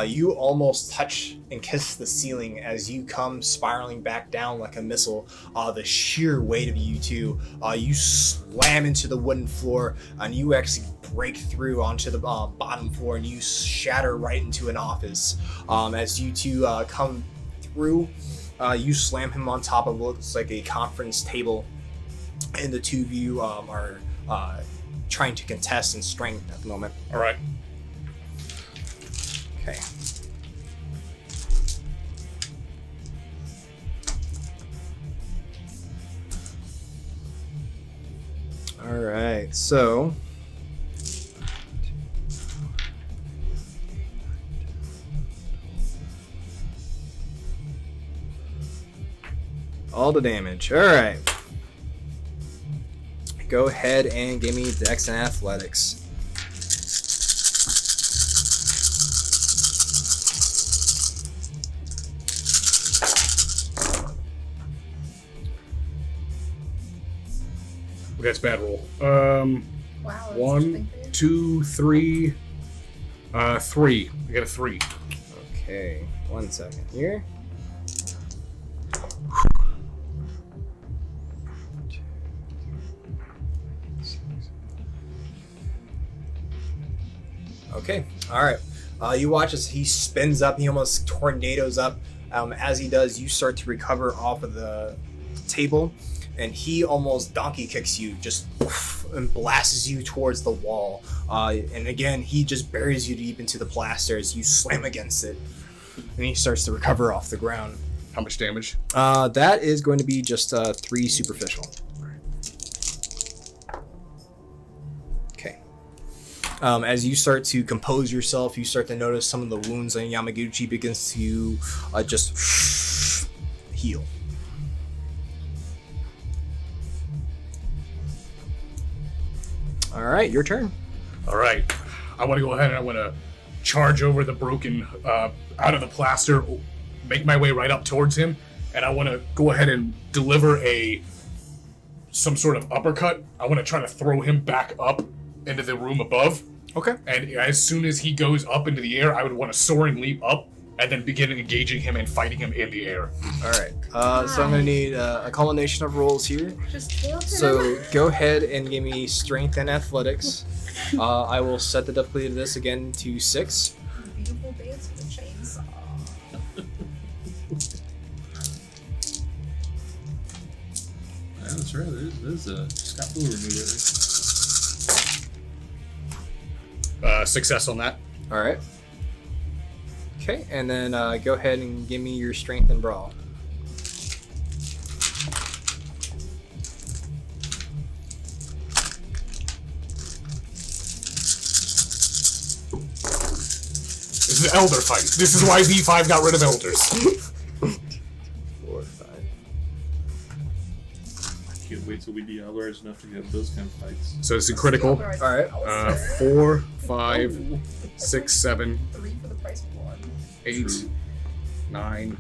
You almost touch and kiss the ceiling as you come spiraling back down like a missile. The sheer weight of you two, you slam into the wooden floor and you actually break through onto the bottom floor and you shatter right into an office. As you two come through, you slam him on top of what looks like a conference table. and the two of you are trying to contest in strength at the moment. All right. Okay. All right, so all the damage. All right. Go ahead and give me Dex and Athletics. That's a bad roll. Wow. that's 1, something for you. 2, 3, 3. I got a 3. Okay, 1 second here. Okay, all right. You watch as he spins up. He almost tornadoes up. As he does, you start to recover off of the table, and he almost donkey kicks you, just and blasts you towards the wall. And again, he just buries you deep into the plaster as you slam against it, and he starts to recover off the ground. How much damage? That is going to be just 3 superficial. Okay. As you start to compose yourself, you start to notice some of the wounds on Yamaguchi begins to just heal. All right, your turn. All right. I want to go ahead and I want to charge over the broken, out of the plaster, make my way right up towards him, and I want to go ahead and deliver some sort of uppercut. I want to try to throw him back up into the room above. Okay. And as soon as he goes up into the air, I would want to soaring leap up and then begin engaging him and fighting him in the air. All right. So I'm going to need a culmination of rolls here. Just torture him. So go ahead and give me strength and athletics. I will set the difficulty of this again to 6. Beautiful dance with a chainsaw. Yeah, that's right. There's a scapular immediately. Success on that. All right. Okay, and then go ahead and give me your strength and brawl. This is an elder fight. This is why V5 got rid of elders. 4, 5. I can't wait till we be large enough to have those kind of fights. So it's a critical. All right. 4, 5, 6, 7, 3 for the price of 1. 8, 9.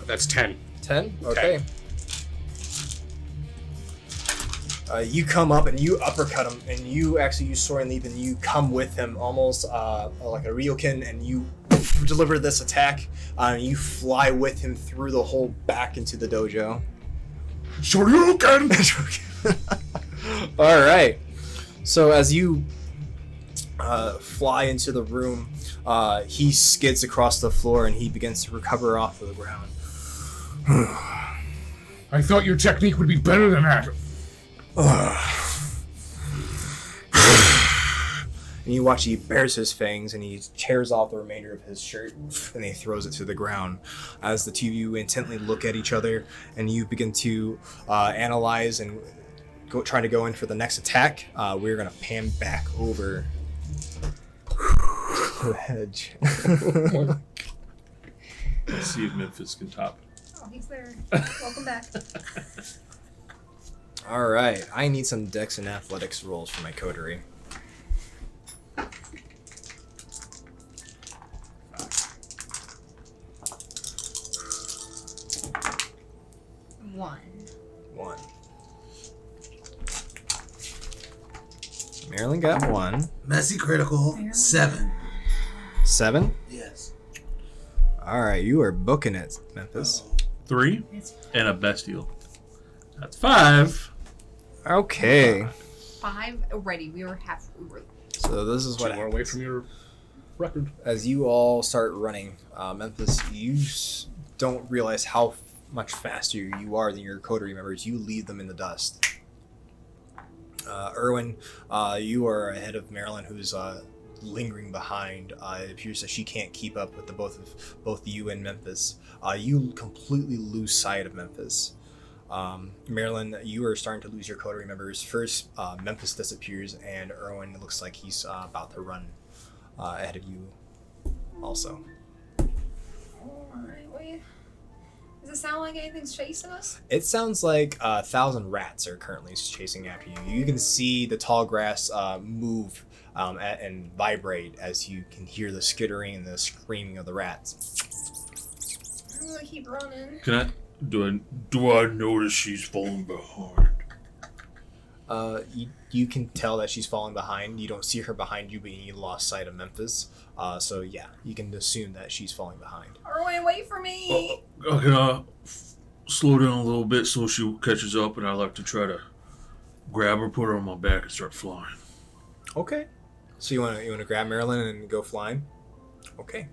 That's 10. 10? Okay. You come up and you uppercut him, and you actually use soaring leap, and you come with him almost like a ryokan, and you deliver this attack, and you fly with him through the hole back into the dojo. Shoryuken! All right. So as you fly into the room, he skids across the floor, and he begins to recover off of the ground. I thought your technique would be better than that. And you watch he bares his fangs and he tears off the remainder of his shirt and he throws it to the ground. As the two of you intently look at each other and you begin to analyze and try to go in for the next attack, we're going to pan back over the hedge. Let's see if Memphis can top. Oh, he's there. Welcome back. All right, I need some dex and athletics rolls for my coterie. One. Marilyn got 1. Messy critical, 7. 7? Yes. All right, you are booking it, Memphis. 3 and a bestial. That's 5. Okay. 5 already. We were half. So this is what 2 more away from your record. as you all start running, Memphis, you don't realize how much faster you are than your coterie members, you leave them in the dust. Erwin, you are ahead of Marilyn, who's lingering behind. It appears that she can't keep up with the both you and Memphis. You completely lose sight of Memphis. Marilyn, you are starting to lose your coterie members. First, Memphis disappears, and Erwin looks like he's about to run ahead of you also. Alright, wait. Does it sound like anything's chasing us? It sounds like 1,000 rats are currently chasing after you. You can see the tall grass move and vibrate as you can hear the skittering and the screaming of the rats. I'm gonna keep running. Do I notice she's falling behind? You can tell that she's falling behind. You don't see her behind you, but you lost sight of Memphis. So yeah, you can assume that she's falling behind. Erwin, wait for me! Can I slow down a little bit so she catches up, and I like to try to grab her, put her on my back, and start flying. Okay. So you wanna grab Marilyn and go flying? Okay.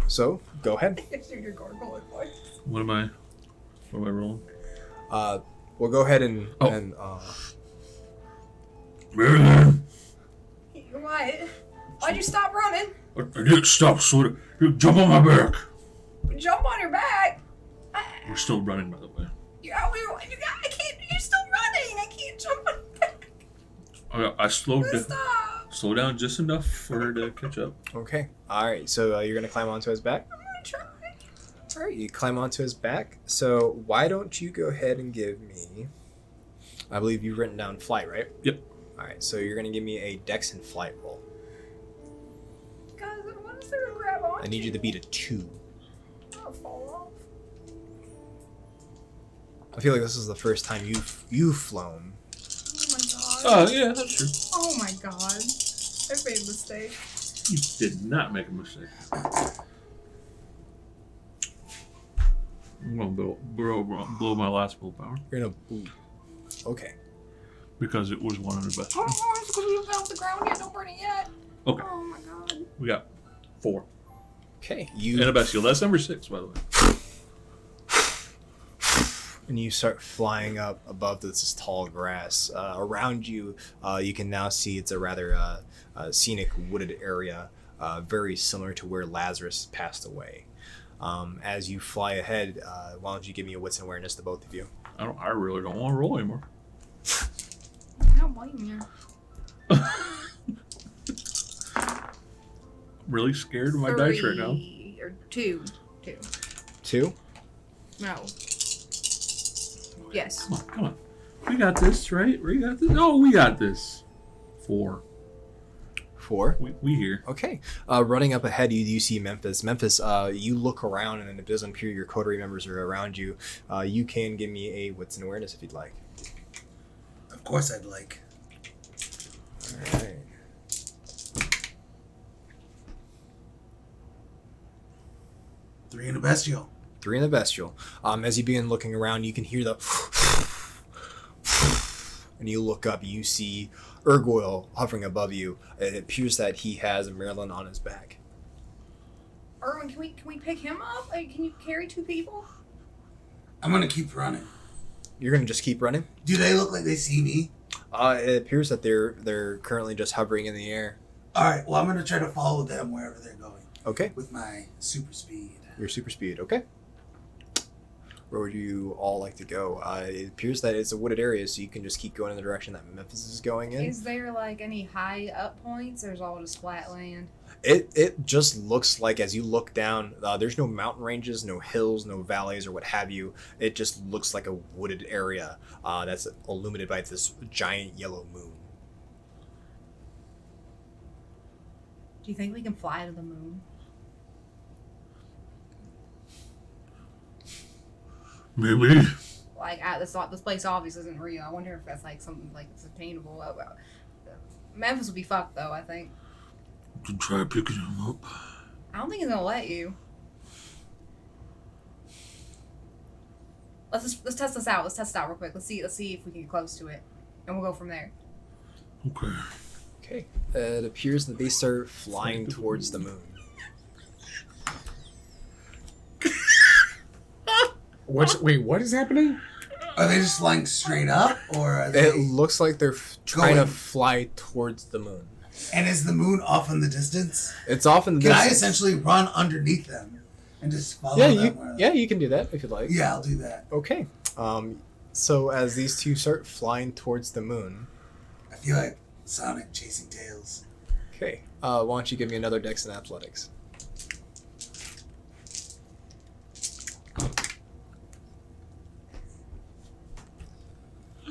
So go ahead. What am I rolling? We'll go ahead and Marilyn! What? Why'd you stop running? I didn't stop, so jump on my back. Jump on your back? We're still running, by the way. I can't. You're still running. I can't jump on your back. I slowed down. Stop. Slow down just enough for her to catch up. Okay. All right. So you're gonna climb onto his back. I'm gonna try. All right. You climb onto his back. So why don't you go ahead and give me? I believe you've written down flight, right? Yep. All right. So you're gonna give me a Dex and flight roll. Guys, what is there to grab on? I need you to beat a 2. I'll fall off. I feel like this is the first time you've flown. Oh my god. Oh, yeah, that's true. Oh my god. I made a mistake. You did not make a mistake. I'm going to blow my last willpower. You're gonna. Ooh. Okay. Because it was one of the best. Oh, it's because we haven't off the ground yet. Don't burn it yet. Okay. Oh my god. We got 4. Okay. And a bestial. That's number 6, by the way. And you start flying up above this tall grass. Around you, you can now see it's a rather scenic wooded area, very similar to where Lazarus passed away. As you fly ahead, why don't you give me a wits and awareness to both of you? I really don't want to roll anymore. I don't blame you. Really scared of my dice right now. Or 2. 2? No. Yes. Come on. We got this, right? We got this. Oh, we got this. 4. 4? We here. Okay. Running up ahead, you see Memphis. Memphis, you look around, and it doesn't appear your coterie members are around you. You can give me a wits and awareness if you'd like. Of course I'd like. All right. 3 in a bestial. 3 in the bestial. As you begin looking around, you can hear the and you look up, you see Urgoyle hovering above you. It appears that he has Marilyn on his back. Erwin, can we pick him up? Like, can you carry 2 people? I'm gonna keep running. You're gonna just keep running? Do they look like they see me? It appears that they're currently just hovering in the air. Alright, well I'm gonna try to follow them wherever they're going. Okay. With my super speed. Your super speed, okay. Where would you all like to go? It appears that it's a wooded area, so you can just keep going in the direction that Memphis is going in. Is there like any high up points, or is it all just flat land? It just looks like, as you look down, there's no mountain ranges, no hills, no valleys, or what have you. It just looks like a wooded area that's illuminated by this giant yellow moon. Do you think we can fly to the moon? Maybe. Like, this place obviously isn't real. I wonder if that's like something like it's attainable. Memphis would be fucked though, I think. To try picking him up. I don't think he's gonna let you. Let's test this out. Let's test it out real quick. Let's see if we can get close to it, and we'll go from there. Okay. Okay. It appears that they start flying towards the moon. Wait, what is happening? Are they just flying straight up, or are they? It looks like they're trying to Going. fly towards the moon. And is the moon off in the distance? It's off in the Can I distance. essentially run underneath them and just follow Yeah, them? you can do that if you'd like. Yeah, I'll do that. Okay. So as these two start flying towards the moon, I feel like Sonic chasing Tails. okay. Why don't you give me another Dex and Athletics?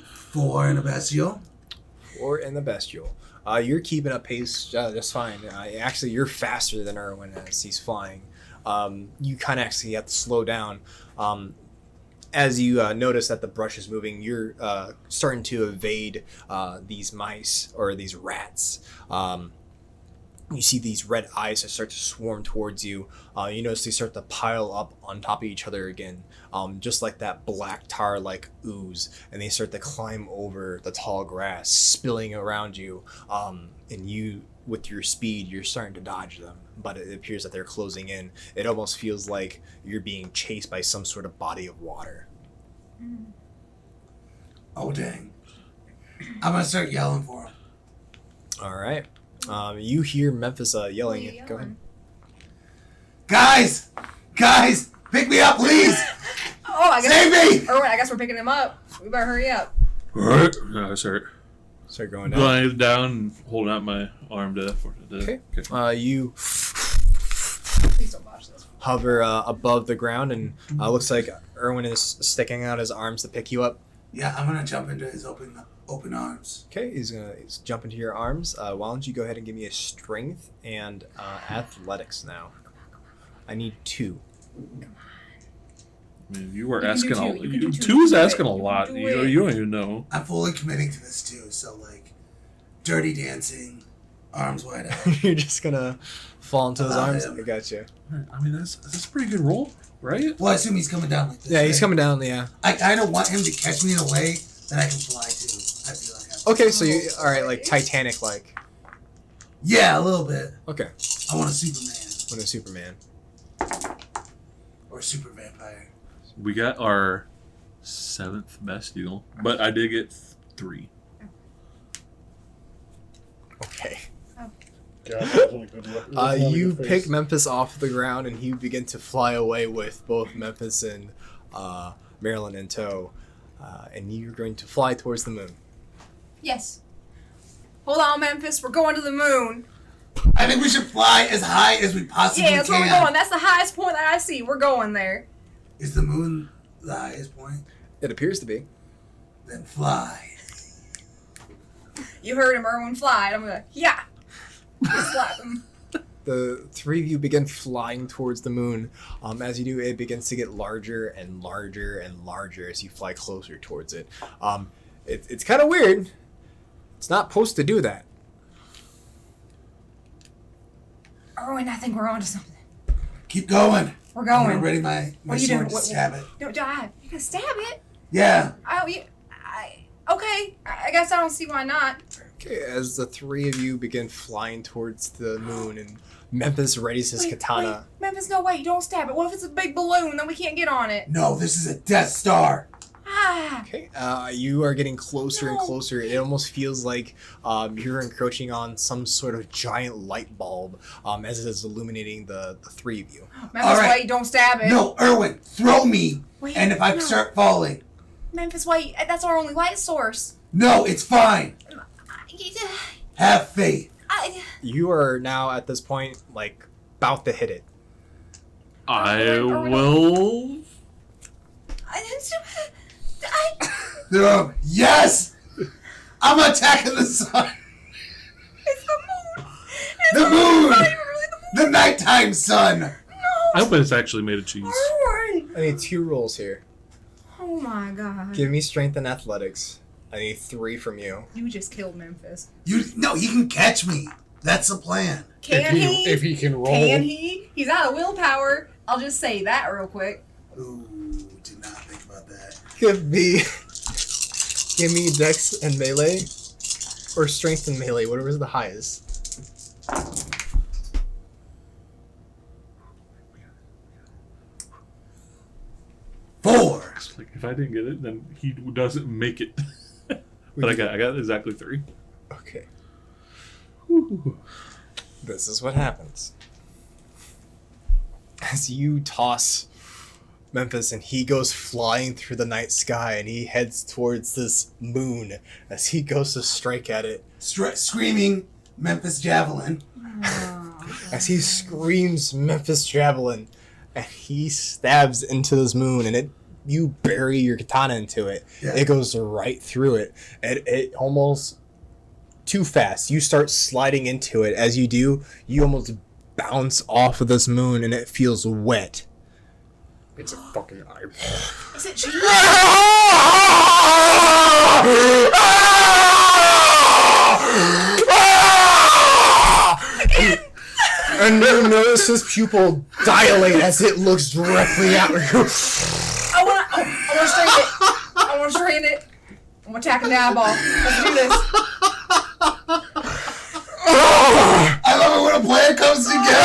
Four in a bestial. Or in the bestial. You're keeping up pace just fine. Actually, you're faster than Erwin as he's flying. You kind of actually have to slow down. As you notice that the brush is moving, you're starting to evade these mice or these rats. You see these red eyes that start to swarm towards you. You notice they start to pile up on top of each other again, just like that black tar-like ooze, and they start to climb over the tall grass, spilling around you. And you, with your speed, you're starting to dodge them, but it appears that they're closing in. It almost feels like you're being chased by some sort of body of water. Oh, dang. I'm going to start yelling for him. All right. You hear Memphis yelling. Go ahead. Guys! Guys! Pick me up, please! Oh, I guess. Save me! Erwin, I guess we're picking him up. We better hurry up. Alright. I start Start going down. going down and holding out my arm to. Okay. Okay. You Please don't botch this. hover above the ground, and looks like Erwin is sticking out his arms to pick you up. Yeah, I'm going to jump into his open arms. Okay, he's jump into your arms. Why don't you go ahead and give me a strength and athletics now? I need 2. I mean, you were You can do asking two. a You can do two. two is You can do asking it. a You lot. can do You it. don't even know. I'm fully committing to this, too. So, like, dirty dancing, arms wide out. You're just gonna fall into his Allow arms. him. I got you. I mean, that's a pretty good roll, right? Well, I assume he's coming down like this. Yeah, he's right? coming down. Yeah. I kind of want him to catch me in a way that I can fly, too. I feel like I'm... Okay, so you all right? Like Titanic, like. Yeah, a little bit. Okay. I want a Superman. When a Superman. Or super vampire. We got our 7th best deal, but I did get 3. Okay. God, that was only good luck. It was only You good pick face. Memphis off the ground, and you begin to fly away with both Memphis and Marilyn in tow, and you're going to fly towards the moon. Yes. Hold on, Memphis. We're going to the moon. I think we should fly as high as we possibly Yeah, that's can. where we're going. That's the highest point that I see. We're going there. Is the moon the highest point? It appears to be. Then fly. You heard him, Erwin. Fly. And I'm gonna, yeah. Just slap him. The 3 of you begin flying towards the moon. As you do, it begins to get larger and larger and larger as you fly closer towards it. It's kind of weird. It's not supposed to do that. Erwin, I think we're onto something. Keep going. We're I'm going. gonna ready my What are you sword doing? to What- stab it. Don't dive. You're gonna stab it? Yeah. Oh, okay. I guess I don't see why not. Okay, as the 3 of you begin flying towards the moon, and Memphis readies his katana. Wait. Memphis, no, wait. Don't stab it. What if it's a big balloon? Then we can't get on it. No, this is a Death Star. Ah. Okay, you are getting closer and No. closer. It almost feels like you're encroaching on some sort of giant light bulb as it is illuminating the 3 of you. Memphis, All right. wait. Don't stab it. No, Erwin, throw me. Wait, And if I no. start falling. Memphis, wait. That's our only light source. No, it's fine. Have faith. You are now at this point like about to hit it. I will. Throw. Yes! I'm attacking the sun. It's the moon. The moon! It's not even really the moon. The nighttime sun. I hope it's actually made of cheese. Erwin. I need 2 rolls here. Oh my god. Give me strength and athletics. I need 3 from you. You just killed Memphis. No, he can catch me. That's the plan. Can he? If he can roll. Can he? He's out of willpower. I'll just say that real quick. Ooh, did not think about that. Give me dex and melee, or strength and melee, whatever's the highest. 4. It's like, if I didn't get it, then he doesn't make it. But I got exactly 3. Okay. Ooh. This is what happens. As you toss Memphis and he goes flying through the night sky and he heads towards this moon as he goes to strike at it. Screaming Memphis Javelin. As he screams Memphis Javelin and he stabs into this moon and you bury your katana into it. Yeah. It goes right through it. And it almost too fast. You start sliding into it. As you do, you almost bounce off of this moon and it feels wet. It's a fucking eyeball. Is it cheese? And you notice his pupil dilate as it looks directly at you. I want to straighten it. I want to straighten it. I'm attacking the eyeball. Let's do this. I love it when a plan comes together.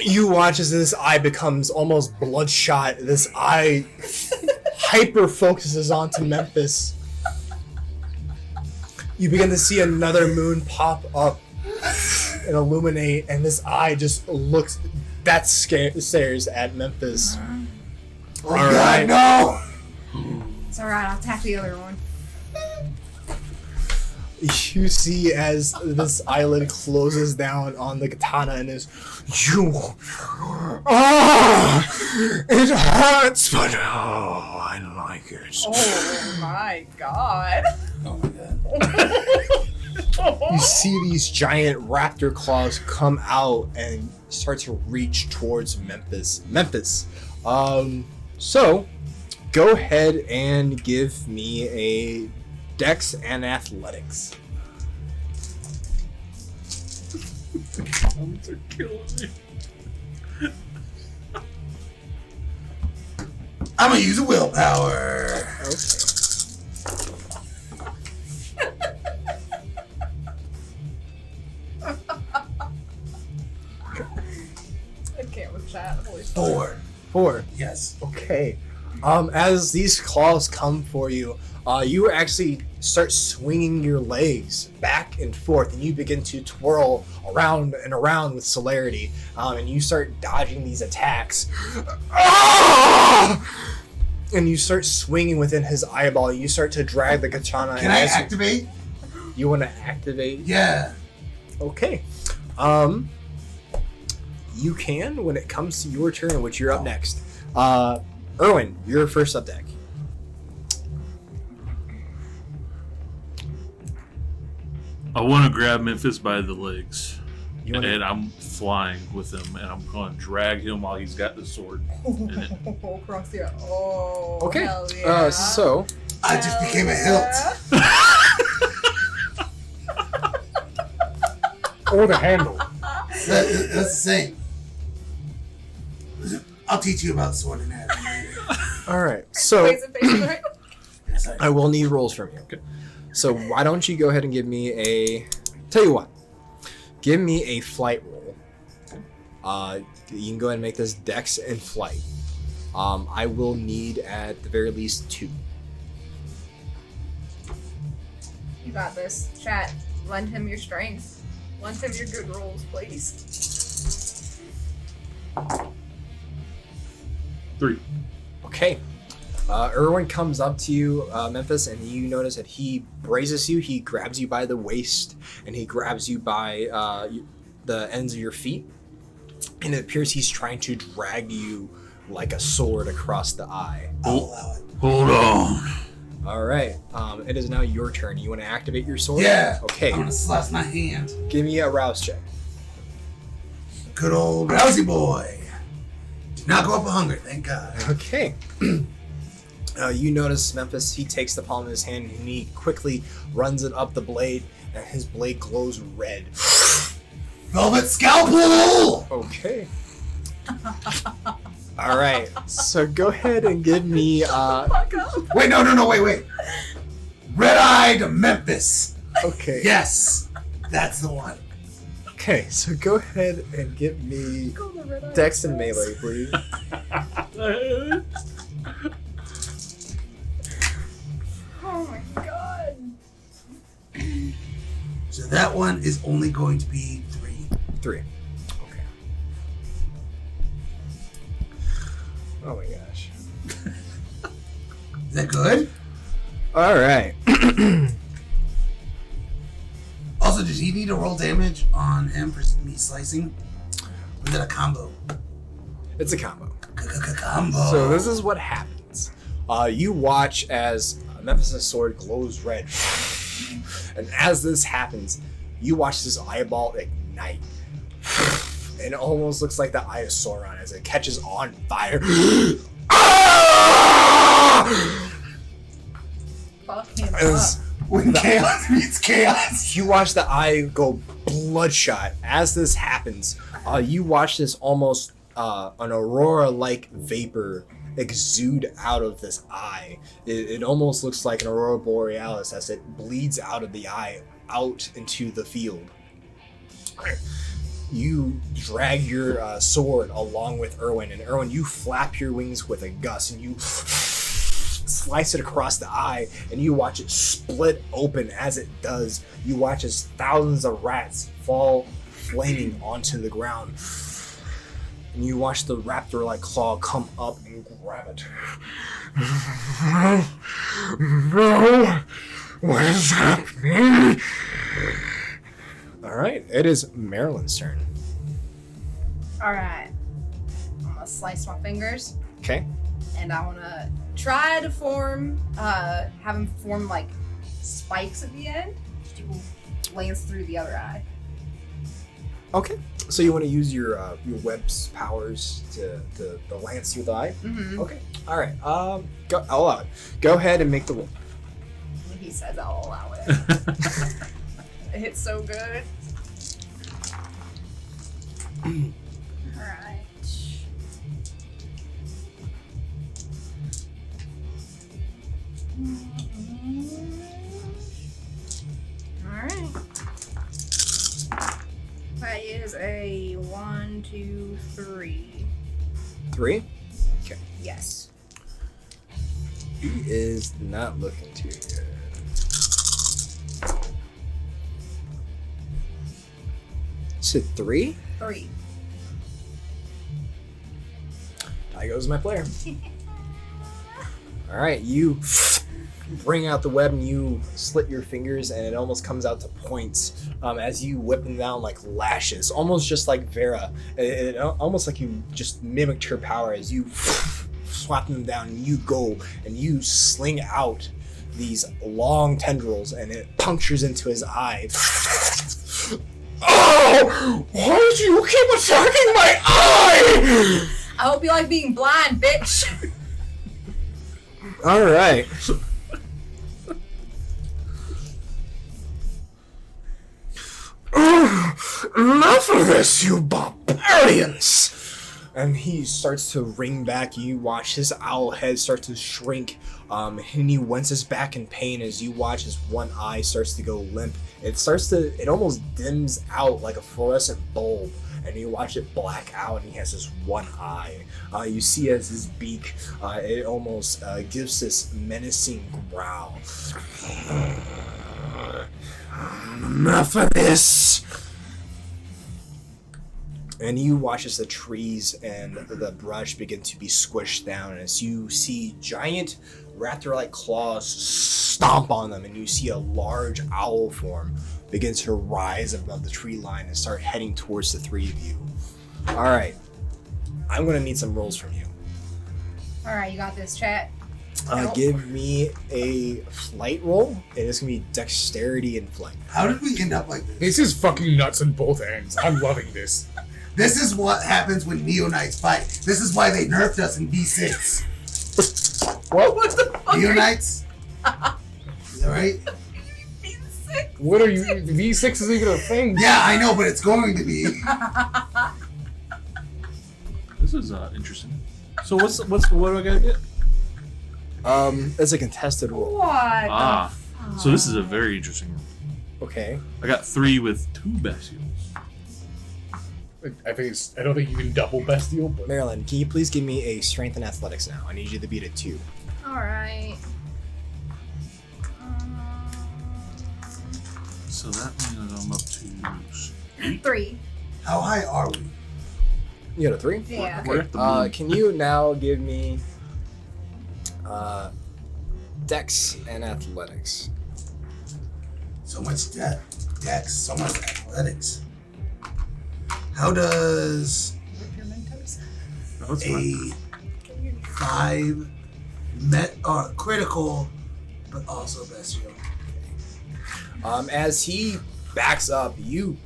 You watch as this eye becomes almost bloodshot. This eye hyper focuses onto Memphis. You begin to see another moon pop up and illuminate, and this eye just looks stares at Memphis. Oh my God, no! It's alright, I'll attack the other one. You see as this eyelid closes down on the katana and it hurts, but I like it. Oh my God. Oh my God. You see these giant raptor claws come out and start to reach towards Memphis. So go ahead and give me a Dex and Athletics. They're killing me. I'm gonna use a willpower. Okay. I can't with that. Holy shit. 4. Yes. Okay. As these claws come for you, you actually start swinging your legs back and forth, and you begin to twirl around and around with celerity, and you start dodging these attacks. And you start swinging within his eyeball. You start to drag the katana. Can I activate? You want to activate? Yeah. Okay. You can when it comes to your turn, which you're up next. Erwin, you're first up deck. I want to grab Memphis by the legs. You wanna- And I'm flying with him, and I'm going to drag him while he's got the sword in it. Across the oh. Okay. Hell yeah. So I just became a hilt. Or the handle. That's the same. I'll teach you about sword anatomy later. all right. So Face and face, right? Yes, I will need rolls from you. Okay. So why don't you go ahead and give me a... Tell you what. Give me a flight roll. You can go ahead and make this Dex and flight. I will need at the very least 2. You got this. Chat, lend him your strength. Lend him your good rolls, please. 3. Okay. Erwin comes up to you, Memphis, and you notice that he braces you. He grabs you by the waist, and he grabs you by the ends of your feet. And it appears he's trying to drag you like a sword across the eye. I'll allow it. Hold on. All right. It is now your turn. You want to activate your sword? Yeah. Okay. I'm gonna slice my hand. Give me a rouse check. Good old Rousey boy. Did not go up with hunger, thank God. Okay. You notice Memphis, he takes the palm of his hand and he quickly runs it up the blade, and his blade glows red. Velvet scalpel! Okay. All right. So go ahead and give me. Wait, no, wait. Red-eyed Memphis. Okay. Yes, that's the one. Okay, so go ahead and give me Dex and melee, please. Oh my god. So that one is only going to be 3. 3. Okay. Oh my gosh. Is that good? All right. Also, does he need to roll damage on him for me slicing? Or is it a combo? It's a combo. Combo. So this is what happens. You watch as Memphis' sword glows red. And as this happens, you watch this eyeball ignite. And it almost looks like the eye of Sauron as it catches on fire. Fuck him As up. When chaos meets chaos. you watch the eye go bloodshot. As this happens, you watch this almost an aurora-like vapor exude out of this eye. It almost looks like an aurora borealis as it bleeds out of the eye out into the field. You drag your sword along with Erwin, and Erwin, you flap your wings with a gust, and you slice it across the eye, and you watch it split open. As it does, you watch as thousands of rats fall flaming onto the ground. And you watch the raptor-like claw come up and grab it. No! What is happening? Alright, it is Marilyn's turn. Alright. I'm gonna slice my fingers, Okay. and I wanna try to form, have them form like spikes at the end to lance through the other eye. Okay. So you want to use your web's powers to lance through the eye? Mm-hmm. Okay. Alright. I'll allow it. Go ahead and make the roll. He says I'll allow it. It hits so good. Alright. Alright. That is a 1, 2, 3. 3. Okay. Yes. He is not looking too good. So 3? 3. There goes my player. Alright, you bring out the web and you slit your fingers, and it almost comes out to points as you whip them down like lashes, almost just like Vera. Almost like you just mimicked her power as you swap them down, and you go and you sling out these long tendrils, and it punctures into his eye. Oh! Why do you keep attacking my eye? I hope you like being blind, bitch. Alright. Enough of this, you barbarians! And he starts to ring back. You watch his owl head start to shrink, and he winces back in pain as you watch his one eye starts to go limp. It almost dims out like a fluorescent bulb, and you watch it black out, and he has this one eye. You see as his beak, it almost gives this menacing growl. Enough of this! And you watch as the trees and the brush begin to be squished down as you see giant raptor-like claws stomp on them, and you see a large owl form begin to rise above the tree line and start heading towards the three of you. Alright, I'm going to need some rolls from you. Alright, you got this, chat. Give me a flight roll, and it's going to be dexterity and flight. How did we end up like this? This is fucking nuts on both ends. I'm loving this. This is what happens when Neo Knights fight. This is why they nerfed us in V6. What the fuck? Neo Knights? Is that right? V6? What are you? V6 is even a thing. Yeah, I know, but it's going to be. This is interesting. So what do I gotta get? It's a contested roll. What? So this is a very interesting roll. Okay. I got 3 with 2 bestials. I don't think you can double bestial, but Marilyn, can you please give me a strength and athletics now? I need you to beat it 2. Alright. So that means I'm up to 3. How high are we? You got a 3? Yeah. We're at the moon. Can you now give me Dex and athletics? So much dex, so much athletics. How does Oh, that's a fine. 5 critical, but also bestial? As he backs up, you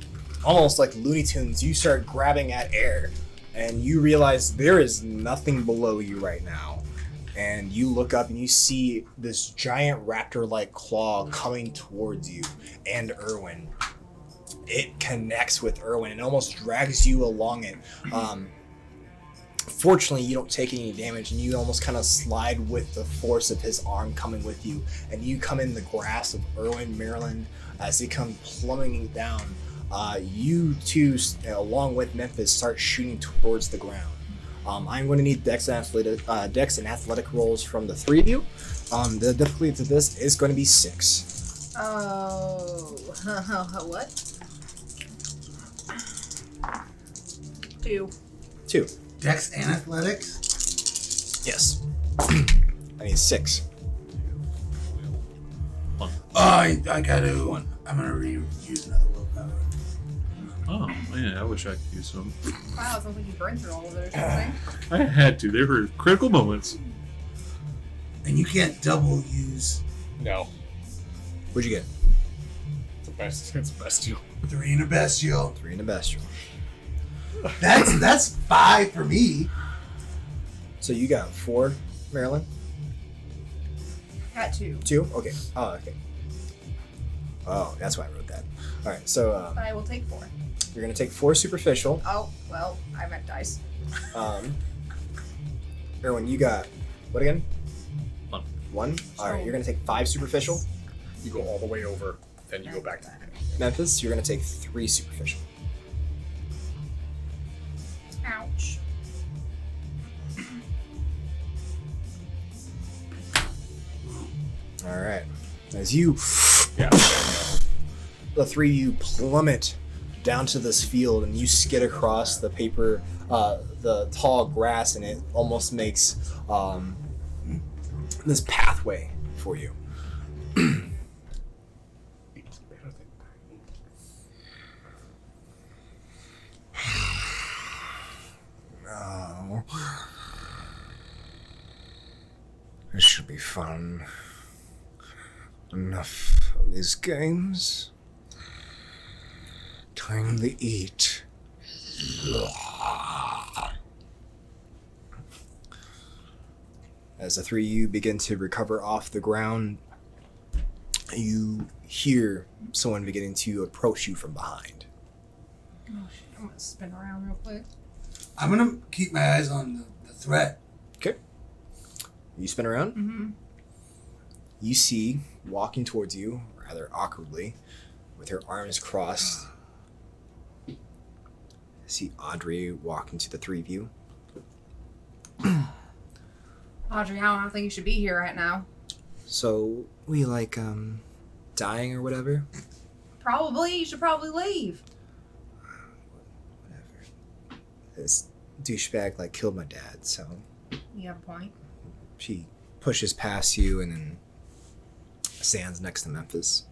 almost like Looney Tunes, you start grabbing at air, and you realize there is nothing below you right now. And you look up and you see this giant raptor-like claw coming towards you and Erwin. It connects with Erwin and almost drags you along it. Fortunately, you don't take any damage, and you almost kind of slide with the force of his arm coming with you, and you come in the grasp of Erwin, Maryland, as they come plummeting down. You two, along with Memphis, start shooting towards the ground. I'm going to need Dex and athletic rolls from the 3 of you. The difficulty to this is going to be 6. Oh, what? 2. 2. Dex and athletics? Yes. I need 6. I gotta. I'm gonna use another willpower. Oh, man, I wish I could use some. Wow, it sounds like you burned through all of it or something. I had to. They were critical moments. And you can't double use no. What'd you get? It's bestial. 3 and a bestial. 3 in a bestial. That's 5 for me. So you got 4, Marilyn? Got 2. 2? Okay. Oh, okay. Oh, that's why I wrote that. All right, so But I will take 4. you're going to take 4 superficial. Oh, well, I meant dice. Erwin, you got what again? 1. 1? All right, you're going to take 5 superficial. You go all the way over, then you go back to Memphis, you're going to take 3 superficial. Ouch. All right. As you, Yeah. the 3 of you plummet down to this field, and you skid across the paper, the tall grass, and it almost makes this pathway for you. Oh. This should be fun. Enough of these games. Time to eat. As the 3 of you begin to recover off the ground, you hear someone beginning to approach you from behind. Oh, shit. I'm gonna spin around real quick. I'm gonna keep my eyes on the threat. Okay. You spin around. Mm-hmm. You see, walking towards you, rather awkwardly, with her arms crossed, see Audrey walking to the 3 of you. Audrey, I don't think you should be here right now. So, we like, dying or whatever? Probably. You should probably leave. Whatever. This douchebag, like, killed my dad, so You have a point. she pushes past you and then stands next to Memphis.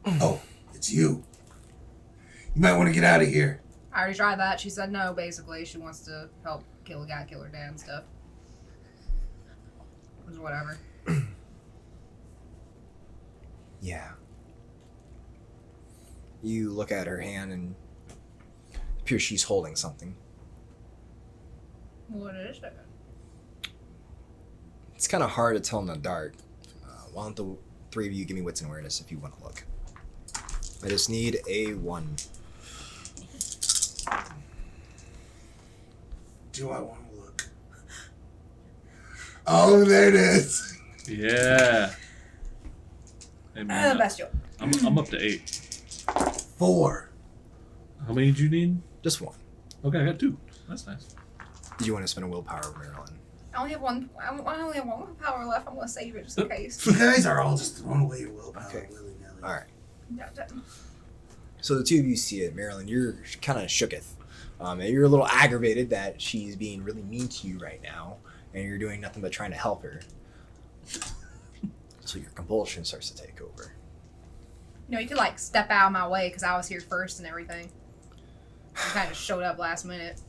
Oh, it's you. You might want to get out of here. I already tried that. She said no, basically. She wants to help kill a guy, kill her dad and stuff. Which is whatever. Yeah. You look at her hand and it appears she's holding something. What is it? It's kind of hard to tell in the dark. Why don't the 3 of you give me wits and awareness if you want to look? I just need a 1. Do I want to look? Oh, there it is. Yeah. Hey, man, Bestial. I'm up to 8. 4. How many did you need? Just one. Okay, I got 2. That's nice. Do you want to spend a willpower, Marilyn? I only have one. I only have one power left. I'm gonna save it just in case. You guys are all just throwing away your willpower Okay. willy-nilly. All right. Yeah, So the two of you see it, Marilyn. You're kind of shooketh. And you're a little aggravated that she's being really mean to you right now, and you're doing nothing but trying to help her. So your compulsion starts to take over. you could like step out of my way because I was here first and everything. I kind of showed up last minute.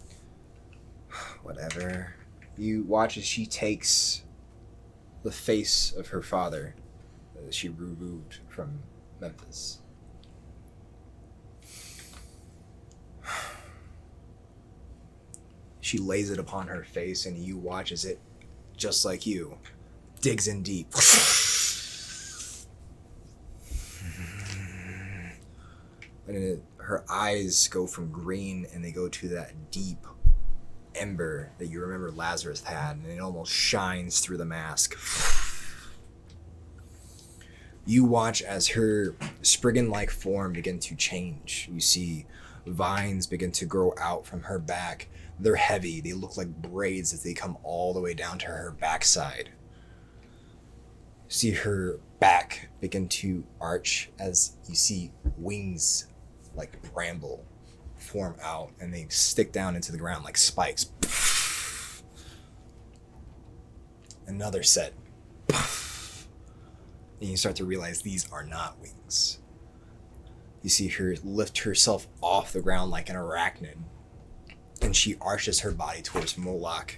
Whatever. You watch as she takes the face of her father that she removed from Memphis. She lays it upon her face, and you watch as it, just like you, digs in deep. And her eyes go from green, and they go to that deep ember that you remember Lazarus had, and it almost shines through the mask. You watch as her spriggan-like form begin to change. You see vines begin to grow out from her back. They're heavy. They look like braids as they come all the way down to her backside. See her back begin to arch as you see wings like bramble form out, and they stick down into the ground like spikes. Another set. And you start to realize these are not wings. You see her lift herself off the ground like an arachnid, and she arches her body towards Moloch.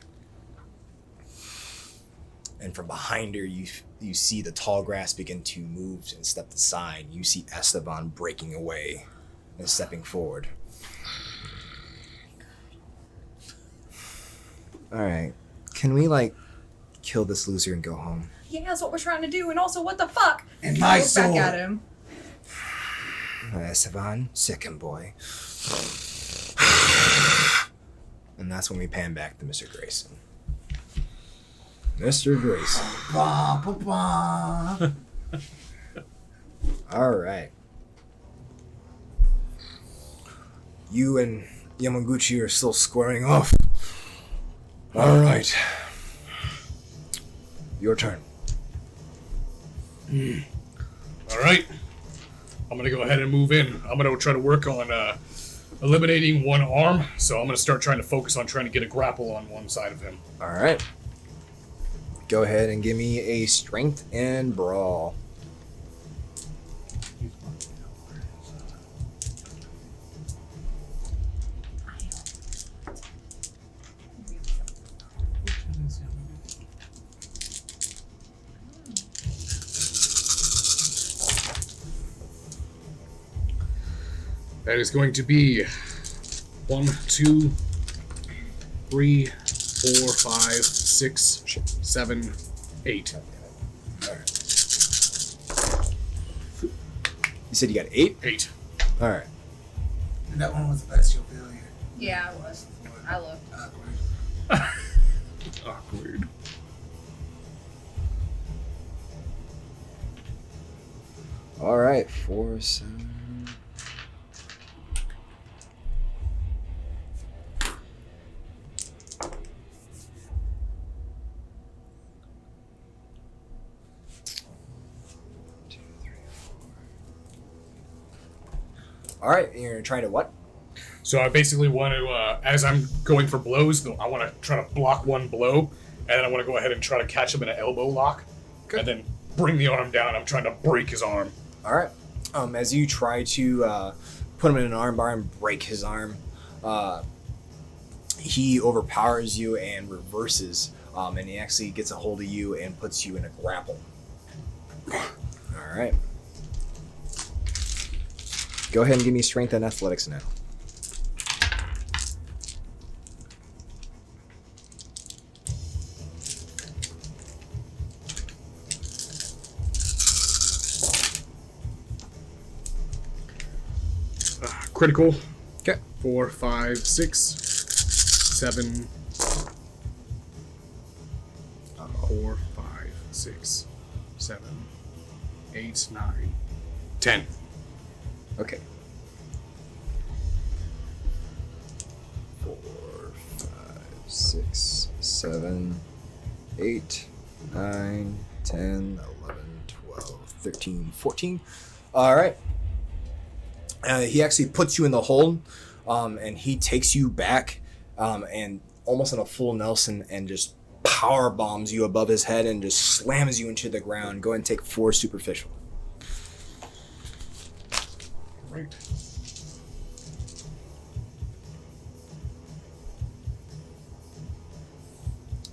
And from behind her, you see the tall grass begin to move and step aside. You see Esteban breaking away and stepping forward. Alright. Can we, kill this loser and go home? Yeah, that's what we're trying to do. And also, what the fuck? And my Look back sword. at him. Esteban, second boy. And that's when we pan back to Mr. Grayson. Mr. Grayson. Bah, bah, bah. Alright. You and Yamaguchi are still squaring off. Alright. Your turn. All right. I'm going to go ahead and move in. I'm going to try to work on eliminating one arm. So I'm going to start trying to focus on trying to get a grapple on one side of him. Alright. Go ahead and give me a strength and brawl. That is going to be 1, 2, 3, 4, 5, 6, 7, 8. Alright. You said you got 8? 8. Alright. And that one was the bestial failure. Yeah, I was. I looked. Awkward. Awkward. Alright, 4, 7. Alright, you're gonna try to what? So I basically want to, as I'm going for blows, I want to try to block one blow, and then I want to go ahead and try to catch him in an elbow lock, and then bring the arm down. I'm trying to break his arm. Alright. As you try to put him in an armbar and break his arm, he overpowers you and reverses, and he actually gets a hold of you and puts you in a grapple. Alright. Go ahead and give me strength and athletics now. Critical. Okay. 4, 5, 6, 7. 4, 5, 6, 7, 8, 9, 10. Okay. 6, 7, 8, 9, 10, 11, 12, 13, 14. All right. He actually puts you in the hold, and he takes you back, and almost in a full Nelson, and just power bombs you above his head and just slams you into the ground. Go ahead and take 4 superficial. Right.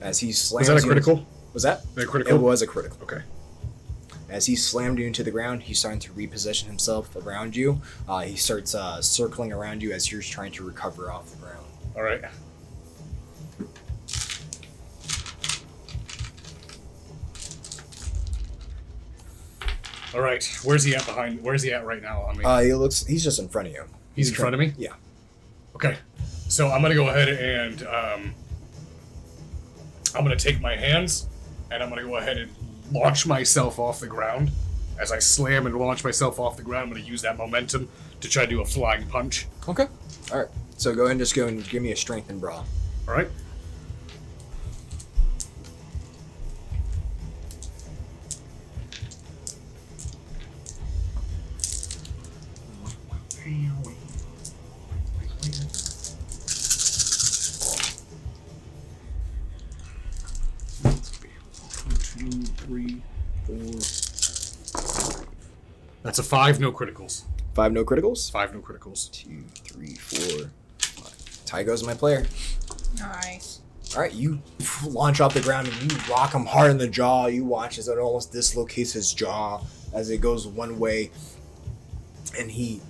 As he slams Was that a you critical? Was that? A critical? It was a critical. Okay. As he slammed you into the ground, he's starting to reposition himself around you. He starts circling around you as you're trying to recover off the ground. All right. All right. Where's he at behind? Where's he at right now on me? He's just in front of you. He's in front of me? Yeah. Okay. So I'm going to go ahead and I'm going to take my hands and I'm going to go ahead and launch myself off the ground. As I slam and launch myself off the ground, I'm going to use that momentum to try to do a flying punch. Okay. All right. So go ahead and just go and give me a strength and brawl. All right. That's a 5, no criticals. 5 no criticals? 5 no criticals. 2, 3, 4, 5. Tie goes my player. Nice. All right, you launch off the ground and you rock him hard in the jaw. You watch as it almost dislocates his jaw as it goes one way, and he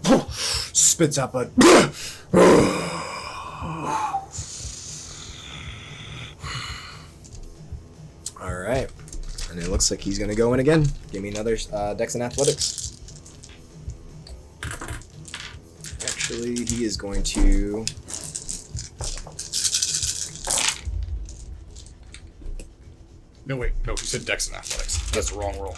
spits up a. All right, and it looks like he's gonna go in again. Give me another Dex and Athletics. Actually, he is going to. No, wait. No, he said Dex and Athletics. That's the wrong roll.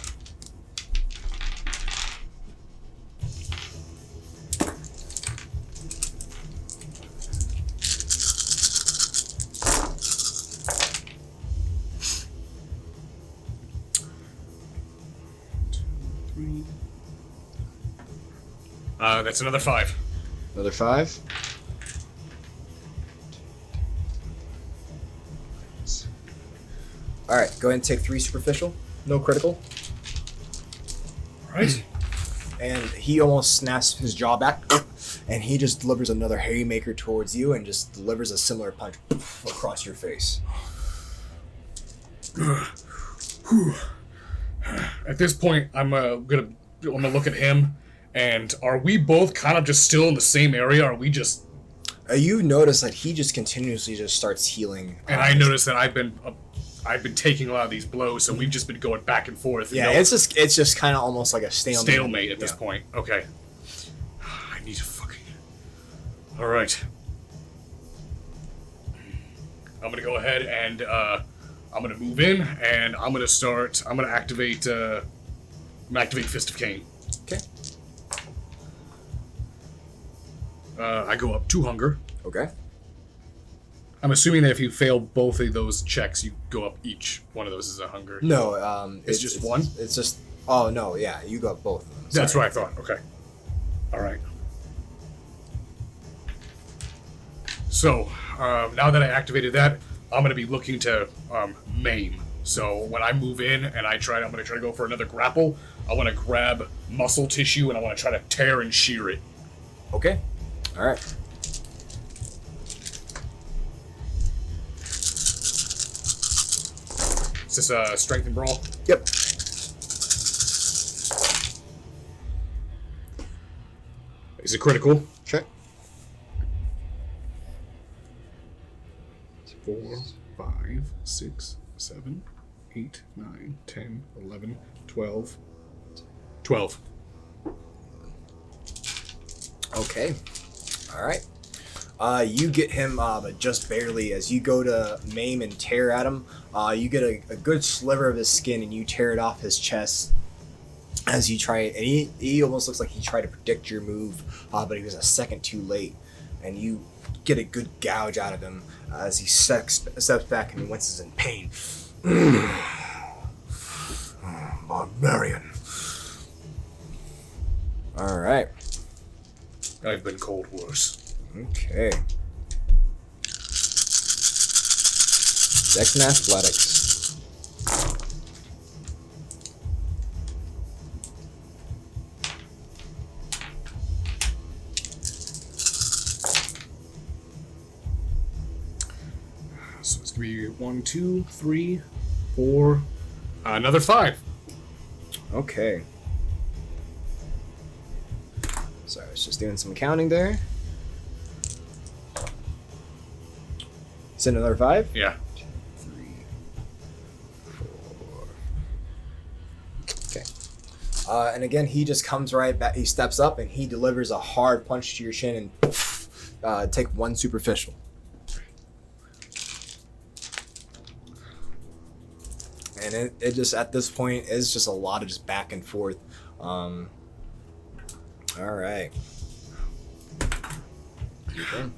That's another 5. Another 5. All right, go ahead and take 3 superficial. No critical. All right. And he almost snaps his jaw back, and he just delivers another haymaker towards you and just delivers a similar punch across your face. At this point, I'm gonna look at him, and are we both kind of just still in the same area? Are we just? You notice that he just continuously just starts healing. And I noticed that I've been taking a lot of these blows, so we've just been going back and forth. Yeah, it's just kind of almost like a stalemate. At this point. Okay. I need to fucking. All right. I'm gonna go ahead and I'm gonna move in, and I'm gonna activate Fist of Cain. Okay. I go up 2 hunger. Okay. I'm assuming that if you fail both of those checks, you go up each one of those is a hunger. No, it's just one? It's just. Oh no, yeah, you got both of them. That's what I thought. Okay. All right. So now that I activated that, I'm gonna be looking to maim. So when I move in and I'm gonna try to go for another grapple. I want to grab muscle tissue and I want to try to tear and shear it. Okay. All right. Is this a strength and brawl? Yep. Is it critical? Okay. 4, 5, 6, 7, 8, 9, 10, 11, 12. 12. Okay. All right. You get him, but just barely. As you go to maim and tear at him, you get a good sliver of his skin, and you tear it off his chest. As you try, and he almost looks like he tried to predict your move, but he was a second too late. and you get a good gouge out of him as he steps back and winces in pain. Barbarian. All right. I've been called worse. Okay. Dex and athletics. So it's gonna be 1, 2, 3, 4, another 5. Okay. Sorry, I was just doing some counting there. Is it another 5? Yeah. 3, 4. Okay. And again, he just comes right back. He steps up and he delivers a hard punch to your shin and poof, take 1 superficial. And it just, at this point, is just a lot of just back and forth. All right. Okay.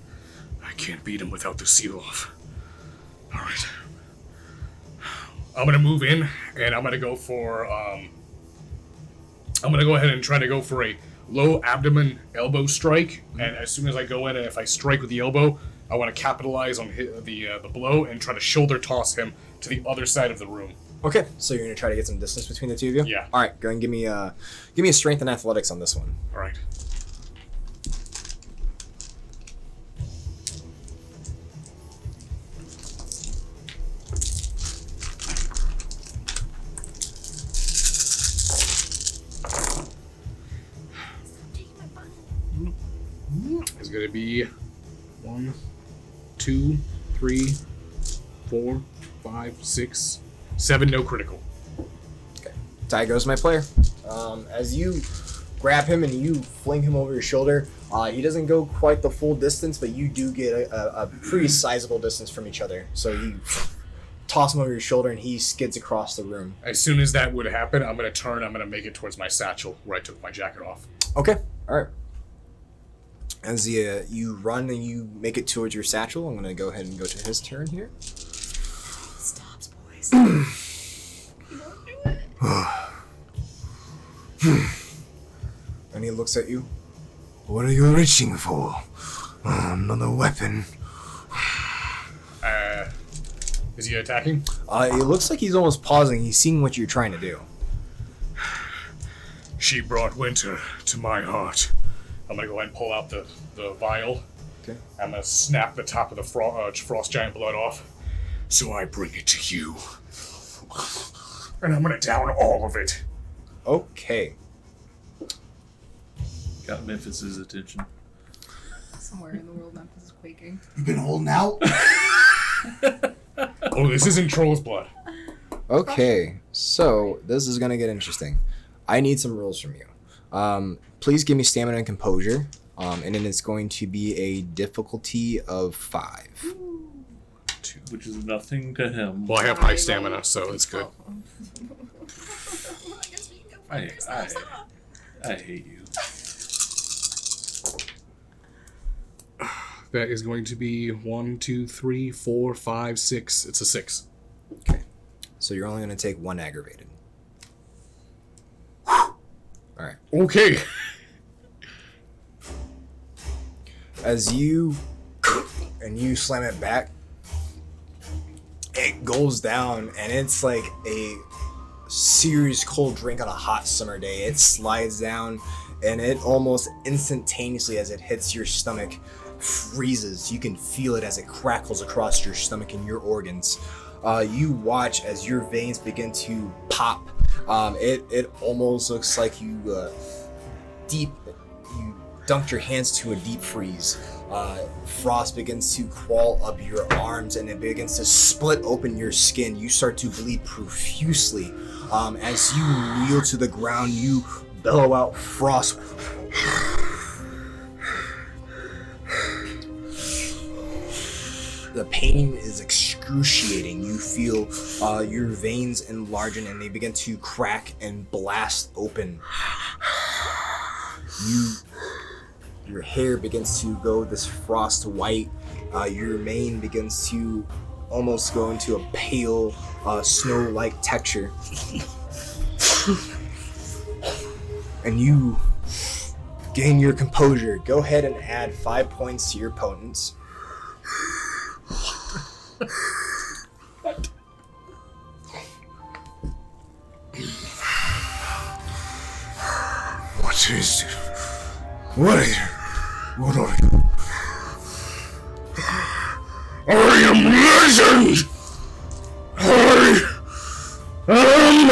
I can't beat him without the seal off. All right. I'm gonna move in, and I'm gonna go for. I'm gonna go ahead and try to go for a low abdomen elbow strike. And as soon as I go in, and if I strike with the elbow, I want to capitalize on the blow and try to shoulder toss him to the other side of the room. Okay, so you're gonna try to get some distance between the two of you? Yeah. All right, go and give me a strength and athletics on this one. All right. It's gonna be 1, 2, 3, 4, 5, 6, 7. No critical. Okay, tie goes my player. As you grab him and you fling him over your shoulder, he doesn't go quite the full distance, but you do get a pretty sizable distance from each other. So you toss him over your shoulder and he skids across the room. As soon as that would happen, I'm gonna turn. I'm gonna make it towards my satchel where I took my jacket off. Okay, all right. As you run and you make it towards your satchel, I'm going to go ahead and go to his turn here. Stops, boys. And he looks at you. What are you reaching for? Another weapon. Is he attacking? It looks like he's almost pausing. He's seeing what you're trying to do. She brought winter to my heart. I'm gonna go ahead and pull out the vial. Okay. I'm gonna snap the top of the frost giant blood off. So I bring it to you. And I'm gonna down all of it. Okay. Got Memphis's attention. Somewhere in the world, Memphis is quaking. You've been holding out? Oh, this isn't troll's blood. Okay, so this is going to get interesting. I need some rules from you. Please give me stamina and composure, and then it's going to be a difficulty of 5. 2, which is nothing to him. Well, I have high stamina, so it's good. I hate you. That is going to be 1, 2, 3, 4, 5, 6. It's a 6. Okay, so you're only going to take 1 aggravated. Alright. Okay. As you slam it back, it goes down, and it's like a serious cold drink on a hot summer day. It slides down, and it almost instantaneously, as it hits your stomach, freezes. You can feel it as it crackles across your stomach and your organs. You watch as your veins begin to pop. It almost looks like you dunked your hands to a deep freeze. Frost begins to crawl up your arms and it begins to split open your skin. You start to bleed profusely. As you kneel to the ground, you bellow out frost. The pain is excruciating. You feel your veins enlarging and they begin to crack and blast open. Your hair begins to go this frost white. Your mane begins to almost go into a pale, snow-like texture. And you gain your composure. Go ahead and add 5 points to your potence. What is it? What is it? What are you? I am legend! I am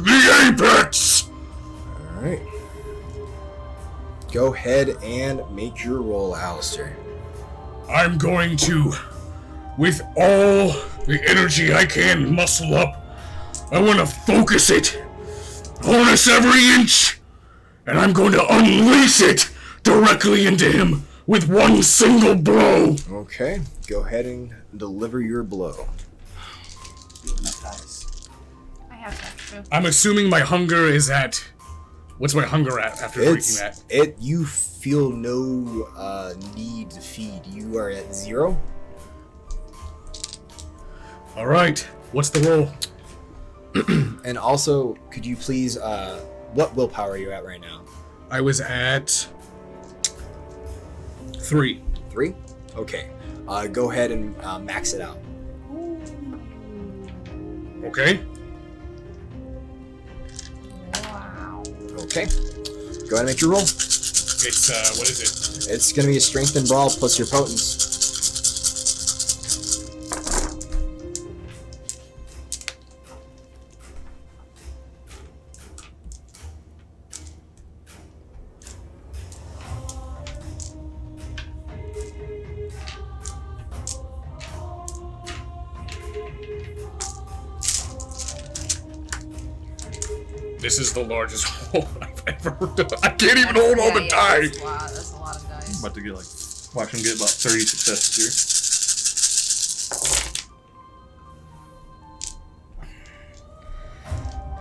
the apex! Alright. Go ahead and make your roll, Alistair. I'm going to, with all the energy I can muscle up, I want to focus it, harness every inch, and I'm going to unleash it directly into him with one single blow. Okay, go ahead and deliver your blow. Enough dice. I have extra. I'm assuming my hunger is at... What's my hunger at after breaking that? You feel no need to feed. You are at 0. All right, what's the roll? And also, could you please, what willpower are you at right now? I was at 3. 3? Okay. Go ahead and max it out. Okay. Wow. Okay. Go ahead and make your roll. It's, what is it? It's going to be a strength and brawl plus your potence. This is the largest roll I've ever done. I can't even hold all the die. That's a lot of dice. I'm about to get watch him get about 30 successes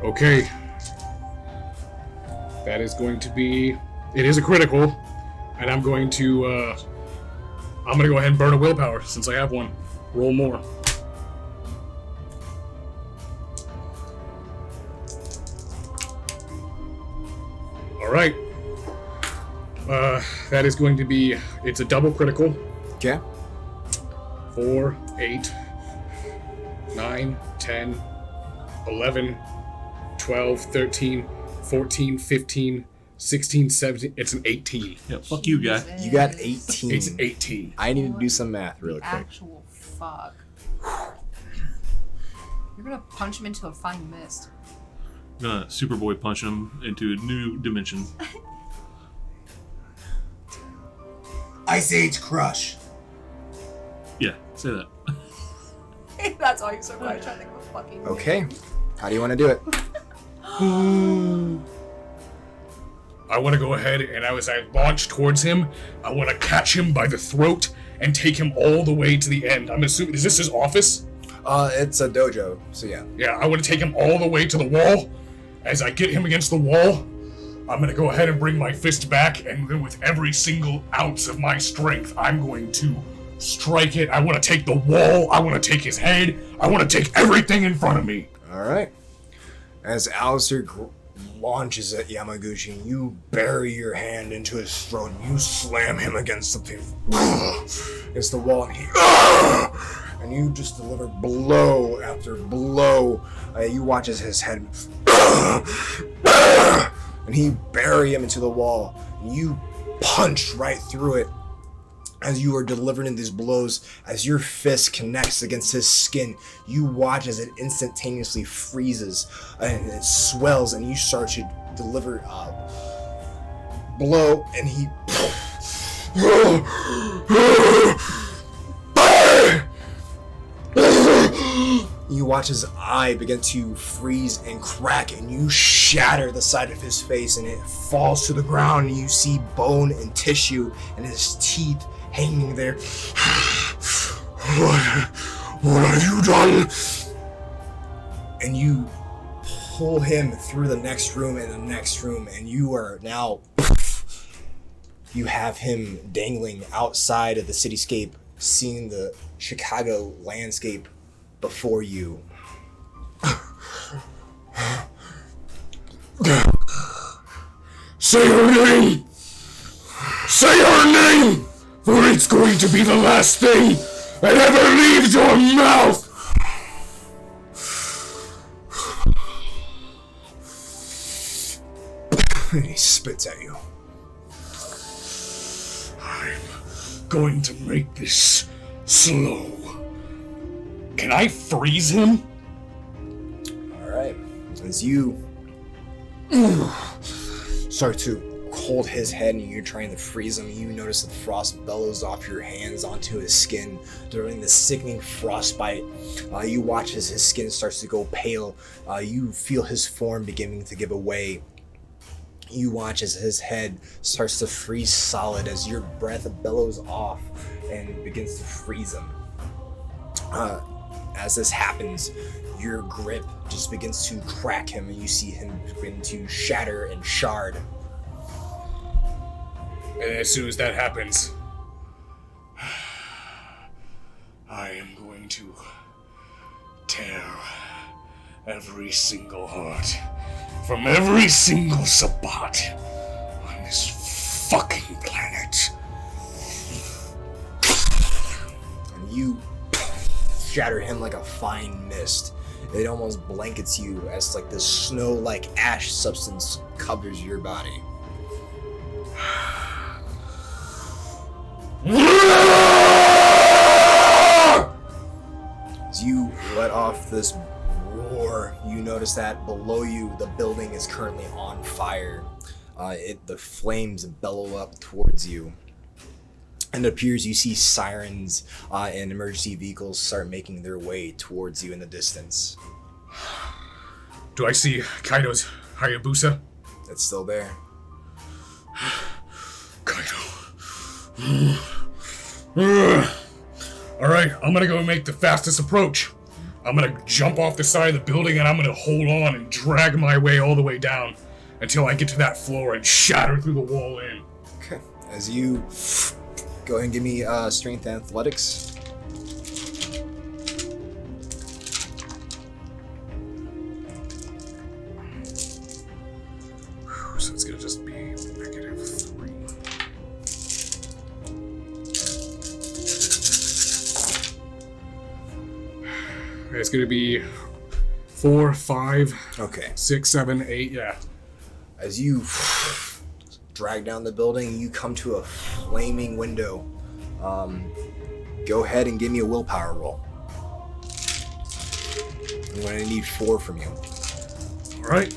here. Okay. That is going to be... It is a critical. And I'm going to go ahead and burn a willpower since I have one. Roll more. Alright. That is going to be... It's a double critical. Okay. 4, 8, 9, 10, 11, 12, 13, 14, 15, 16, 17. It's an 18. Yeah, fuck you, guy. You got 18. It's an 18. I need to do some math really quick. Actual fuck. You're gonna punch him into a fine mist. I'm gonna Superboy punch him into a new dimension. Ice Age Crush. Yeah, say that. That's all you're so quiet trying to think of a fucking. Okay. How do you want to do it? I want to go ahead and as I launch towards him, I want to catch him by the throat and take him all the way to the end. I'm assuming, is this his office? It's a dojo, so yeah. Yeah, I want to take him all the way to the wall. As I get him against the wall, I'm going to go ahead and bring my fist back, and then with every single ounce of my strength, I'm going to strike it. I want to take the wall. I want to take his head. I want to take everything in front of me. Alright. As Alistair launches at Yamaguchi, you bury your hand into his throat and you slam him against something, against the wall, and you just deliver blow after blow. You watch as his head, and he bury him into the wall. And you punch right through it as you are delivering these blows. As your fist connects against his skin, you watch as it instantaneously freezes and it swells, and you start to deliver blow, and he you watch his eye begin to freeze and crack, and you shatter the side of his face, and it falls to the ground, and you see bone and tissue and his teeth hanging there. What have you done? And you pull him through the next room and the next room, and you are now you have him dangling outside of the cityscape, seeing the Chicago landscape before you. Say her name! Say her name! For it's going to be the last thing that ever leaves your mouth! And he spits at you. I'm going to make this slow. Can I freeze him? Alright. As you start to hold his head and you're trying to freeze him, you notice the frost bellows off your hands onto his skin during the sickening frostbite. You watch as his skin starts to go pale. You feel his form beginning to give away. You watch as his head starts to freeze solid as your breath bellows off and begins to freeze him. As this happens, your grip just begins to crack him and you see him begin to shatter and shard. And as soon as that happens, I am going to tear every single heart from every single Sabat on this fucking planet. And you shatter him like a fine mist. It almost blankets you as like this snow-like ash substance covers your body. As you let off this roar, you notice that below you, the building is currently on fire. The flames bellow up towards you. And it appears you see sirens and emergency vehicles start making their way towards you in the distance. Do I see Kaido's Hayabusa? It's still there. Kaido. Alright, I'm gonna go make the fastest approach. I'm gonna jump off the side of the building and I'm gonna hold on and drag my way all the way down until I get to that floor and shatter through the wall in. Okay. As you go ahead and give me strength and athletics. So it's gonna just be -3. It's gonna be 4, 5, Okay. 6, 7, 8, yeah. As you drag down the building, you come to a flaming window. Go ahead and give me a willpower roll. I'm going to need 4 from you. Alright.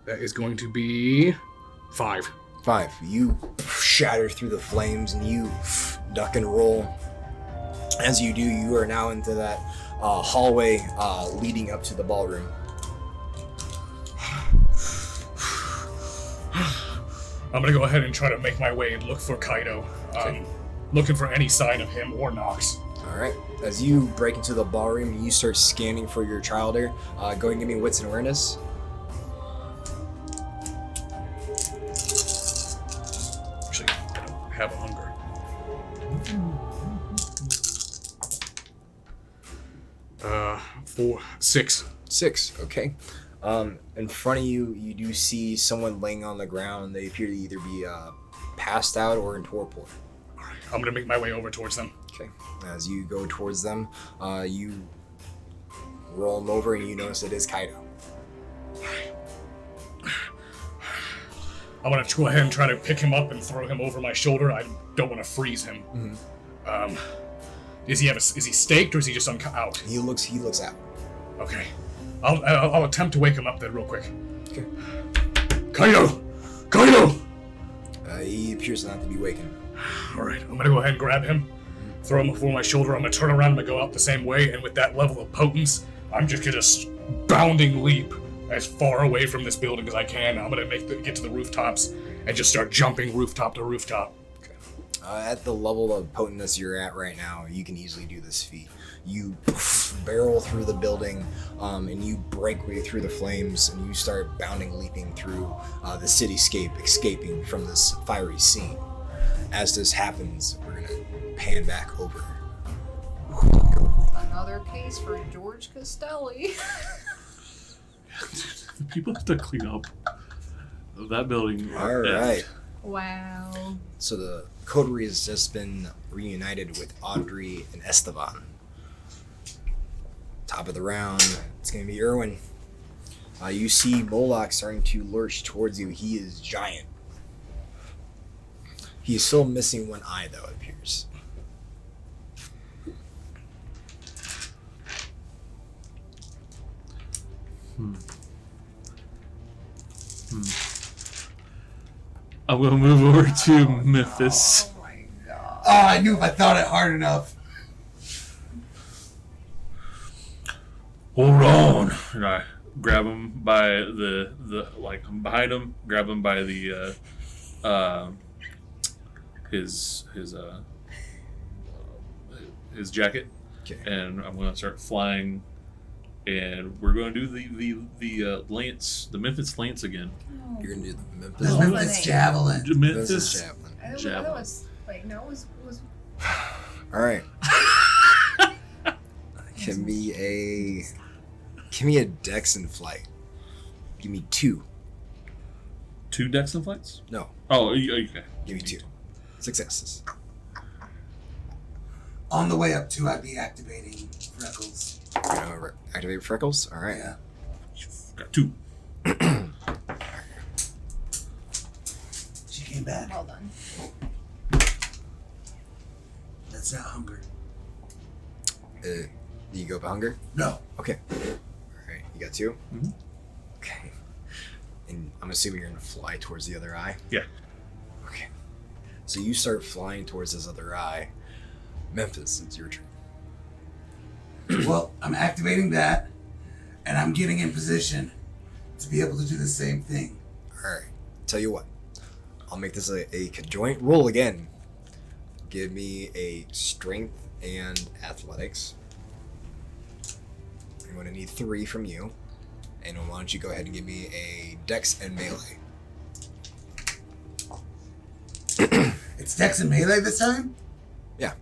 That is going to be 5. 5. You shatter through the flames and you duck and roll. As you do, you are now into that hallway leading up to the ballroom. I'm gonna go ahead and try to make my way and look for Kaido. Looking for any sign of him or Nox. Alright. As you break into the ballroom and you start scanning for your childer, go ahead and give me wits and awareness. Actually, I don't have hunger. 4, 6. 6, okay. In front of you, you do see someone laying on the ground. They appear to either be passed out or in torpor. Alright, I'm gonna make my way over towards them. Okay. As you go towards them, you roll them over and you notice it is Kaido. I'm gonna go ahead and try to pick him up and throw him over my shoulder. I don't want to freeze him. Mm-hmm. Is he staked or is he just out? He looks out. Okay. I'll attempt to wake him up then real quick. Okay. Kaido! Kaido! He appears not to be waking. Alright, I'm gonna go ahead and grab him, throw him over my shoulder, I'm gonna turn around, I'm gonna go out the same way, and with that level of potence, I'm just gonna bounding leap as far away from this building as I can. I'm gonna get to the rooftops and just start jumping rooftop to rooftop. Okay. At the level of potentness you're at right now, you can easily do this feat. You barrel through the building, and you break way through the flames, and you start bounding, leaping through the cityscape, escaping from this fiery scene. As this happens, we're gonna pan back over. Another case for George Costelli. People have to clean up that building. All right. Wow. So the coterie has just been reunited with Audrey and Esteban. Top of the round, it's going to be Erwin. You see Moloch starting to lurch towards you. He is giant. He is still missing one eye, though, it appears. I'm going to move over to Memphis. Oh my god. Oh, I knew if I thought it hard enough. Hold on. And I grab him by the like I'm behind him, grab him by the his jacket, Okay. and I'm gonna start flying, and we're gonna do the lance, the Memphis lance again. You're going to do the Memphis. This Memphis javelin. Memphis Javelin. I thought Javelin. it was like no, it was. All right. Give me a dex in flight. Give me 2. 2 decks and flights? No, Oh, okay. give me 2 successes. On the way up to, I'd be activating Freckles. You're gonna activate Freckles. All right. Yeah. Got 2. She came back. Well done. That's not hunger. Do you go by hunger? No. Okay. All right. You got 2. Mhm. Okay. And I'm assuming you're gonna fly towards the other eye. Yeah. Okay. So you start flying towards this other eye. Memphis, it's your turn. Well, I'm activating that, and I'm getting in position to be able to do the same thing. All right. Tell you what. I'll make this a conjoint roll again. Give me a strength and athletics. I'm going to need 3 from you. And why don't you go ahead and give me a dex and melee. It's Dex and Melee this time? Yeah.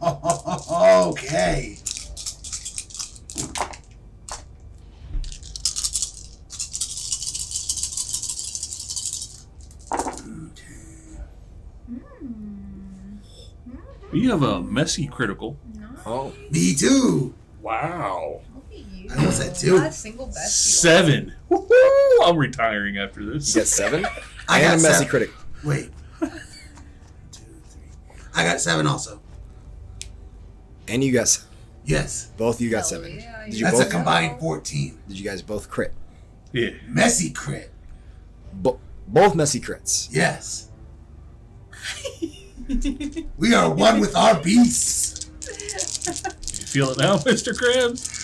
Okay. You have a messy critical. Oh. Me too. Wow. Look at you. I almost had 2. Not a single best. 7. Woo-hoo! I'm retiring after this. You got 7? I and got a messy 7. critical. Wait. 2, 3. I got 7 also. And you got 7. Yes. Both of you got Hell 7. yeah, Did you That's both? a combined 14. Did you guys both crit? Yeah. Messy crit. Both messy crits. Yes. We are one with our beasts. You feel it now, Mr. Krabs?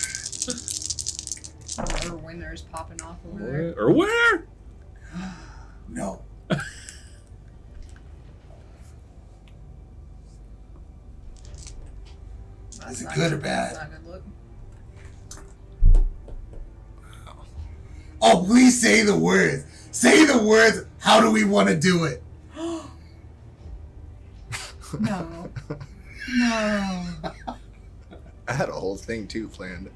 Or when there's popping off over there. Or where? No. Is it not good or bad? That's not a good look. Oh, please say the words. Say the words. How do we want to do it? No. No. I had a whole thing too planned.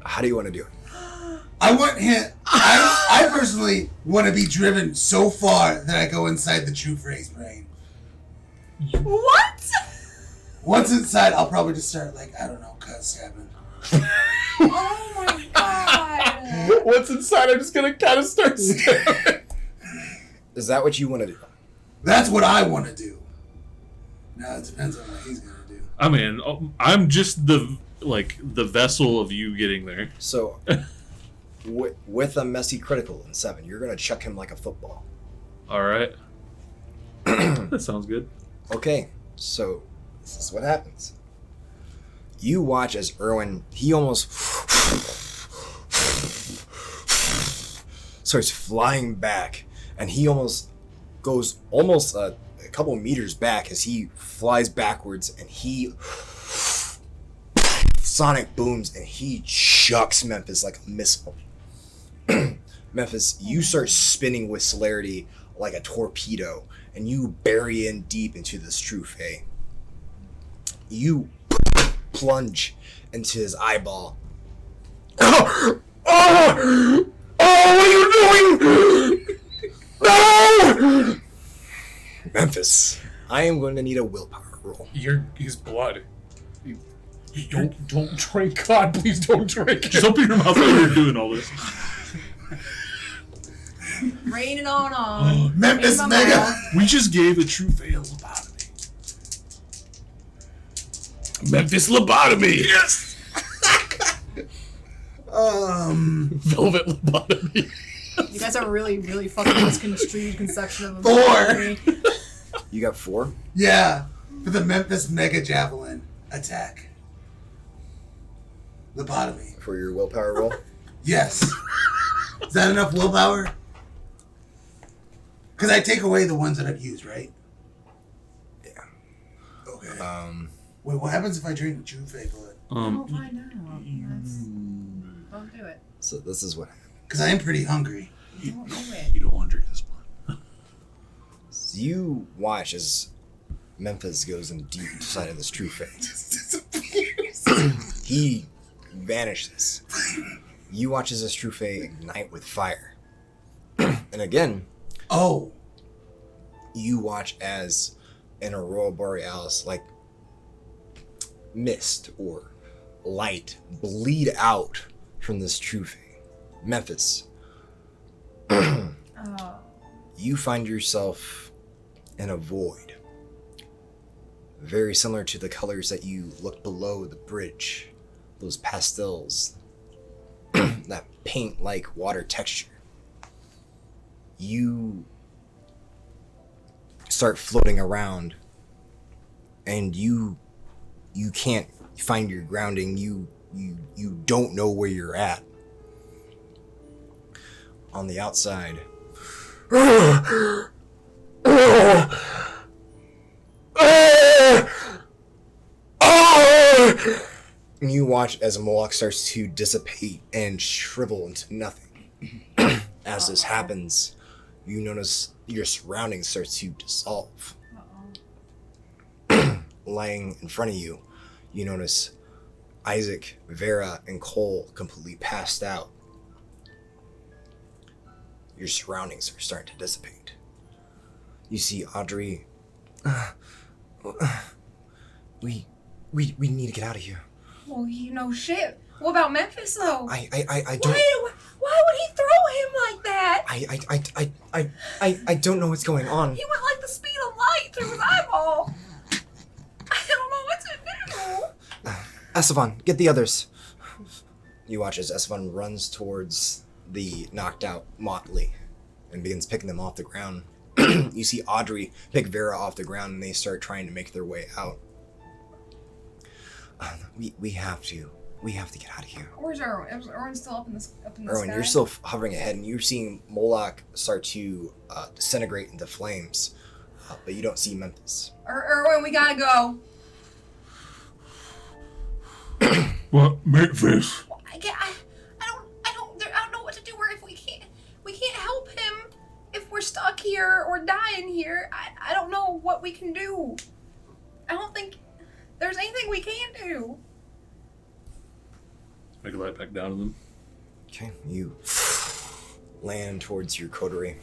How do you want to do it? I want him. I personally want to be driven so far that I go inside the true phrase brain. What? Once inside, I'll probably just start I don't know, stabbing. Oh my god. What's inside? I'm just gonna kind of start staring. Is that what you want to do? That's what I want to do. Now it depends on what he's gonna do. I mean, I'm just the vessel of you getting there. So, with a messy critical in 7, you're going to chuck him like a football. All right. That sounds good. Okay, so this is what happens. You watch as Erwin, he almost starts flying back, and he almost goes almost a couple meters back as he flies backwards, and he sonic booms, and he chucks Memphis like a missile. Memphis, you start spinning with celerity like a torpedo, and you bury in deep into this true Fae. You plunge into his eyeball. Oh, what are you doing? No! Memphis, I am going to need a willpower roll. His blood. Don't drink. God, please don't drink. Just open your mouth while you're doing all this. Rain it on. Memphis In my Mega. mouth. We just gave a true fail lobotomy. Memphis lobotomy. Yes! Velvet lobotomy. You guys are really, really fucking misconstrued conception of a 4. You got 4? Yeah, for the Memphis Mega Javelin attack. Lobotomy. For your willpower roll? Yes. Is that enough willpower? Because I take away the ones that I've used, right? Yeah. Okay. Wait, what happens if I drink True Fae blood? I'll find out. Don't do it. So this is what happens. Because I am pretty hungry. Don't do it. You don't want to drink this blood. So you watch as Memphis goes in deep inside of this true Fae. He vanishes. You watch as this true Fae ignite with fire. And again, Oh. you watch as an aurora borealis, like mist or light, bleed out from this true Fae. Memphis, Oh. you find yourself in a void, very similar to the colors that you looked below the bridge, those pastels, that paint-like water texture. You start floating around, and you can't find your grounding. You don't know where you're at. On the outside, and you watch as a Moloch starts to dissipate and shrivel into nothing. As this happens, you notice your surroundings start to dissolve. Lying in front of you, you notice Isaac, Vera, and Cole completely passed out. Your surroundings are starting to dissipate. You see Audrey. We need to get out of here. Well, you know shit. What about Memphis though? I don't. Why would he throw him like that? I don't know what's going on. He went like the speed of light through his eyeball. I don't know what to do. Esteban, get the others. You watch as Esteban runs towards the knocked out Motley and begins picking them off the ground. You see Audrey pick Vera off the ground, and they start trying to make their way out. We have to get out of here. Where's Erwin? Is Erwin still up in the Erwin, sky? you're still hovering ahead, and you're seeing Moloch start to disintegrate into flames, but you don't see Memphis. Erwin, we gotta go. What? Memphis? I don't know what to do. Where if we can't help him if we're stuck here or dying here. I don't know what we can do. I don't think there's anything we can do. I can light back down to them. Okay, you land towards your coterie.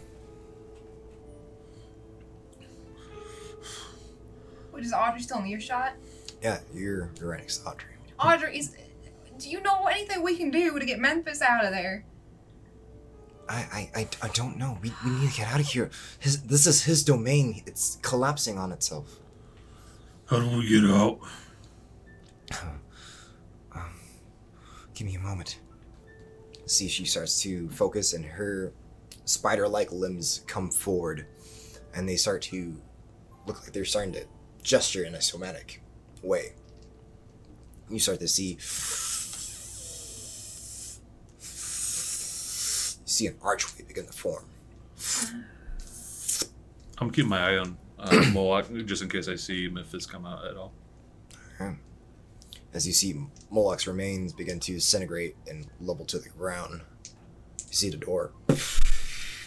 Wait, is Audrey still in earshot? Yeah, you're right next to Audrey. Audrey, do you know anything we can do to get Memphis out of there? I don't know. We need to get out of here. This is his domain. It's collapsing on itself. How do we get out? Give me a moment. See, she starts to focus, and her spider-like limbs come forward, and they start to look like they're starting to gesture in a somatic way. You start to see an archway begin to form. I'm keeping my eye on Moloch just in case I see Memphis come out at all. As you see Moloch's remains begin to disintegrate and level to the ground, you see the door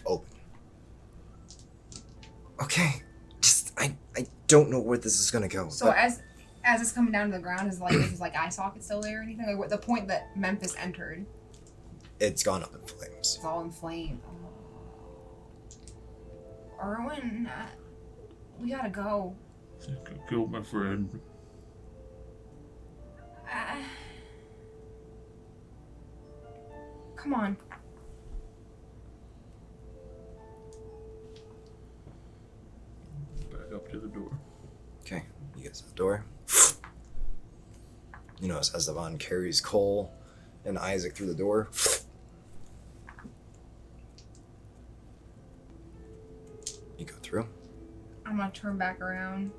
open. Okay, just I don't know where this is gonna go. So as it's coming down to the ground, is his eye socket still there or anything? Like what the point that Memphis entered? It's gone up in flames. It's all in flame. Oh. Erwin, we gotta go. Go, my friend. Come on. Back up to the door. Okay, you get to the door. You notice as Devon carries Cole and Isaac through the door. You go through. I'm gonna turn back around.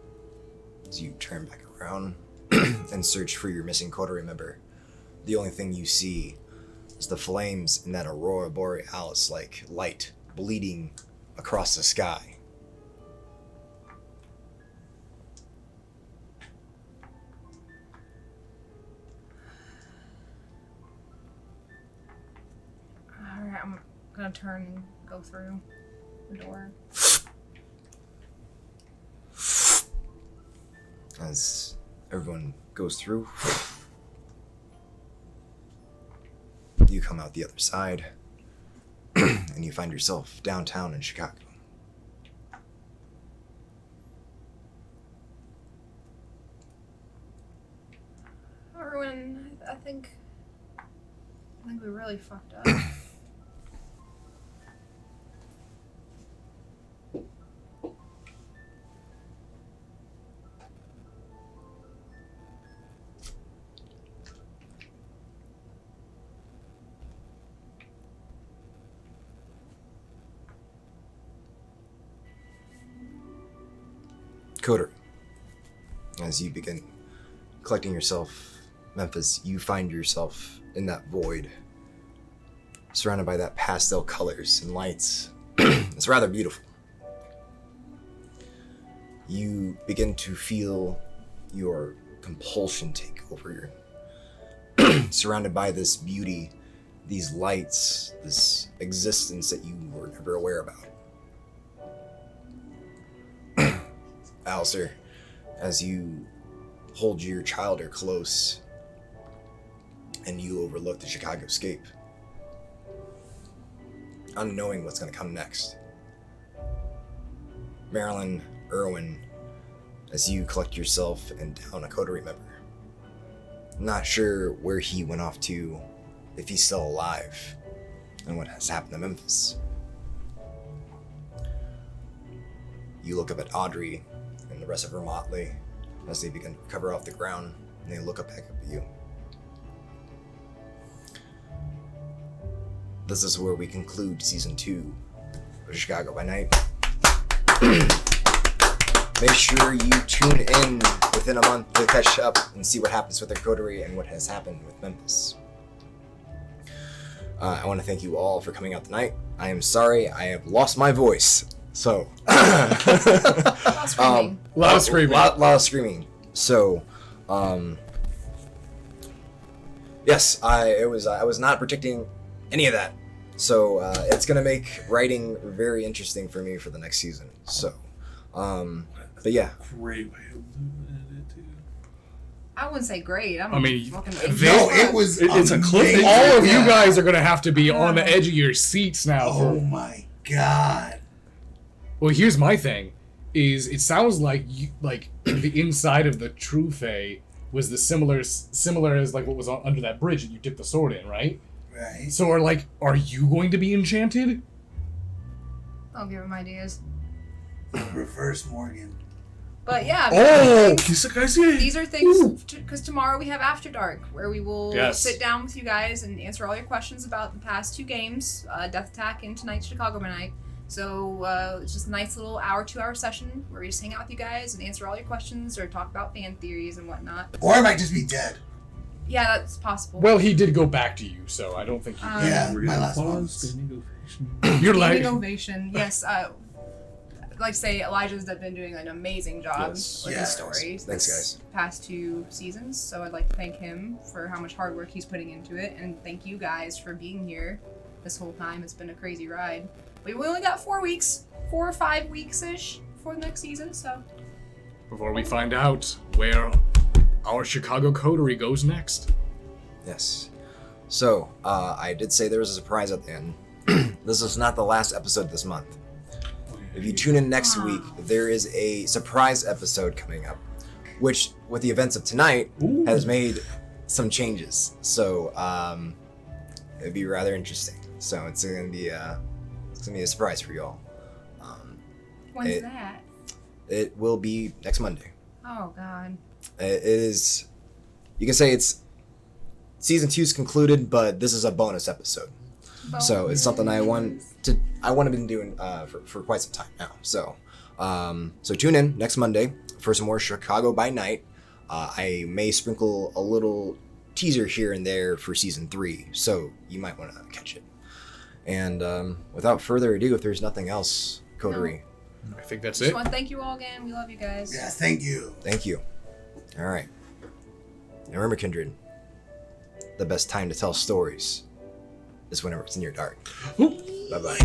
As you turn back around and search for your missing coterie member, the only thing you see is the flames in that aurora borealis like light bleeding across the sky. Alright, I'm gonna turn and go through the door. As everyone goes through, you come out the other side, and you find yourself downtown in Chicago. Erwin, I think we really fucked up. Coterie, as you begin collecting yourself, Memphis, you find yourself in that void, surrounded by that pastel colors and lights. It's rather beautiful. You begin to feel your compulsion take over. You're surrounded by this beauty, these lights, this existence that you were never aware about. Alistair, as you hold your child close and you overlook the Chicago scape, unknowing what's going to come next. Marilyn, Erwin, as you collect yourself and down a coterie member. Not sure where he went off to, if he's still alive, and what has happened to Memphis. You look up at Audrey and the rest of her motley as they begin to recover off the ground, and they look up back up at you. This is where we conclude season 2 of Chicago by Night. Make sure you tune in within a month to catch up and see what happens with their coterie and what has happened with Memphis. I want to thank you all for coming out tonight. I am sorry I have lost my voice. So, Lot of screaming. Lot of screaming. So, yes, I was not predicting any of that. So it's gonna make writing very interesting for me for the next season. So, but yeah. Great way of doing it too. I wouldn't say great. I mean, fucking it's a cliff. All of you guys are gonna have to be on the edge of your seats now. Oh my god. Well, here's my thing: is it sounds like the inside of the True Fae was the similar as like what was under that bridge that you dipped the sword in, right? Right. So are you going to be enchanted? I'll give him ideas. Reverse Morgan. But yeah. Oh, these are things because tomorrow we have After Dark, where we will sit down with you guys and answer all your questions about the past 2 games, Death Attack and tonight's Chicago by Night. So it's just a nice little 2-hour session where we just hang out with you guys and answer all your questions or talk about fan theories and whatnot. Or I might just be dead. Yeah, that's possible. Well, he did go back to you, so I don't think you. Yeah, We're my gonna last one. standing ovation. You're like innovation. Yes. like to say Elijah's been doing an amazing job Yes. with Yes. his stories. Thanks, this guys. Past 2 seasons, so I'd like to thank him for how much hard work he's putting into it, and thank you guys for being here this whole time. It's been a crazy ride. We only got 4 weeks, 4 or 5 weeks ish for the next season, so. Before we find out where our Chicago coterie goes next. Yes. So, I did say there was a surprise at the end. This is not the last episode this month. If you tune in next week, there is a surprise episode coming up, which, with the events of tonight, has made some changes. So, it'd be rather interesting. So it's gonna be a surprise for y'all. When's that? It will be next Monday. Oh, God. It is. You can say it's season 2's concluded, but this is a bonus episode. So it's something I want to been doing for quite some time now. So so tune in next Monday for some more Chicago by Night. I may sprinkle a little teaser here and there for season 3, so you might want to catch it. And without further ado, if there's nothing else, coterie. I think that's Just it. want to thank you all again. We love you guys. Yes, thank you. Thank you. All right. And remember, Kindred, the best time to tell stories is whenever it's near dark. Bye-bye.